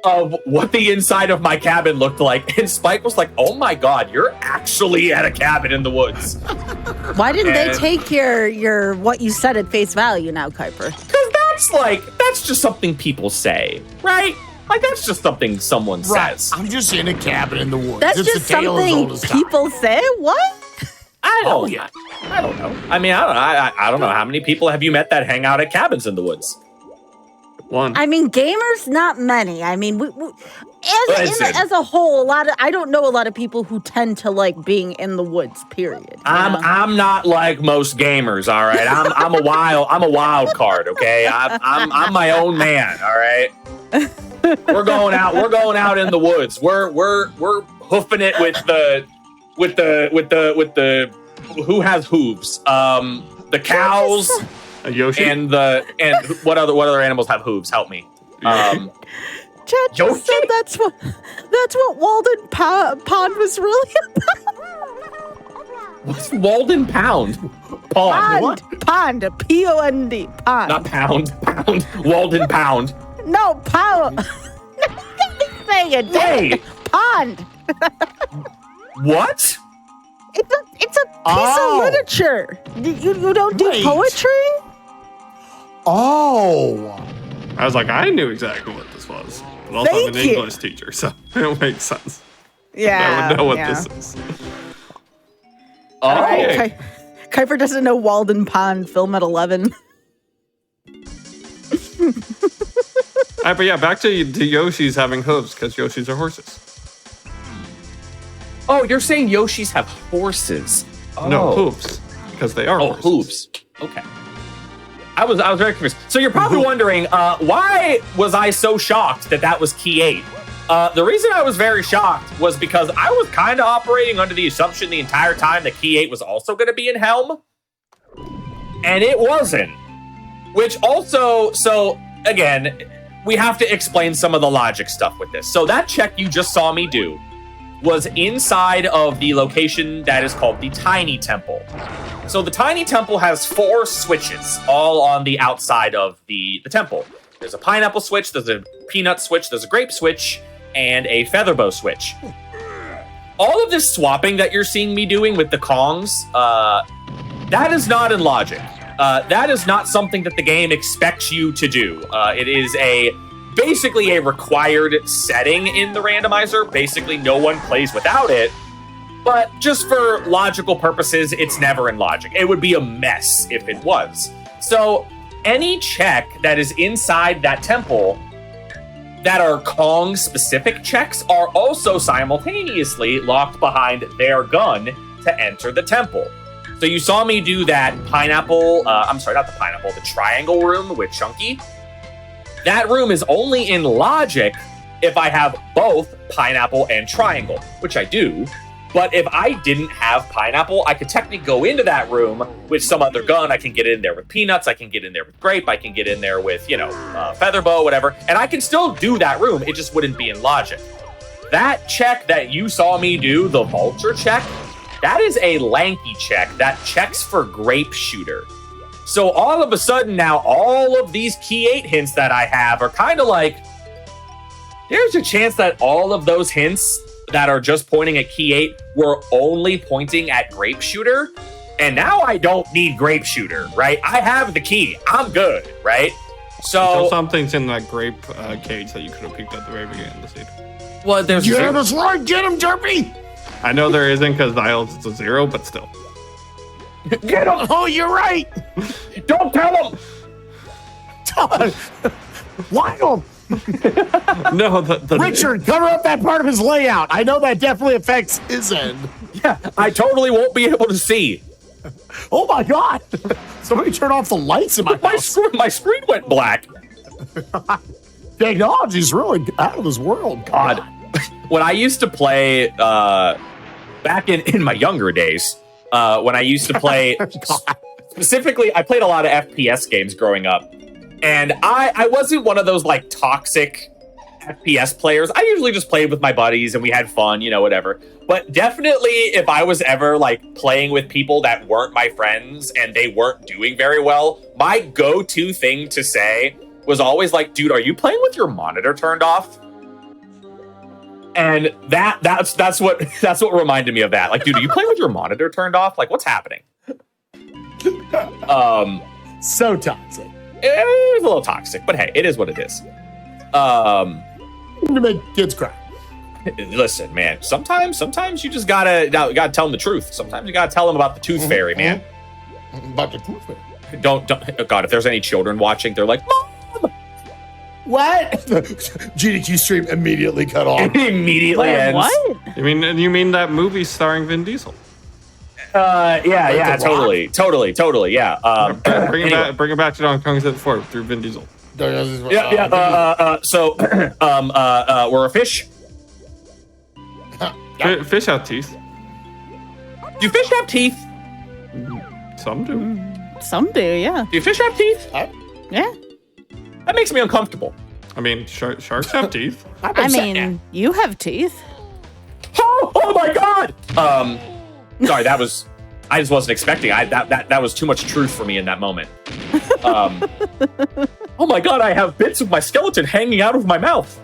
of what the inside of my cabin looked like, and Spike was like, "Oh my god, you're actually at a cabin in the woods." Why didn't they take your what you said at face value now, Kuiper? Because that's just something people say, right? Like that's just something someone says. I'm just in a cabin in the woods. That's just something people say? What? I don't know. I mean, I don't know. How many people have you met that hang out at cabins in the woods? One. I mean, gamers, not many. I mean, as a whole, I don't know a lot of people who tend to like being in the woods. Period. I'm not like most gamers. All right, I'm a wild card. Okay, I'm my own man. All right, we're going out in the woods. We're hoofing it with the who has hooves? The cows. Yoshi? And what other animals have hooves? Help me. Chad just said that's what Walden Pond was really about. What's Walden Pound? Pond. Pond. P-O-N-D. Pond. Not pound. Pound. Walden Pound. No, pound. Say it. Hey. Pond. What? It's a piece of literature. You don't do poetry? Oh. I was like, I knew exactly what this was. But also, I'm an English teacher, so it makes sense. Yeah. I would know what this is. Oh. All right. Kuiper doesn't know Walden Pond, film at 11. All right, but yeah, back to Yoshi's having hooves, because Yoshis are horses. Oh, you're saying Yoshis have horses? No, hooves, because they are horses. Hooves. Okay. I was very confused. So you're probably wondering, why was I so shocked that was key 8? The reason I was very shocked was because I was kind of operating under the assumption the entire time that key 8 was also going to be in Helm. And it wasn't. Which also, so again, we have to explain some of the logic stuff with this. So that check you just saw me do was inside of the location that is called the Tiny Temple. So the Tiny Temple has 4 switches, all on the outside of the temple. There's a pineapple switch, there's a peanut switch, there's a grape switch, and a featherbow switch. All of this swapping that you're seeing me doing with the Kongs, that is not in logic. That is not something that the game expects you to do. It is basically a required setting in the randomizer. Basically, no one plays without it. But just for logical purposes, it's never in logic. It would be a mess if it was. So any check that is inside that temple that are Kong-specific checks are also simultaneously locked behind their gun to enter the temple. So you saw me do that the triangle room with Chunky. That room is only in logic if I have both pineapple and triangle, which I do. But if I didn't have pineapple, I could technically go into that room with some other gun. I can get in there with peanuts. I can get in there with grape. I can get in there with, featherbow, whatever. And I can still do that room. It just wouldn't be in logic. That check that you saw me do, the vulture check, that is a lanky check that checks for grape shooter. So all of a sudden now, all of these key 8 hints that I have are kind of like, there's a chance that all of those hints that are just pointing at key 8 were only pointing at grape shooter. And now I don't need grape shooter, right? I have the key. I'm good, right? So something's in that grape cage that you could have picked at the very beginning of the seed. Well, there's yeah, that's right. Get him, Derpy. I know there isn't because Niles is a 0, but still. Get him! Oh, you're right. Don't tell him. Lionel. No, Richard, cover up that part of his layout. I know that definitely affects his end. Yeah, I totally won't be able to see. Oh my God! Somebody turn off the lights in my house. My screen went black. Technology's really out of this world. God. When I used to play back in my younger days, when I used to play specifically, I played a lot of FPS games growing up. And I wasn't one of those like toxic FPS players. I usually just played with my buddies and we had fun, whatever. But definitely if I was ever like playing with people that weren't my friends and they weren't doing very well, my go-to thing to say was always like, dude, are you playing with your monitor turned off? And that's what reminded me of that. Like, dude, are you playing with your monitor turned off? Like, what's happening? So toxic. It was a little toxic, but hey, it is what it is. To make kids cry. Listen, man. Sometimes you just gotta tell them the truth. Sometimes you gotta tell them about the tooth fairy, man. About the tooth fairy. Don't. Oh God, if there's any children watching, they're like, Mom. What? GDQ stream immediately cut off. It immediately ends. What? You mean that movie starring Vin Diesel? Yeah, totally, yeah. Bring it back to Donkey Kong 64 through Vin Diesel. So, we're a fish. Fish have teeth. Do fish have teeth? Some do. Some do, yeah. Do fish have teeth? Yeah. That makes me uncomfortable. I mean, sharks have teeth. You have teeth. Oh my God! Sorry, I just wasn't expecting. That was too much truth for me in that moment. Oh my God, I have bits of my skeleton hanging out of my mouth.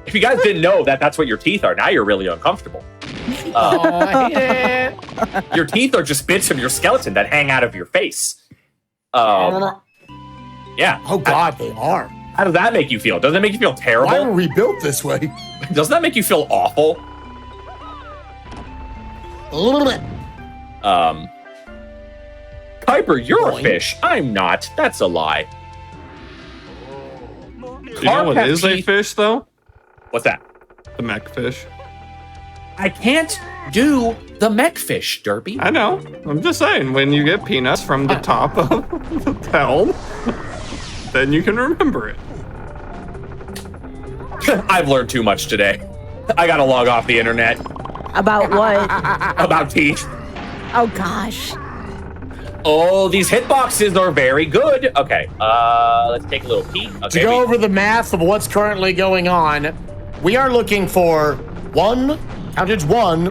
If you guys didn't know that's what your teeth are, now you're really uncomfortable. I hate it. Your teeth are just bits of your skeleton that hang out of your face. Yeah. Oh God, they are. How does that make you feel? Doesn't that make you feel terrible? Why were we built this way? Doesn't that make you feel awful? A little bit. Kuiper, you're Boing. a fish. I'm not. That's a lie. You know what is a fish, though? What's that? The mech fish. I can't do the mech fish, Derpy. I know. I'm just saying, when you get peanuts from the top of the helm, then you can remember it. I've learned too much today. I gotta log off the internet. About what? About teeth. Oh, gosh. Oh, these hitboxes are very good. Okay, let's take a little peek. Okay, To go over the math of what's currently going on, we are looking for one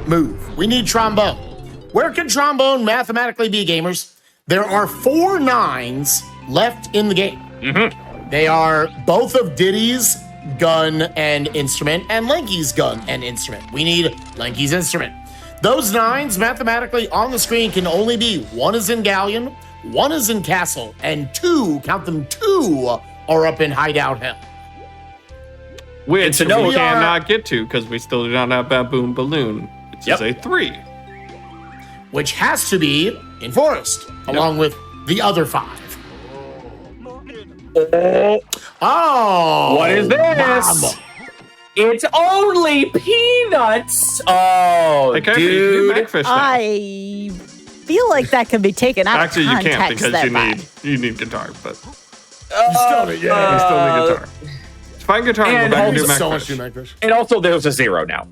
move. We need trombone. Where can trombone mathematically be, gamers? There are 4 9s left in the game. Mm-hmm. They are both of Diddy's gun and instrument and Lanky's gun and instrument. We need Lanky's instrument. Those 9s mathematically on the screen can only be 1 is in Galleon, 1 is in Castle, and 2, count them, 2 are up in Hideout Hell. Which to know we we cannot get to because we still do not have Baboon Balloon. It's just a 3. Which has to be in Forest, along with the other 5. Oh! What is this? Mom. It's only peanuts. Oh, Okay, dude. you can fish now. I feel like that can be taken out Actually, of you context. can't because that you need guitar, but You still need, you still need guitar. Find guitar and go back and do so much Macfish. to Macfish. And also, there's a 0 now.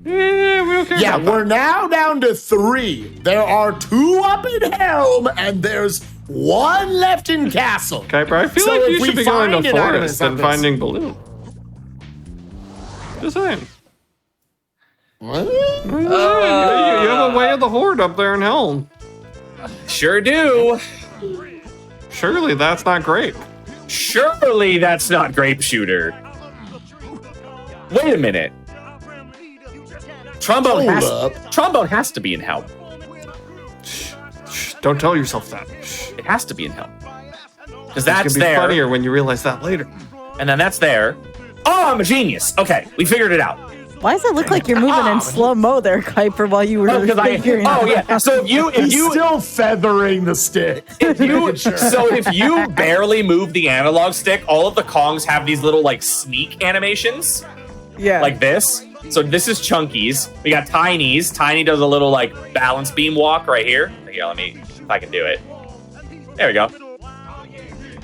Yeah, we okay. Yeah, we're now down to 3. There are 2 up in Helm, and there's 1 left in Castle. Okay, but I feel So like if you we should be going find to an item Forest in than this- finding Balloon. Just saying. What? You have a way of the Horde up there in Helm. Sure do. Surely that's not great. Surely that's not grape shooter. Wait a minute. Trombone has to be in Helm. Shh, don't tell yourself that. Shh. It has to be in Helm. Because It's that's gonna be there. funnier when you realize that later. And then that's there. Oh, I'm a genius. Okay, we figured it out. Why does it look like you're moving in slow-mo there, Kuiper, while you were figuring Oh it out? yeah. So if He's you still feathering the stick. if you barely move the analog stick, all of the Kongs have these little like sneak animations. Yeah. Like this. So this is Chunky's. We got Tiny's. Tiny does a little like balance beam walk right here. Yeah, let me if I can do it. There we go.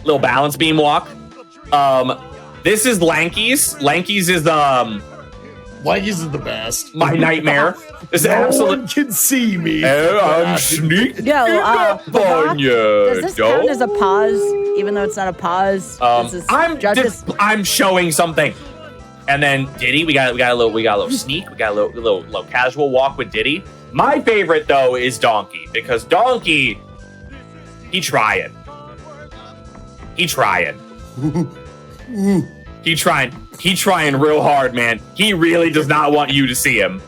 Little balance beam walk. This is Lanky's. Lanky's is Lanky's is the best. my nightmare. This is No absolute. one can see me. Oh, I'm sneaking up on you. Does this count as a pause, even though it's not a pause? I'm showing something. And then Diddy, we got a little sneak, we got a little casual walk with Diddy. My favorite though is Donkey because Donkey, he trying real hard, man. He really does not want you to see him.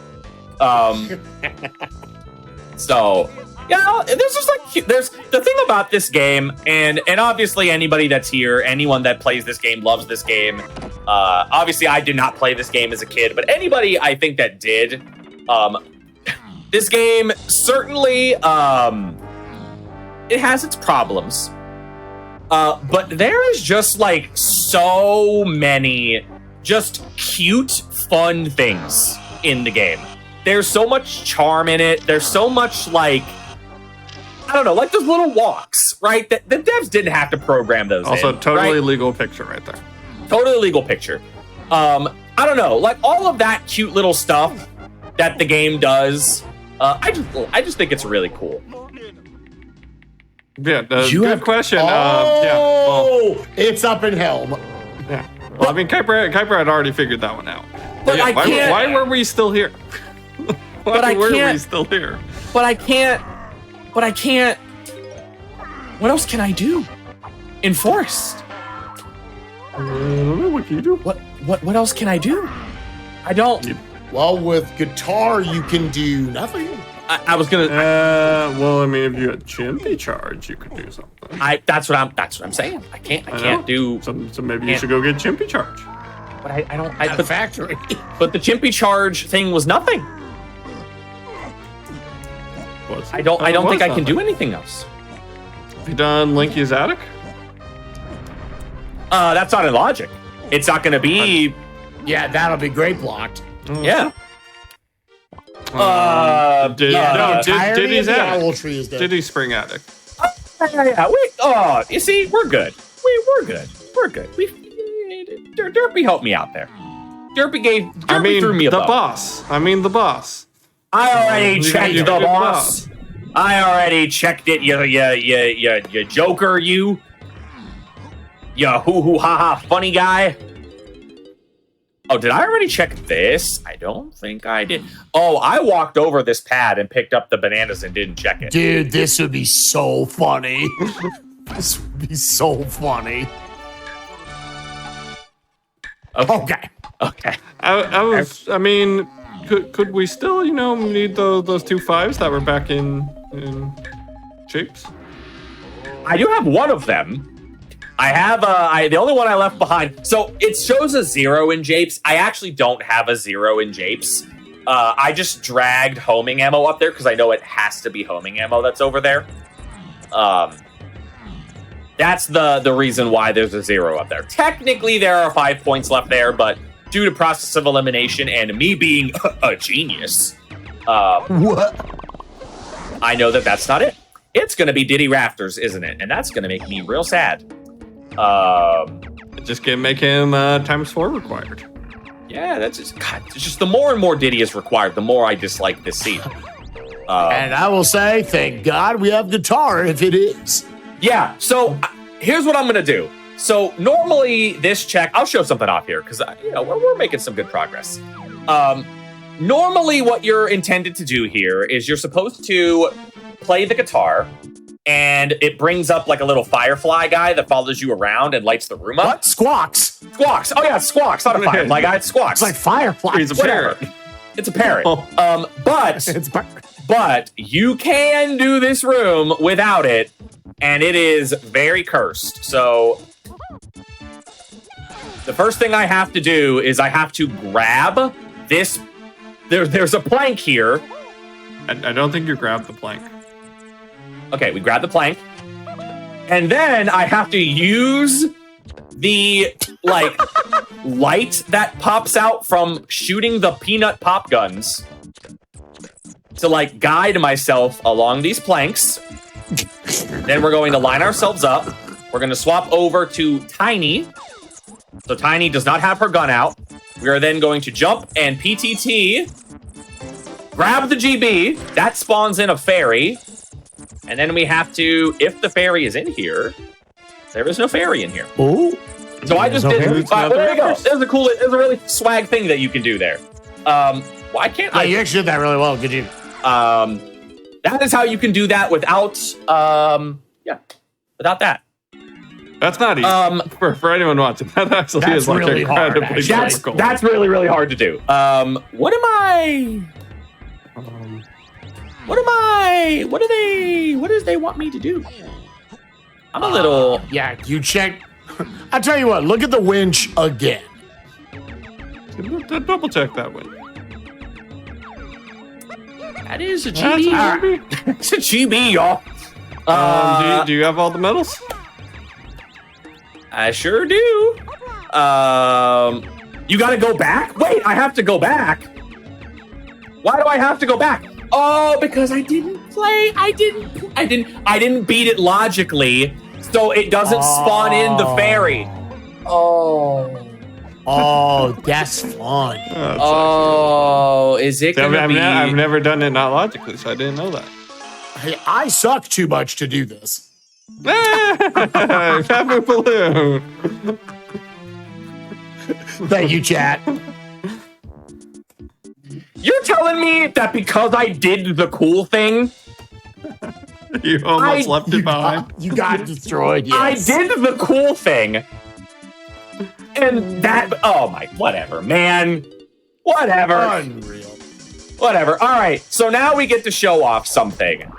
So yeah, there's just like there's the thing about this game, and obviously anybody that's here, anyone that plays this game loves this game. Obviously I did not play this game as a kid, but anybody I think that did, this game certainly it has its problems. But there is just like so many just cute, fun things in the game. There's so much charm in it. There's so much like, I don't know, like those little walks, right? That the devs didn't have to program those. Also, in, totally right? legal picture right there. Totally legal picture. I don't know, like all of that cute little stuff that the game does. I just think it's really cool. Yeah, good question. It's up in Helm. Yeah. Well, I mean, Kuiper had already figured that one out. But I can't. Why were we still here? Why were we still here? But I can't. What else can I do in Forest? What can you do? What else can I do? I don't. Well, with guitar, you can do nothing. I was gonna. Well, I mean, if you had Chimpy charge, you could do something. That's what I'm saying. I can't do. So maybe you should go get Chimpy charge. But I don't. At the factory. But the Chimpy charge thing was nothing. I don't think I can do anything else. Have you done Linky's attic? That's not in logic. It's not going to be. Yeah, that'll be great blocked. Yeah. Diddy's attic. Diddy's spring attic. You see, we're good. We're good. We're good. Derpy helped me out there. Derpy threw me a bone. The boss. I already checked the boss. I already checked it. You joker, you hoo ha ha funny guy. Oh, did I already check this? I don't think I did. Oh, I walked over this pad and picked up the bananas and didn't check it. Dude, this would be so funny. This would be so funny. Okay. I mean, could we still, need those 2 5s that were back in shapes? I do have one of them. I have the only one I left behind. So it shows a 0 in Japes. I actually don't have a 0 in Japes. I just dragged homing ammo up there because I know it has to be homing ammo that's over there. That's the reason why there's a 0 up there. Technically, there are 5 points left there, but due to process of elimination and me being a genius, what? I know that's not it. It's going to be Diddy Rafters, isn't it? And that's going to make me real sad. Just make him ×4 required. Yeah, that's just God. It's just the more and more Diddy is required, the more I dislike this scene. And I will say, thank God we have guitar if it is. Yeah. So here's what I'm gonna do. So normally this check, I'll show something off here because we're making some good progress. Normally, what you're intended to do here is you're supposed to play the guitar. And it brings up like a little firefly guy that follows you around and lights the room up. What? Squawks. Squawks. Oh yeah, Squawks. Not a firefly guy. It's Squawks. It's like firefly. He's a parrot. It's a parrot. But you can do this room without it, and it is very cursed. So the first thing I have to do is I have to grab this. There's a plank here. I don't think you grabbed the plank. Okay, we grab the plank. And then I have to use the, light that pops out from shooting the peanut pop guns to, guide myself along these planks. Then we're going to line ourselves up. We're going to swap over to Tiny. So Tiny does not have her gun out. We are then going to jump and PTT. Grab the GB. That spawns in a fairy. And then we have to, if the fairy is in here, there is no fairy in here. Ooh. So I just did, there you go. There's a really swag thing that you can do there. Why can't I? You actually did that really well. Good you. That is how you can do that without, without that. That's not easy. For anyone watching, that actually is really hard. That's really, really hard to do. What do they want me to do? I'm a little... Yeah, you check. I'll tell you what, look at the winch again. Double check that winch. That is a GB. It's a GB, y'all. Do you have all the medals? I sure do. You gotta go back? Wait, I have to go back? Why do I have to go back? Oh, because I didn't play. I didn't beat it logically, so it doesn't spawn in the fairy. Oh, that's fun. Is it gonna be? I've never done it not logically, so I didn't know that. Hey, I suck too much to do this. Happy balloon. Thank you, chat. You're telling me that because I did the cool thing, you almost left it behind? You got destroyed, yes. I did the cool thing. And that, whatever, man. Whatever. Unreal. Whatever. All right. So now we get to show off something.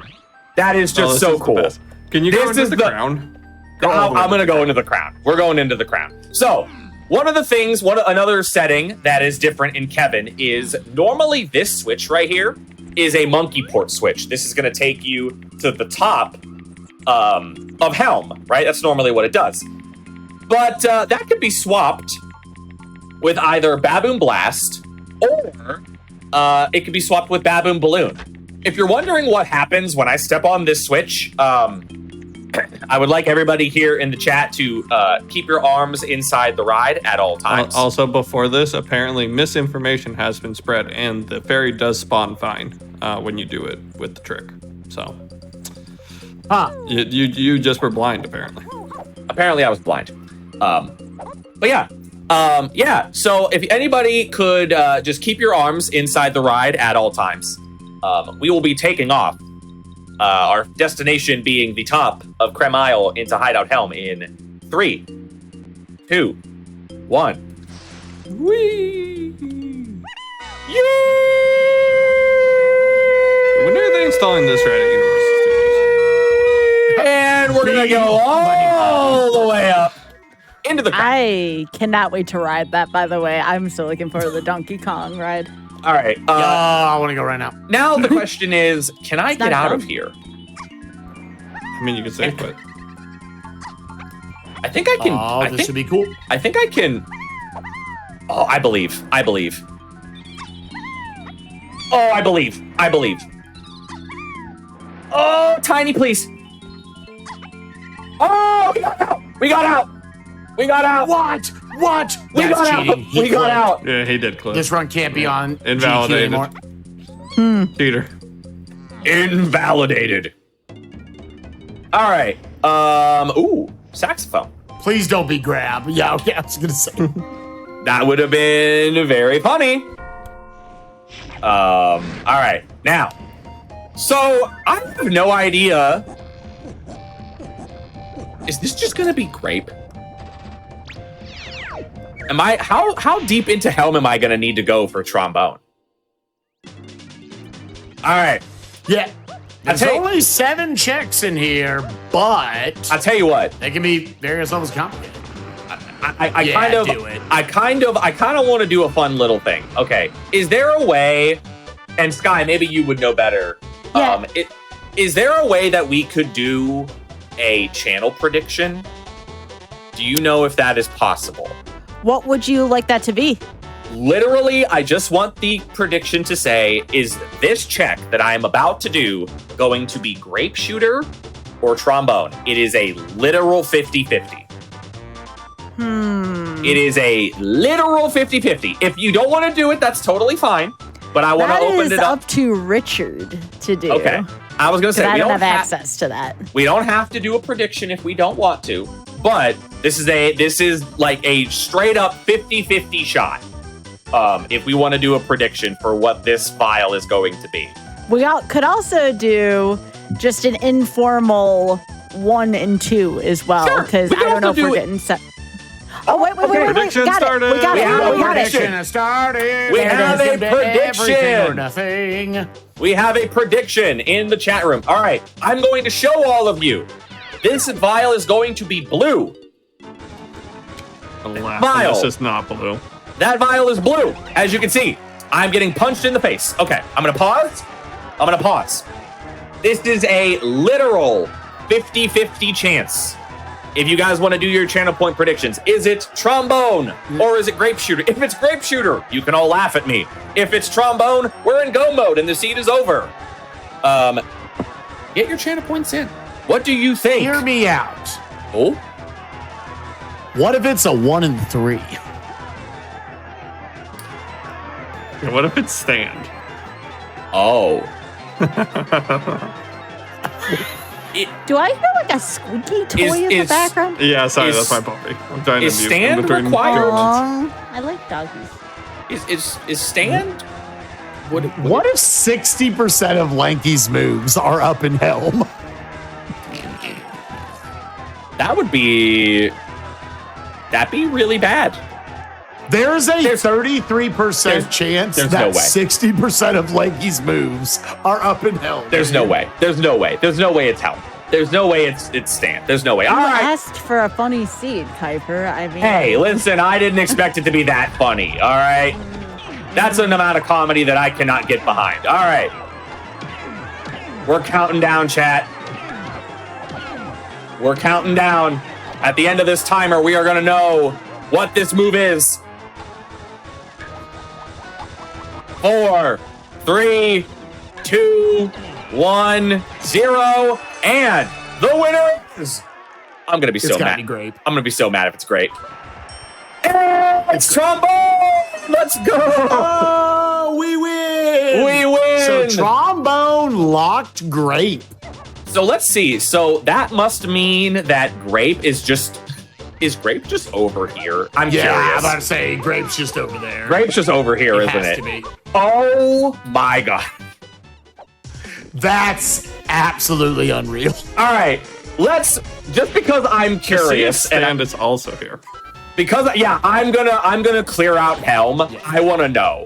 That is just so cool. Can you go into the crown? I'm going to go into the crown. We're going into the crown. So one of the things, another setting that is different in Kevin is normally this switch right here is a monkey port switch. This is going to take you to the top of Helm, right? That's normally what it does. But that could be swapped with either Baboon Blast or it could be swapped with Baboon Balloon. If you're wondering what happens when I step on this switch, I would like everybody here in the chat to keep your arms inside the ride at all times. Also, before this, apparently misinformation has been spread, and the fairy does spawn fine when you do it with the trick. So, you just were blind, apparently. Apparently, I was blind. But yeah. So if anybody could just keep your arms inside the ride at all times, we will be taking off. Our destination being the top of Creme Isle into Hideout Helm in 3, 2, 1. Whee! Yay! When are they installing this right at Universal Studios? And we're going to go all the way up into the crown. I cannot wait to ride that, by the way. I'm still looking forward to the Donkey Kong ride. All right. I want to go right now. Now the question is, can I get out of here? I mean, you could say, but I think I can. Oh, this should be cool. I think I can. Oh, I believe. Oh, I believe. Oh, Tiny, please. Oh, we got out. What? We That's got cheating. out. We got out. yeah, he did clip. This run can't be on Invalidated. GDQ anymore. Cheater. Invalidated. All right. Ooh, saxophone. Please don't be grab. Yeah, okay, I was gonna say. That would have been very funny. All right. Now, so I have no idea. Is this just gonna be grape? How deep into Helm am I gonna need to go for trombone? All right. Yeah. There's only 7 checks in here, but I'll tell you what. they can be various levels complicated. I kind of want to do a fun little thing. Okay. Is there a way, and Sky, maybe you would know better. Yeah. Is there a way that we could do a channel prediction? Do you know if that is possible? What would you like that to be? Literally, I just want the prediction to say, is this check that I am about to do going to be grape shooter or trombone? It is a literal 50-50. It is a literal 50-50. If you don't want to do it, that's totally fine. But I want to open it up to Richard to do. Okay. I was going to say, I we don't don't have access to that. We don't have to do a prediction if we don't want to. But this is like a straight up 50-50 shot. If we want to do a prediction for what this file is going to be. We could also do just an informal 1 and 2 as well, because Sure. I don't know if we're getting set. Oh, wait. Prediction started. We got it. Prediction started. We have a Everything or prediction. nothing. We have a prediction in the chat room. All right, I'm going to show all of you. This vial is going to be blue. Vial. This is not blue. That vial is blue. As you can see, I'm getting punched in the face. Okay, I'm going to pause. This is a literal 50-50 chance. If you guys want to do your channel point predictions, is it trombone or is it grape shooter? If it's grape shooter, you can all laugh at me. If it's trombone, we're in go mode and the seed is over. Get your channel points in. What do you think? Hear me out. Oh? What if it's a 1 and 3? Yeah, what if it's stand? Oh. Do I hear like a squeaky toy in the background? Yeah, sorry, that's my puppy. I'm trying is to mute stand in between required? jokes. I like doggies. Is stand? What if 60% of Lanky's moves are up in Helm? That'd be really bad. There's a 33% chance there's that no way. 60% of Lanky's moves are up in hell. There's no way. There's no way. There's no way it's Helm. There's no way it's Stan. There's no way. You All right. asked for a funny seed, Kuiper. I mean, Hey, listen, I didn't expect it to be that funny, all right? That's an amount of comedy that I cannot get behind. All right. We're counting down, chat. We're counting down. At the end of this timer, we are going to know what this move is. 4, 3, 2, 1, 0, and the winner is... I'm going to be so mad. Grape. I'm going to be so mad if it's great. And it's trombone! Let's go! Oh, we win! We win! So trombone locked grape. So let's see. So that must mean that grape is just... Is grape just over here? I'm Yeah, I'm curious. about to say grape's just over there. Grape's just over here, It isn't has it? to be. Oh my God. That's absolutely unreal. All right. Let's... Just because I'm curious... And it's also here. Because I'm gonna clear out Helm. Yeah. I want to know.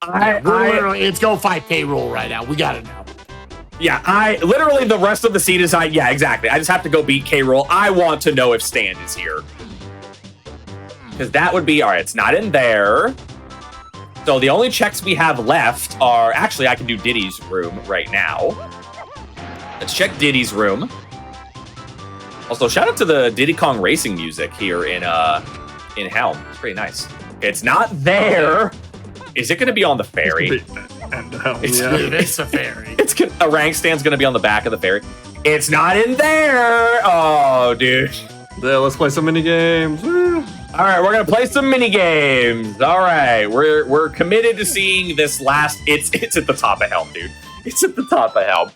It's go 5K rule right now. We got it now. I literally the rest of the seed is exactly. I just have to go beat K roll. I want to know if Stand is here because that would be all right. It's not in there. So the only checks we have left are actually I can do Diddy's room right now. Let's check Diddy's room. Also, shout out to the Diddy Kong racing music here in Helm. It's pretty nice. It's not there. Is it going to be on the ferry? It's a ferry. A rank stand's going to be on the back of the ferry. It's not in there. Oh, dude. Yeah, let's play some mini games. All right, we're going to play some mini games. All right, we're committed to seeing this last. It's at the top of Helm, dude. It's at the top of Helm.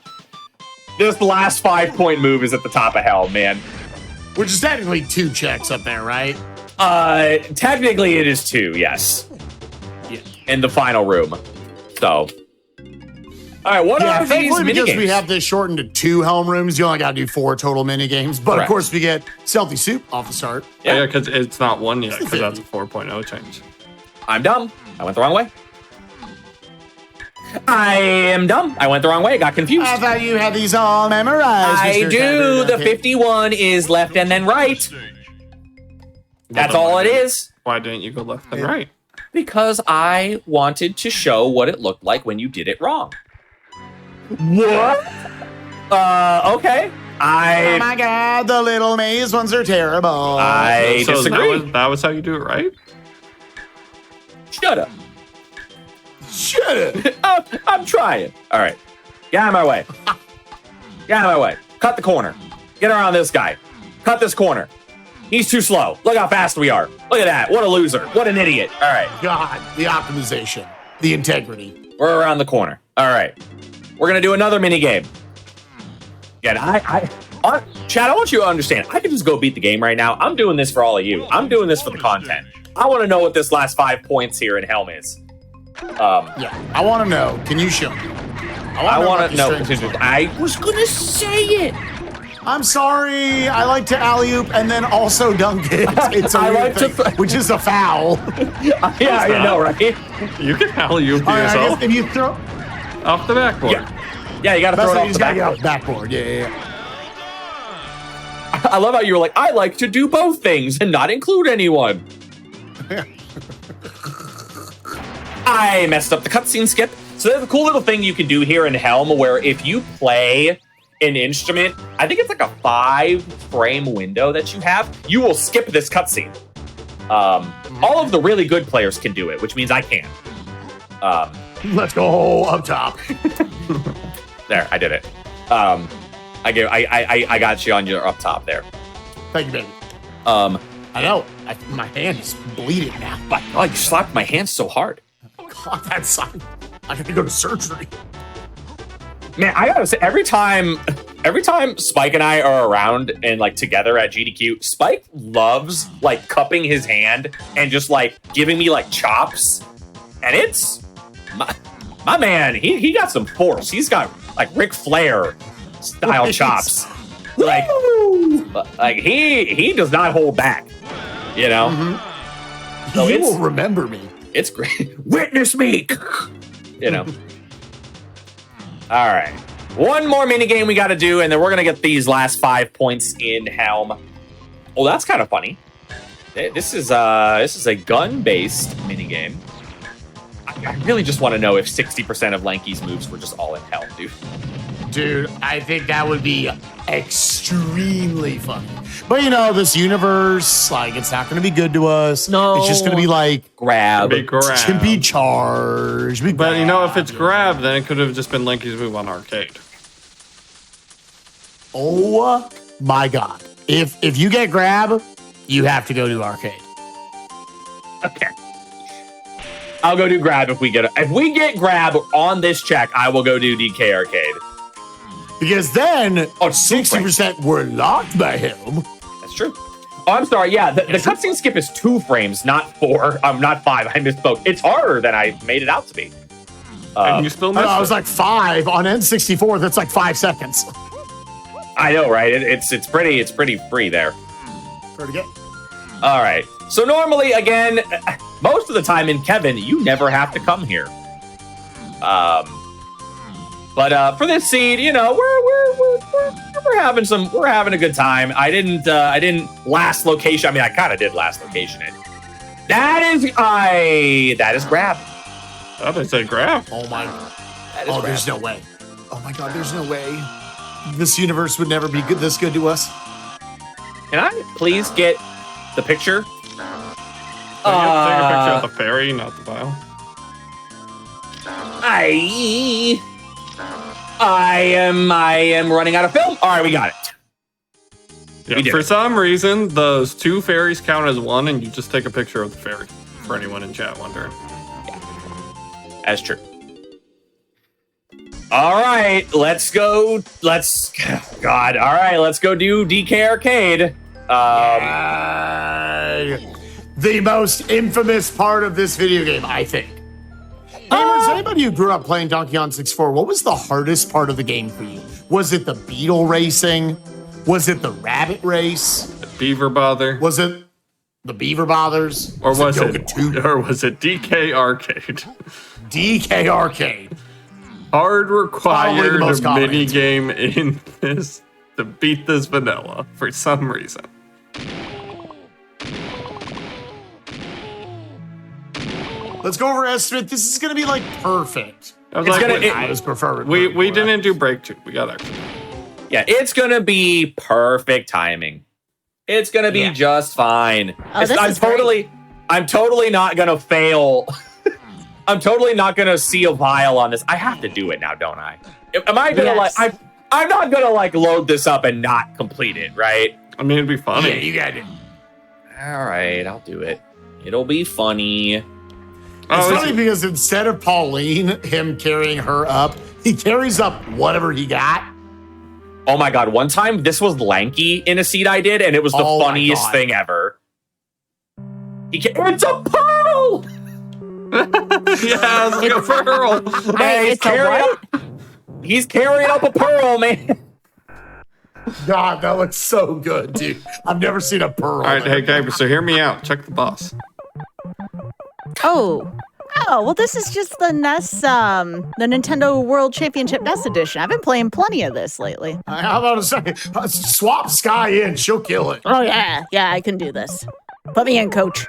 This last 5-point move is at the top of Helm, man. Which is technically 2 checks up there, right? Technically it is 2, yes. Yeah. In the final room. So. All right, what are these thankfully mini because games? we have this shortened to 2 Helm rooms, you only got to do 4 total mini games. But Correct. of course, we get Stealthy Soup off the start. Yeah, because it's not 1 yet, because that's a 4.0 change. I'm dumb. I went the wrong way. I am dumb. I went the wrong way. Got confused. I thought you had these all memorized. I Mr. do. Candor. The Okay. 51 is left and then right. That's all it is. Why didn't you go left and right? Because I wanted to show what it looked like when you did it wrong. What? Okay. Oh my God, the little maze ones are terrible. I So disagree. that was how you do it, right? Shut up. Shut up. I'm trying. All right. Get out of my way. Get out of my way. Cut the corner. Get around this guy. Cut this corner. He's too slow. Look how fast we are. Look at that. What a loser. What an idiot. All right. God, the optimization, the integrity. We're around the corner. All right. We're going to do another mini game. Again, Chad, I want you to understand. I can just go beat the game right now. I'm doing this for all of you. I'm doing this for the content. I want to know what this last 5 points here in Helm is. Yeah, I want to know. Can you show me? I want to know. what the strings are. I was going to say it. I'm sorry. I like to alley-oop and then also dunk it. It's a I weird like thing, which is a foul. Yeah, I know, right? You can alley-oop All right, I yourself guess if you throw, off the backboard. Yeah, you got to that's throw it why off you the just gotta get back. off the backboard. Yeah. I love how you were like, I like to do both things and not include anyone. I messed up the cutscene skip. So there's a cool little thing you can do here in Helm where if you play an instrument, I think it's like a 5-frame window that you have, you will skip this cutscene. All of the really good players can do it, which means I can't. Let's go up top. There, I did it. I got you on your up top there. Thank you, baby. Um, I know. My hand is bleeding now. but oh, you slapped my hand so hard. God, that's I gotta go to surgery. Man, I gotta say, every time Spike and I are around and like together at GDQ, Spike loves like cupping his hand and just like giving me like chops. And it's my man, he got some force. He's got like Ric Flair style chops. Like he does not hold back, you know? So you will remember me. It's great. Witness me. You know. All right. One more mini game we got to do, and then we're gonna get these last 5 points in Helm. Oh, that's kind of funny. This is a gun-based mini game. I really just want to know if 60% of Lanky's moves were just all in Helm, dude. Dude, I think that would be extremely funny. But this universe, like, it's not going to be good to us. No. It's just going to be like grab. Chimpy charge. But if it's grab, then it could have just been Lanky's move on arcade. Oh my God. If you get grab, you have to go to arcade. Okay. I'll go do grab if we get grab on this check, I will go do DK arcade. Because then 60% were locked by him. That's true. Oh, I'm sorry. Yeah, the cutscene skip is 2 frames, not 4. Not 5. I misspoke. It's harder than I made it out to be. And you still missed I was like 5 on N64. That's like 5 seconds. I know, right? It's pretty free there. Pretty good. All right. So normally, again, most of the time in Kevin, you never have to come here. But for this seed, we're having a good time. I didn't last location. I mean, I kind of did last location it. That is grab. That is a grab. Oh my. Grab. There's no way. Oh my God, there's no way. This universe would never be this good to us. Can I please get the picture? You have to take a picture of the fairy, not the vial. I am running out of film. All right, we got it. Yeah, for some reason, those 2 fairies count as 1, and you just take a picture of the fairy. For anyone in chat wondering. Yeah, that's true. All right, let's go. Let's do DK Arcade. The most infamous part of this video game, I think. Gamers, anybody who grew up playing Donkey Kong 64, what was the hardest part of the game for you? Was it the beetle racing? Was it the rabbit race? The beaver bother? Was it the beaver bothers? Or was it DK Arcade? DK Arcade. Hard required mini game in this to beat this vanilla for some reason. Let's go over estimate. This is going to be like perfect. I just prefer. We didn't do break 2. We got extra. Yeah, it's going to be perfect timing. It's going to be just fine. I'm totally not going to fail. I'm totally not going to see a vial on this. I have to do it now, don't I? Am I going to I'm not going to load this up and not complete it, right? I mean, it'd be funny. Yeah, you got it. All right, I'll do it. It'll be funny. It's funny because instead of Pauline, him carrying her up, he carries up whatever he got. Oh my God, one time this was Lanky in a seed I did, and it was the funniest thing ever. It's a pearl! Yeah, it's like a pearl. Hey, he's carrying up a pearl, man. God, that looks so good, dude. I've never seen a pearl. All right, hey, Kuiper, so hear me out. Check the boss. Oh, well, this is just the NES, the Nintendo World Championship NES edition. I've been playing plenty of this lately. How about a second? Swap Sky in. She'll kill it. Oh, yeah, I can do this. Put me in, coach.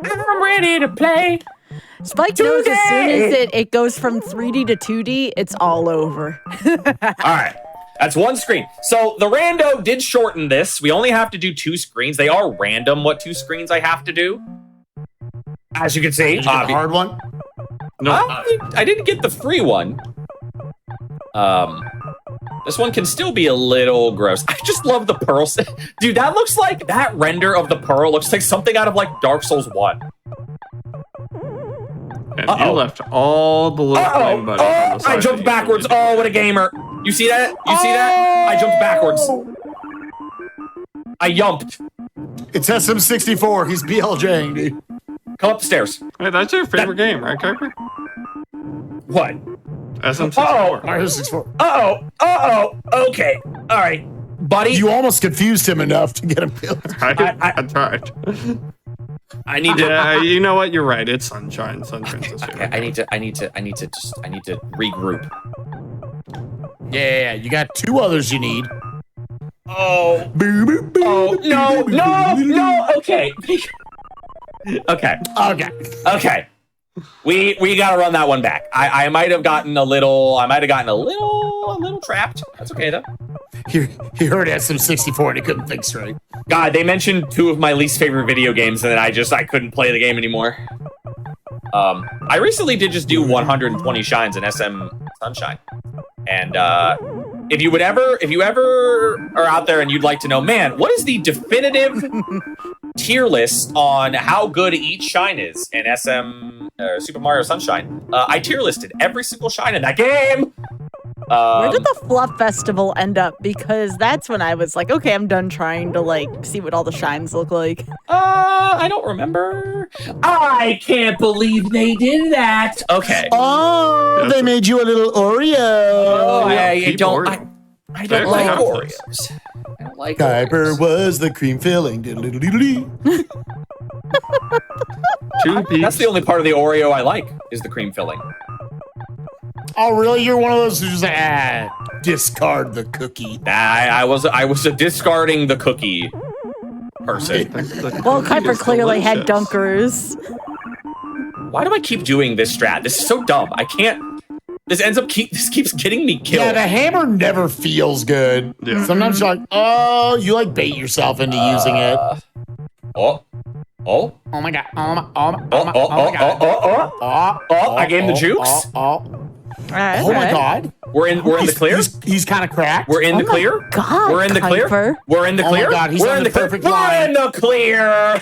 I'm ready to play. Spike knows as soon as it goes from 3D to 2D, it's all over. All right. That's one screen. So the Rando did shorten this. We only have to do 2 screens. They are random what 2 screens I have to do. As you can see. Did you get the hard one? No. I didn't get the free one. This one can still be a little gross. I just love the pearl. Dude, that render of the pearl looks like something out of Dark Souls 1. And you left all the little flame buttons on the side. I jumped backwards. Oh, what a gamer. You see that? I jumped backwards. I yumped. It's SM64. He's BLJing, dude. Come up the stairs. Hey, that's your favorite game, right, Kuiper? What? SM64. Uh-oh. Okay. All right. Buddy. You almost confused him enough to get him killed. I tried. I need to. Yeah, you know what? You're right. It's Sunshine. Sunshine's this year. Okay, I need to regroup. Yeah, you got 2 others you need. Oh. Oh, no. Okay. Okay. We gotta run that one back. I might have gotten a little trapped. That's okay though. He heard SM64 and he couldn't think straight. God, they mentioned 2 of my least favorite video games, and then I couldn't play the game anymore. I recently did just do 120 shines in SM Sunshine. And if you ever are out there and you'd like to know, man, what is the definitive tier list on how good each shine is in SM Super Mario Sunshine? I tier listed every single shine in that game. Where did the Fluff Festival end up? Because that's when I was like, okay, I'm done trying to see what all the shines look like. I don't remember. I can't believe they did that. Okay. Oh, they made you a little Oreo. Oh, I don't like Oreos. I don't like Kuiper Oreos. was the cream filling. 2 peeps. That's the only part of the Oreo I like is the cream filling. Oh, really? You're one of those who's just discard the cookie. I was a discarding the cookie person. Well, Kuiper clearly had dunkers. Why do I keep doing this strat? This is so dumb. I can't. This keeps getting me killed. Yeah, the hammer never feels good. Yeah. Sometimes you're like, oh, you bait yourself into using it. Oh my god. I gave him the jukes. All right, Oh my god. We're in the clear. He's kind of cracked. We're in the clear. God, We're in the clear. Kuiper. We're in the Oh my clear. God, he's We're on in the the clear. perfect We're line. in the clear.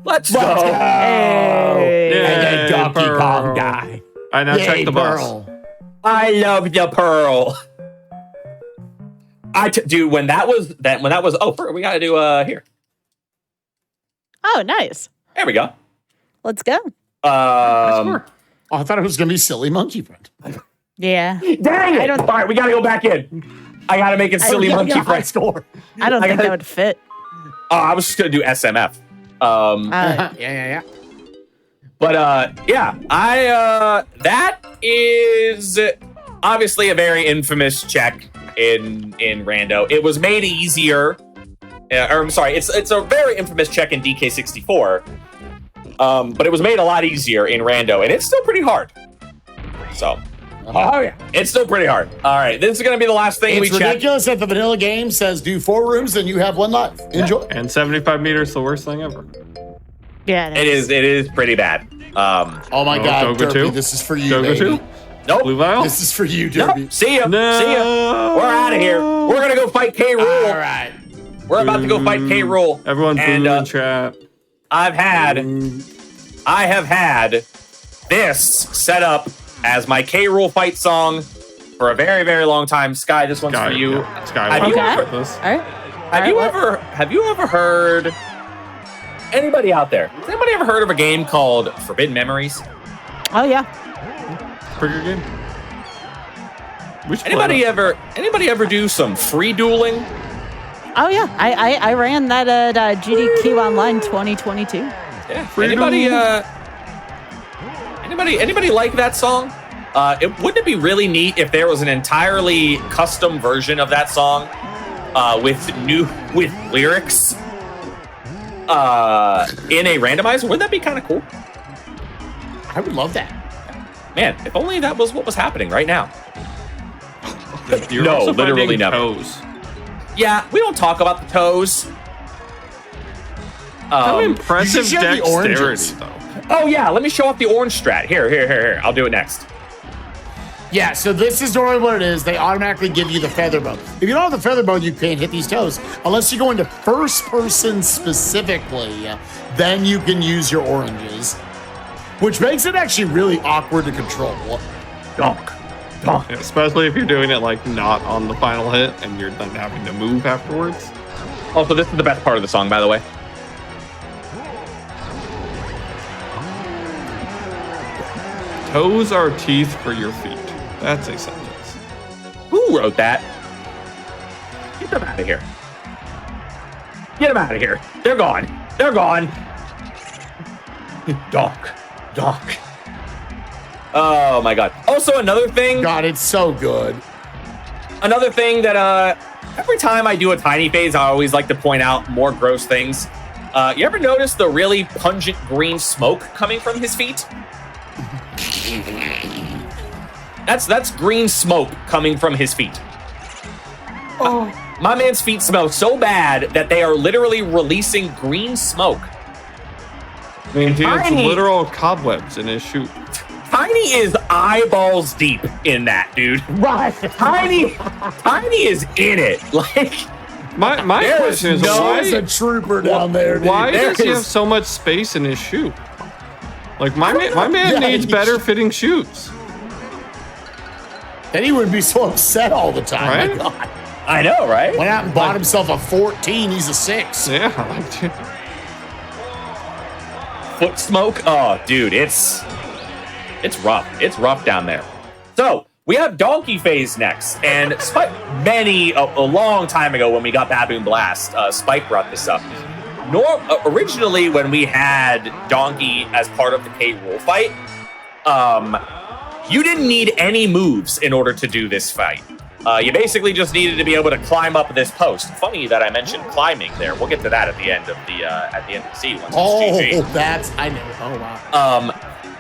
Let's go. Hey. And then Donkey Pearl. Kong guy. I now check the boss. Pearl. I love the pearl. Dude, when that was we gotta do here. Oh, nice. There we go. Let's go. Oh, I thought it was gonna be Silly Monkey Friend. Yeah. Dang it! All right, we gotta go back in. I gotta make it silly monkey high friend. score. I don't think that would fit. Oh, I was just gonna do SMF. Yeah. But yeah, that is obviously a very infamous check in Rando. It was made easier. Or I'm sorry, it's a very infamous check in DK64. But it was made a lot easier in Rando, and it's still pretty hard. So, it's still pretty hard. All right, this is gonna be the last thing we It's check. ridiculous that the vanilla game says do 4 rooms and you have 1 life. Enjoy. And 75 meters, the worst thing ever. Yeah, It is pretty bad. Oh my god, Doga Derpy, 2? this is for you, Doga baby. 2? Nope. Blue Vial? This is for you, Nope. Derpy. See ya. No. See ya. We're out of here. We're gonna go fight K. Rool. All right. We're about to go fight K. Rool. Everyone boo And, in chat. I have had this set up as my K. Rool fight song for a very, very long time. Sky, this one's for you. Yeah. Sky, Have you Okay. ever- this. All right. Have you ever heard anybody out there? Has anybody ever heard of a game called Forbidden Memories? Oh, yeah. Pretty good game. We should play Anybody that. ever do some free dueling? Oh, yeah. I ran that at GDQ Online 2022. Yeah. Free Anybody duel. anybody like that song? Wouldn't it be really neat if there was an entirely custom version of that song with lyrics in a randomizer? Wouldn't that be kind of cool? I would love that. Man, if only that was what was happening right now. You're No, also literally finding never. toes. Yeah, we don't talk about the toes. Impressive you should show the dexterity, oranges. though. Oh yeah, let me show off the orange strat. Here. I'll do it next. Yeah, so this is normally what it is. They automatically give you the feather bow. If you don't have the feather bow, you can't hit these toes. Unless you go into first person specifically, then you can use your oranges. Which makes it actually really awkward to control. Donk. Yeah, especially if you're doing it not on the final hit and you're then having to move afterwards. Also, this is the best part of the song, by the way. Toes are teeth for your feet. That's a sentence. Who wrote that? Get them out of here. Get them out of here. They're gone. They're gone. Donk. Oh my god. Also, another thing. God, it's so good. Another thing that every time I do a tiny phase, I always like to point out more gross things. You ever notice the really pungent green smoke coming from his feet? That's green smoke coming from his feet. Oh. My man's feet smell so bad that they are literally releasing green smoke. I mean, he has literal cobwebs in his shoe. Tiny is eyeballs deep in that, dude. Right. Tiny is in it. Like, my question is, why is a trooper down there? Dude. Why does he have so much space in his shoe? Like my man needs better fitting shoes. Then he wouldn't be so upset all the time. Right? My God. I know, right? Went out and bought himself a 14. He's a 6. Yeah. Foot smoke. Oh, dude, it's rough. It's rough down there. So we have Donkey Phase next, and Spike. A long time ago when we got Baboon Blast, Spike brought this up. Originally, when we had Donkey as part of the K. Rool fight, you didn't need any moves in order to do this fight. You basically just needed to be able to climb up this post. Funny that I mentioned climbing there. We'll get to that at the end of the seed once it's GG. I know. Oh wow.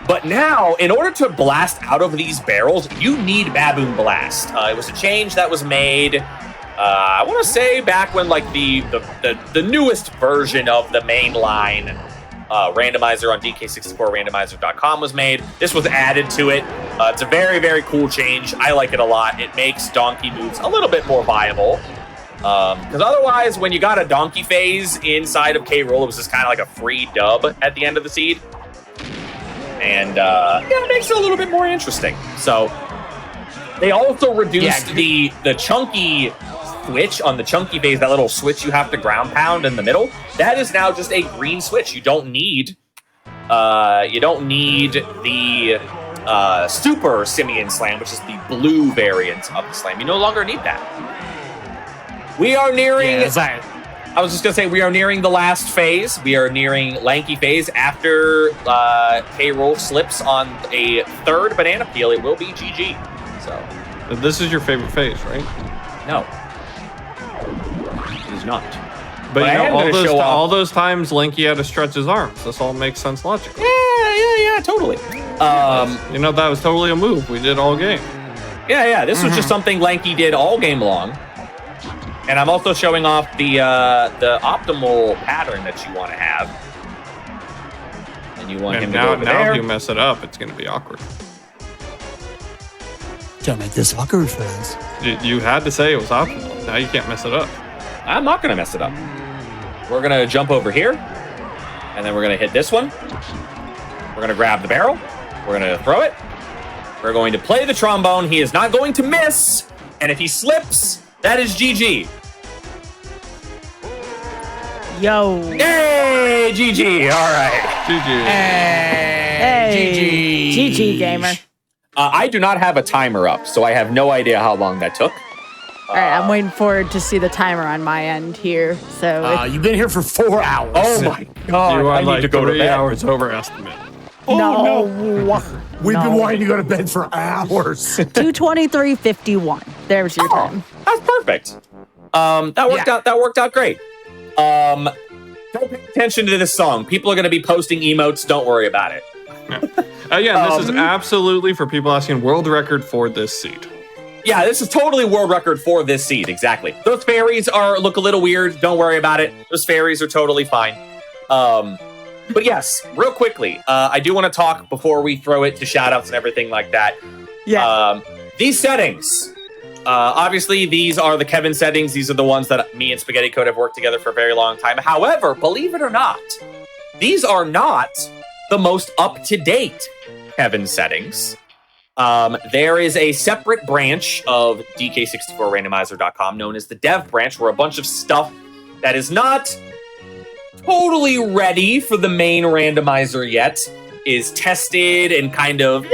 But now, in order to blast out of these barrels, you need Baboon Blast. It was a change that was made, I want to say back when like the newest version of the mainline randomizer on DK64randomizer.com was made. This was added to it. It's a very, very cool change. I like it a lot. It makes Donkey moves a little bit more viable. Because otherwise, when you got a Donkey phase inside of K. Rool, it was just kind of like a free dub at the end of the seed. And it makes it a little bit more interesting. So they also reduced the chunky switch on the chunky phase, that little switch you have to ground pound in the middle. That is now just a green switch. You don't need the Super Simian Slam, which is the blue variant of the slam. You no longer need that. We are nearing. I was just going to say, we are nearing the last phase. We are nearing Lanky phase. After K. Rool slips on a third banana peel, it will be GG. So this is your favorite phase, right? No. It is not. But you know, all those times Lanky had to stretch his arms. This all makes sense logically. Yeah, totally. You know, that was totally a move we did all game. Yeah. This was just something Lanky did all game long. And I'm also showing off the optimal pattern that you want to have. And you want him to go over there. Now if you mess it up, it's going to be awkward. Don't make this awkward, friends. You had to say it was optimal. Now you can't mess it up. I'm not going to mess it up. We're going to jump over here. And then we're going to hit this one. We're going to grab the barrel. We're going to throw it. We're going to play the trombone. He is not going to miss. And if he slips, that is GG. Yo. Hey, GG. All right. GG. Hey. GG, gamer. I do not have a timer up, so I have no idea how long that took. All right, I'm waiting forward to see the timer on my end here. So you've been here for 4 hours. Oh my God! You are I need to go to 3 bed. hours overestimate. no. We've been wanting to go to bed for hours. 2:23:51. There's your time. That's perfect. That worked out great. Don't pay attention to this song. People are going to be posting emotes. Don't worry about it. Again, this is absolutely for people asking world record for this seed. Yeah, this is totally world record for this seed. Exactly. Those fairies look a little weird. Don't worry about it. Those fairies are totally fine. But yes, real quickly, I do want to talk before we throw it to shoutouts and everything like that. Yeah. These settings. Obviously, these are the Kevin settings. These are the ones that me and Spaghetti Code have worked together for a very long time. However, believe it or not, these are not the most up-to-date Kevin settings. There is a separate branch of DK64randomizer.com known as the dev branch, where a bunch of stuff that is not totally ready for the main randomizer yet is tested and kind of,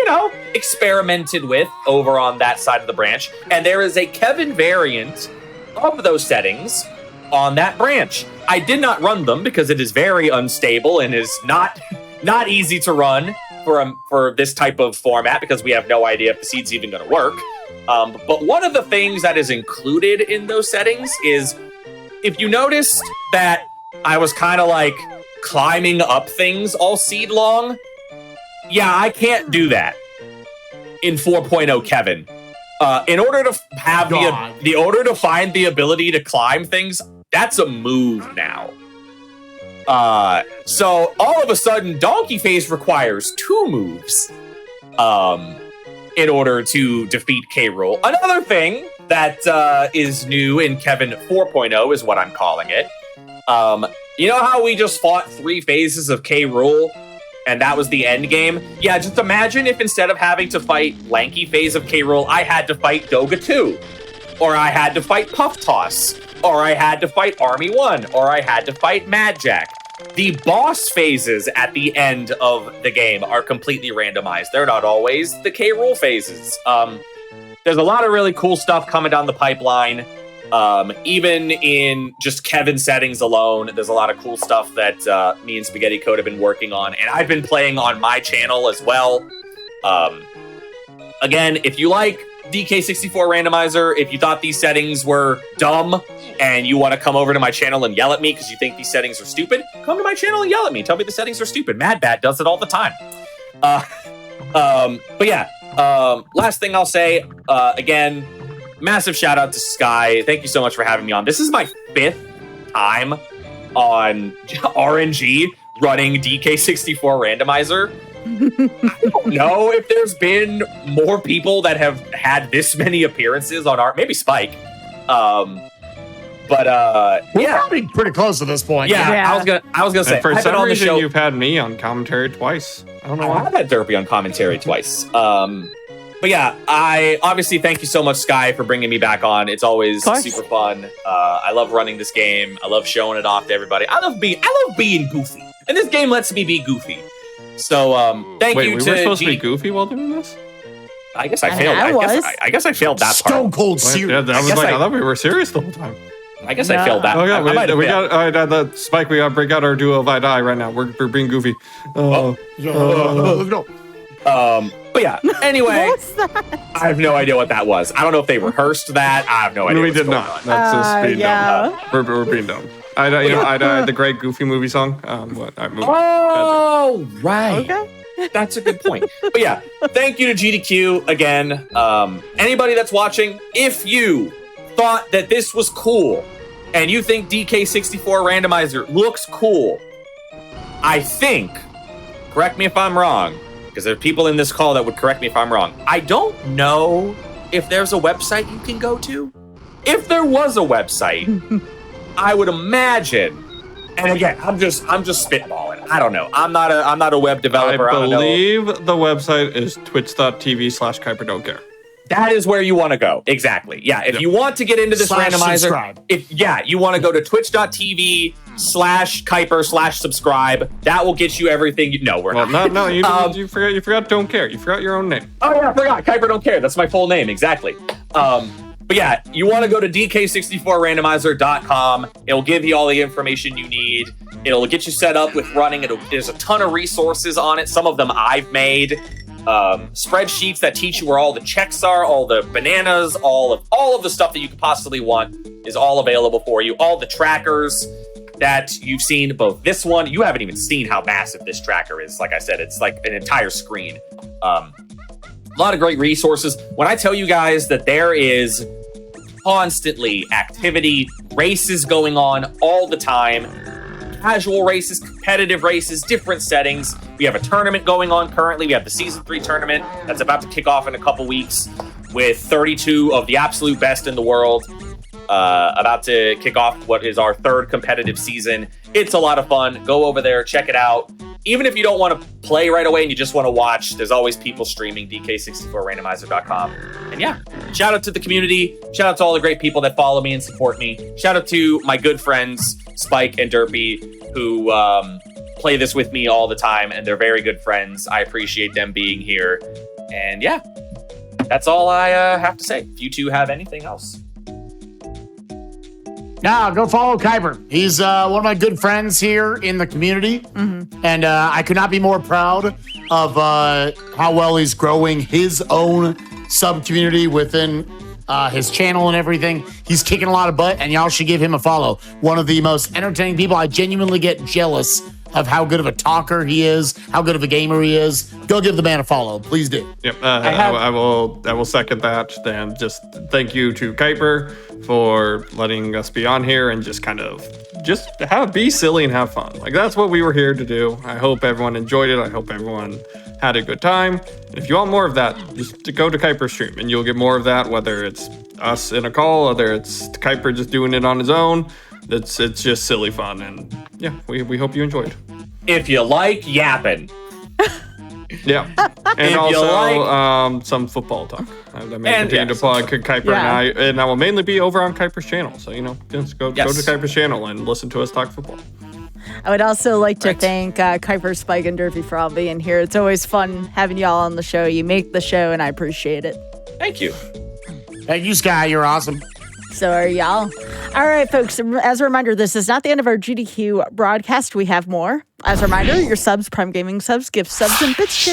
experimented with over on that side of the branch. And there is a Kevin variant of those settings on that branch. I did not run them because it is very unstable and is not not easy to run for this type of format because we have no idea if the seed's even going to work. But one of the things that is included in those settings is if you noticed that I was kind of like climbing up things all seed long, yeah, I can't do that in 4.0 Kevin. In order to have the order to find the ability to climb things, that's a move now. So all of a sudden, Donkey Phase requires 2 moves in order to defeat K. Rool. Another thing that is new in Kevin 4.0 is what I'm calling it. You know how we just fought 3 phases of K. Rool? And that was the end game? Yeah, just imagine if instead of having to fight Lanky phase of K. Rool, I had to fight Doga 2. Or I had to fight Puff Toss. Or I had to fight Army 1. Or I had to fight Mad Jack. The boss phases at the end of the game are completely randomized. They're not always the K. Rool phases. There's a lot of really cool stuff coming down the pipeline. Even in just Kevin settings alone, there's a lot of cool stuff that me and Spaghetti Code have been working on, and I've been playing on my channel as well. Again, if you like DK64 Randomizer, if you thought these settings were dumb and you want to come over to my channel and yell at me because you think these settings are stupid, come to my channel and yell at me. Tell me the settings are stupid. Mad Bat does it all the time. But yeah, last thing I'll say, again, massive shout out to Sky. Thank you so much for having me on. This is my 5th time on RNG running DK64 Randomizer. I don't know if there's been more people that have had this many appearances on maybe Spike. But we're probably pretty close at this point. Yeah. I was gonna say, for some reason you've had me on commentary twice. I don't know why. I've had Derpy on commentary twice. But yeah, I obviously thank you so much, Sky, for bringing me back on. It's always super fun. I love running this game. I love showing it off to everybody. I love being goofy, and this game lets me be goofy. So thank you. We were supposed to be goofy while doing this. I guess I failed. I guess I failed that part. Stone cold serious. Yeah, I was like, I thought we were serious the whole time. I guess I failed that. Oh yeah, we got Spike. We got to break out our duo of I die right now. We're being goofy. Let's go. But yeah, anyway, I have no idea what that was. I don't know if they rehearsed that. I have no idea. We did not. That's just being dumb. We're being dumb. I the great Goofy movie song. Oh, right. Okay. That's a good point. But yeah, thank you to GDQ again. Anybody that's watching, if you thought that this was cool and you think DK64 Randomizer looks cool, I think, correct me if I'm wrong, because there are people in this call that would correct me if I'm wrong. I don't know if there's a website you can go to. If there was a website, I would imagine. And again, I'm just spitballing. I don't know. I'm not a web developer. I believe the website is twitch.tv/Kuiper don't care. That is where you want to go. Exactly. Yeah. If you want to get into this randomizer, you want to go to twitch.tv/Kuiper/subscribe. That will get you everything. We're not. No, you forgot don't care. You forgot your own name. Oh yeah, I forgot. Kuiper don't care. That's my full name. Exactly. But yeah, you want to go to dk64randomizer.com. It'll give you all the information you need. It'll get you set up with running. There's a ton of resources on it. Some of them I've made. Spreadsheets that teach you where all the checks are, all the bananas, all of the stuff that you could possibly want is all available for you. All the trackers that you've seen, both this one, you haven't even seen how massive this tracker is. Like I said, it's like an entire screen. A lot of great resources. When I tell you guys that there is constantly activity, races going on all the time, casual races, competitive races, different settings. We have a tournament going on currently. We have the Season 3 tournament that's about to kick off in a couple weeks with 32 of the absolute best in the world. About to kick off what is our 3rd competitive season. It's a lot of fun. Go over there, check it out. Even if you don't want to play right away and you just want to watch, there's always people streaming, dk64randomizer.com. And yeah, shout out to the community. Shout out to all the great people that follow me and support me. Shout out to my good friends, Spike and Derpy, who play this with me all the time, and they're very good friends. I appreciate them being here. And yeah, that's all I have to say. If you two have anything else. No, go follow Kuiper. He's one of my good friends here in the community. And I could not be more proud of how well he's growing his own sub-community within his channel and everything. He's kicking a lot of butt, and y'all should give him a follow. One of the most entertaining people. I genuinely get jealous of how good of a talker he is, how good of a gamer he is. Go give the man a follow. Please do. Yep, I will second that. Then just thank you to Kuiper for letting us be on here and just be silly and have fun. Like, that's what we were here to do. I hope everyone enjoyed it. I hope everyone had a good time. And if you want more of that, just go to Kuiper's stream and you'll get more of that, whether it's us in a call, whether it's Kuiper just doing it on his own. It's just silly fun, and yeah, we hope you enjoyed. If you like yapping. Yeah, and also some football talk. I may continue to plug Kuiper, and I will mainly be over on Kuiper's channel. So just go to Kuiper's channel and listen to us talk football. I would also like to thank Kuiper, Spike, and Derpy for all being here. It's always fun having y'all on the show. You make the show, and I appreciate it. Thank you. Thank you, Sky. You're awesome. So are y'all. All right, folks, as a reminder, this is not the end of our GDQ broadcast. We have more. As a reminder, your subs, Prime Gaming subs, gift subs, and bits.